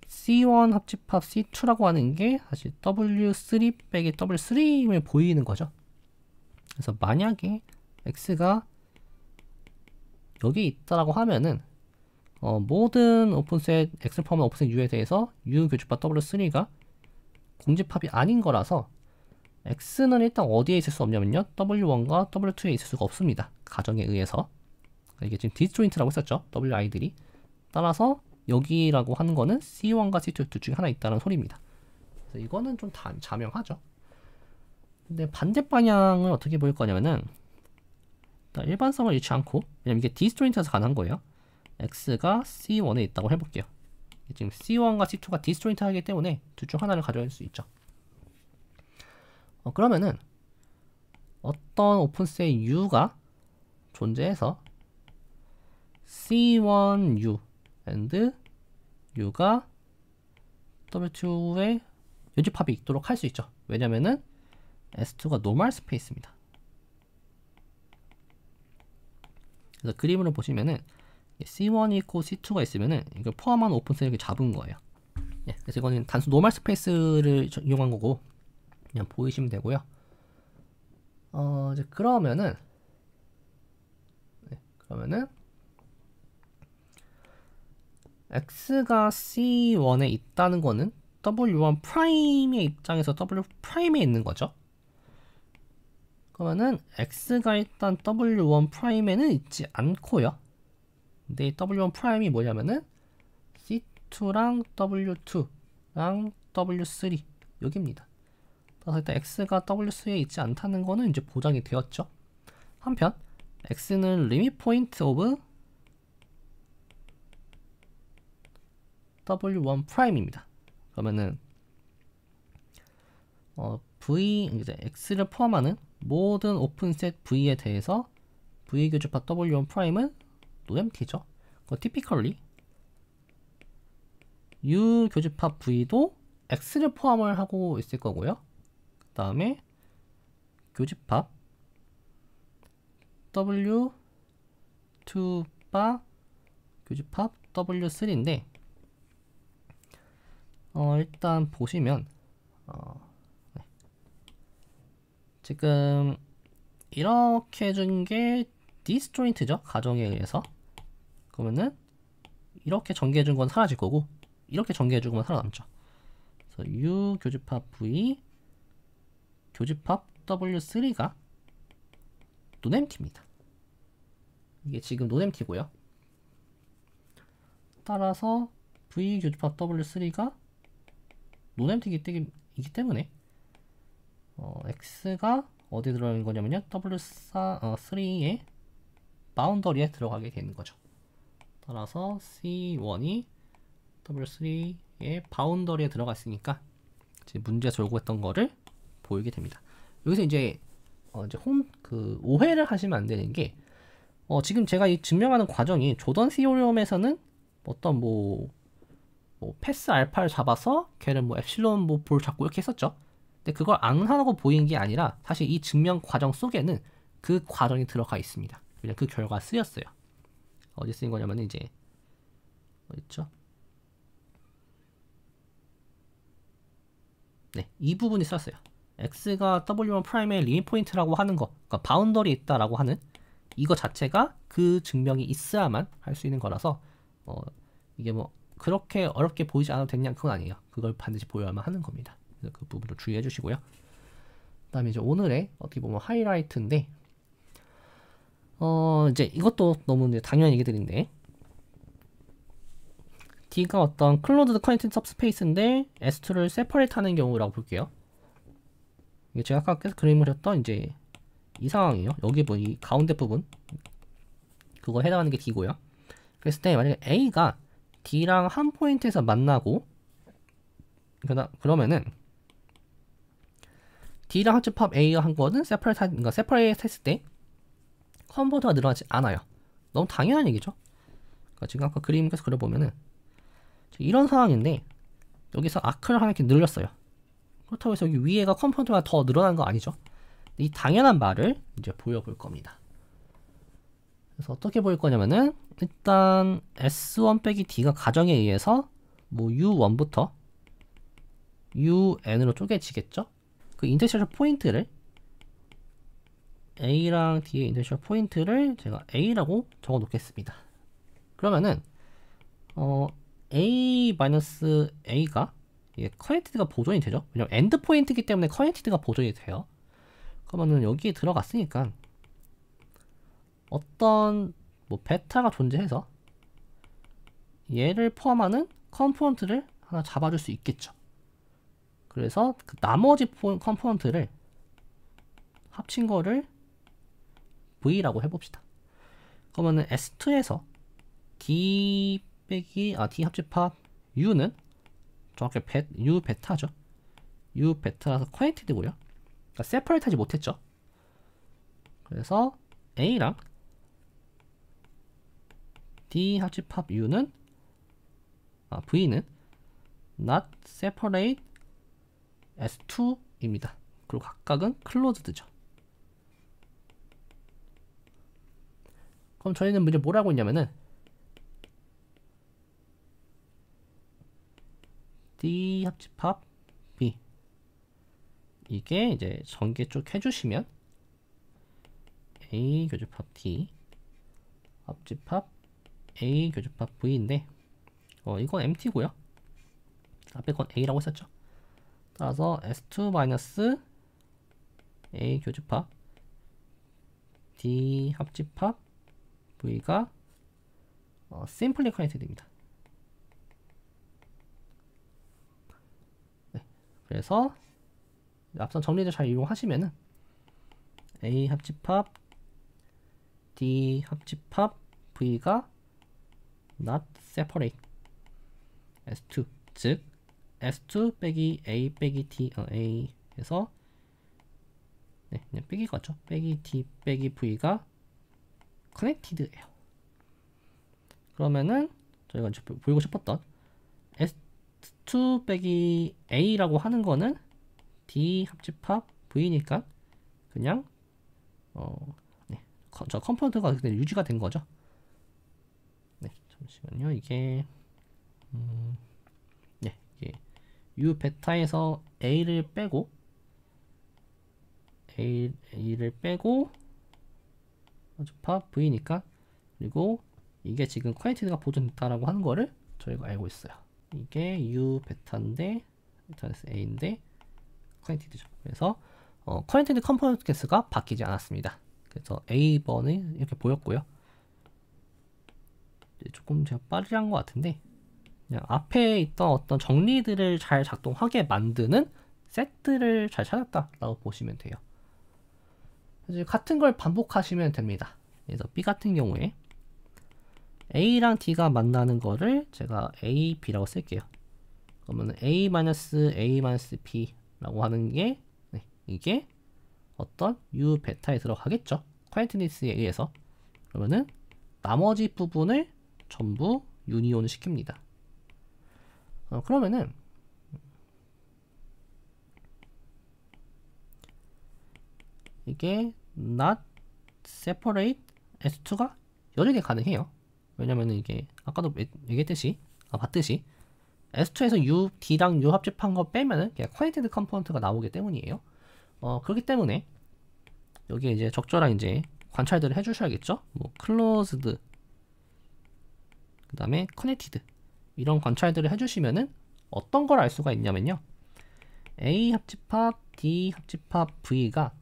C1 합집합 C2라고 하는 게 사실 W3 빼기 W3를 보이는 거죠. 그래서 만약에 X가 여기 있다라고 하면은 모든 오픈셋 X 포함한 오픈셋 U에 대해서 U 교집합 W3가 공집합이 아닌 거라서 X는 일단 어디에 있을 수 없냐면요, W1과 W2에 있을 수가 없습니다. 가정에 의해서. 이게 지금 디스조인트라고 했었죠, WI들이. 따라서 여기라고 하는 거는 C1과 C2 둘 중에 하나 있다는 소리입니다. 그래서 이거는 좀 자명하죠. 근데 반대 방향을 어떻게 보일 거냐면은 일반성을 잃지 않고, 왜냐면 이게 디스조인트에서 가능한 거예요. X가 C1에 있다고 해볼게요. 지금 C1과 C2가 디스조인트 하기 때문에 둘 중 하나를 가져갈 수 있죠. 그러면은 어떤 오픈셋 U가 존재해서 C1U and U가 W2의 요집합이 있도록 할 수 있죠. 왜냐면은 S2가 노멀 스페이스입니다. 그래서 그림으로 보시면은 C1이 있고 C2가 있으면은 이걸 포함한 오픈셋을 이렇게 잡은 거예요. 예, 그래서 이거는 단순 노멀 스페이스를 이용한 거고 그냥 보이시면 되고요. 이제 그러면은 X가 C1에 있다는 거는 W1 프라임의 입장에서 W 프라임에 있는 거죠. 그러면은 X가 일단 W1 프라임에는 있지 않고요. 근데 이 W1 프라임이 뭐냐면은 C2랑 W2랑 W3 여기입니다. 그래서 일단 X가 W3에 있지 않다는 거는 이제 보장이 되었죠. 한편 X는 리밋 포인트 오브 W1 프라임입니다. 그러면은 V 이제 X를 포함하는 모든 오픈셋 V에 대해서 V 교집합 W1 프라임은 노엠티죠. typically U 교집합 V도 X를 포함을 하고 있을 거고요. 그 다음에 교집합 W2바 교집합 W3인데 일단 보시면 네. 지금 이렇게 준 게 디스조인트죠, 가정에 의해서. 그러면은 이렇게 전개해 준 건 사라질 거고 이렇게 전개해 준 건 살아남죠. 그래서 U 교집합 V 교집합 W3가 논엠티입니다. 이게 지금 논엠티고요. 따라서 V 교집합 W3가 논엠티이기 때문에 X가 어디에 들어가는 거냐면요, W3의 바운더리에 들어가게 되는 거죠. 따라서 C1이 W3의 바운더리에 들어갔으니까 지금 문제에서 요구했던 거를 보이게 됩니다. 여기서 이제 오해를 하시면 안 되는 게 지금 제가 이 증명하는 과정이 조던 시오리움에서는 어떤 패스 알파를 잡아서 걔를 엡실론 볼 잡고 이렇게 했었죠. 근데 그걸 안 하고 보인 게 아니라 사실 이 증명 과정 속에는 그 과정이 들어가 있습니다. 그냥 그 결과가 쓰였어요. 어디 쓰인 거냐면 이제 어딨죠? 네, 이 부분이 쓰였어요. X가 W1 프라임의 리밋 포인트라고 하는 거, 그러니까 바운더리 있다라고 하는 이거 자체가 그 증명이 있어야만 할 수 있는 거라서 이게 그렇게 어렵게 보이지 않아도 되냐, 그건 아니에요. 그걸 반드시 보여야만 하는 겁니다. 그래서 그 부분을 주의해 주시고요. 그다음에 이제 오늘의 어떻게 보면 하이라이트인데, 이제 이것도 너무 이제 당연한 얘기들인데, D가 어떤 클로즈드 커넥티드 सब스페이스인데 S2를 세퍼레이트 하는 경우라고 볼게요. 이게 제가 아까 계속 그림을 그렸던 이제 이 상황이에요. 여기 뭐 이 가운데 부분 그거 해당하는 게 D고요. 그랬을 때 만약에 A가 D랑 한 포인트에서 만나고, 그러면은 D랑 합집합 A가 한 거는 세퍼레이트 했을 때 컨버터가 늘어나지 않아요. 너무 당연한 얘기죠. 그러니까 지금 아까 그림 계속 그려보면은 이런 상황인데 여기서 아크를 하나 이렇게 늘렸어요. 그렇다고 해서 여기 위에가 컴포넌트가 더 늘어난 거 아니죠. 이 당연한 말을 이제 보여볼 겁니다. 그래서 어떻게 보일 거냐면은, 일단 S1 빼기 D가 가정에 의해서 뭐 U1부터 UN으로 쪼개지겠죠. 그 인터섹션 포인트를 A랑 D의 인터섹션 포인트를 제가 A라고 적어 놓겠습니다. 그러면은 A-A가 커넥티드가 보존이 되죠. 왜냐면 엔드 포인트이기 때문에 커넥티드가 보존이 돼요. 그러면은 여기에 들어갔으니까 어떤 뭐 베타가 존재해서 얘를 포함하는 컴포넌트를 하나 잡아줄 수 있겠죠. 그래서 그 나머지 컴포넌트를 합친 거를 V라고 해봅시다. 그러면은 S2에서 D 합집합 U는 정확히 U 베타죠. U 베타라서 커넥티드고요. 그러니까 세퍼레이트 하지 못했죠. 그래서 A랑 D 합집합 U는 V는 not separate S2입니다. 그리고 각각은 클로즈드죠. 그럼 저희는 이제 뭘 하고 있냐면은 D 합집합 B, 이게 이제 전개 쭉 해주시면 A 교집합 D 합집합 A 교집합 V인데, 이건 MT고요. 앞에 건 A라고 했었죠. 따라서 S2 A 교집합 D 합집합 V가 simply connected입니다. 네, 그래서 앞선 정리를 잘 이용하시면은 A 합집합 D 합집합 V가 not separate S2, 즉 S2 빼기 A 빼기 D A에서 그냥 빼기 같죠. 빼기 D 빼기 V가 커넥티드예요. 그러면은 저희가 이제 보이고 싶었던 S2 빼기 A라고 하는 거는 D 합집합 V니까 그냥 저 컴포넌트가 그냥 유지가 된 거죠. 네, 잠시만요. 이게 이게 U 베타에서 A를 빼고 합집합 V니까, 그리고 이게 지금 커넥티드가 보존됐다라고 하는 거를 저희가 알고 있어요. 이게 U 베타인데 A인데 커넥티드죠. 그래서 커넥티드 컴포넌트 개수가 바뀌지 않았습니다. 그래서 A번이 이렇게 보였고요. 조금 제가 빠르게 한 것 같은데, 그냥 앞에 있던 어떤 정리들을 잘 작동하게 만드는 세트를 잘 찾았다라고 보시면 돼요. 그래서 같은 걸 반복하시면 됩니다. 그래서 B 같은 경우에 A랑 D가 만나는 거를 제가 A, B라고 쓸게요. 그러면 A-B라고 하는 게 이게 어떤 U 베타에 들어가겠죠. 커넥티드에 의해서. 그러면은 나머지 부분을 전부 유니온 시킵니다. 그러면은 이게 not separate S2가 여러 개 가능해요. 왜냐면은 이게 아까도 얘기했듯이 봤듯이 S2에서 U, D랑 U 합집한 거 빼면은 그냥 커넥티드 컴포넌트가 나오기 때문이에요. 그렇기 때문에 여기에 이제 적절한 이제 관찰들을 해주셔야겠죠. 뭐 closed, 그 다음에 connected, 이런 관찰들을 해주시면은 어떤 걸 알 수가 있냐면요. A 합집합 D 합집합 V가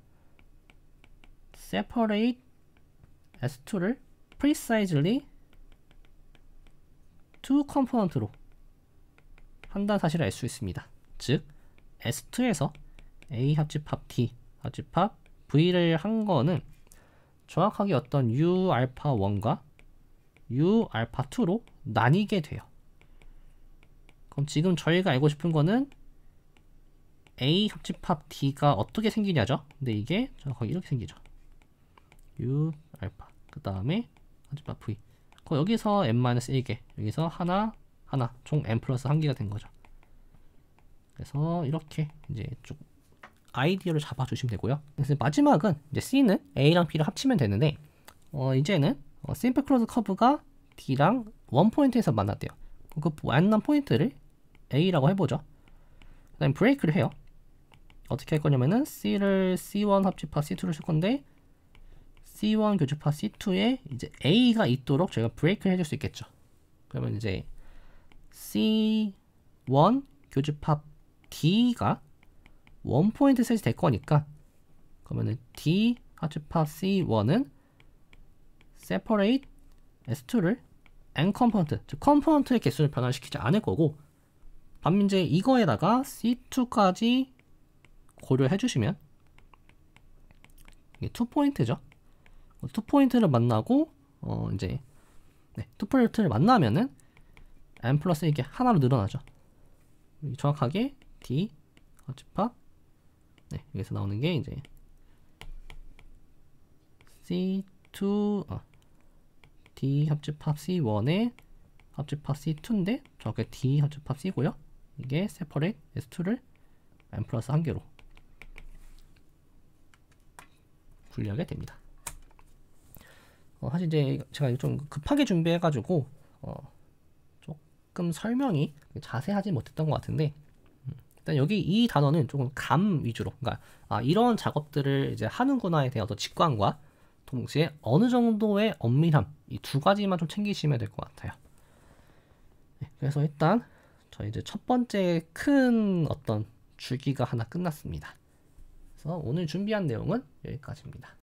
separate S2를 precisely two component로 한다는 사실을 알 수 있습니다. 즉 S2에서 A 합집합 D 합집합 V를 한 거는 정확하게 어떤 Uα1과 Uα2로 나뉘게 돼요. 그럼 지금 저희가 알고 싶은 거는 A 합집합 D가 어떻게 생기냐죠. 근데 이게 정확하게 이렇게 생기죠. Uα 그 다음에 합집합 V 여기서 n-1개 여기서 하나 총 n 플러스 1개가 된 거죠. 그래서 이렇게 이제 쭉 아이디어를 잡아주시면 되고요. 그래서 마지막은 이제 C는 A랑 B를 합치면 되는데 이제는 심플 클로즈 커브가 D랑 원 포인트에서 만났대요. 그 만난 포인트를 A라고 해보죠. 그 다음에 브레이크를 해요. 어떻게 할 거냐면은 C를 C1 합집합 C2를 쓸 건데 C1 교집합 C2에 이제 A가 있도록 저희가 브레이크를 해줄 수 있겠죠. 그러면 이제 C1 교집합 D가 원 포인트 셋이 될 거니까 그러면은 D 합집합 C1은 separate S2를 n 컴포넌트, 즉 컴포넌트의 개수를 변화시키지 않을 거고 반면 이제 이거에다가 C2까지 고려해 주시면 이게 2포인트죠. 2포인트를 만나고 이제 2포인트를 만나면은 n 플러스 이게 하나로 늘어나죠. 정확하게 D 합집합 여기서 나오는 게 이제 C2 D 합집합 C1의 합집합 C2인데 정확하게 D 합집합 C고요. 이게 separate S2를 n 플러스 1개로 분리하게 됩니다. 사실 이제 제가 좀 급하게 준비해가지고 조금 설명이 자세하지 못했던 것 같은데 일단 여기 이 단어는 조금 감 위주로, 그러니까 이런 작업들을 이제 하는구나에 대한 어떤 직관과 동시에 어느 정도의 엄밀함 이 두 가지만 좀 챙기시면 될 것 같아요. 그래서 일단 저희 이제 첫 번째 큰 어떤 줄기가 하나 끝났습니다. 그래서 오늘 준비한 내용은 여기까지입니다.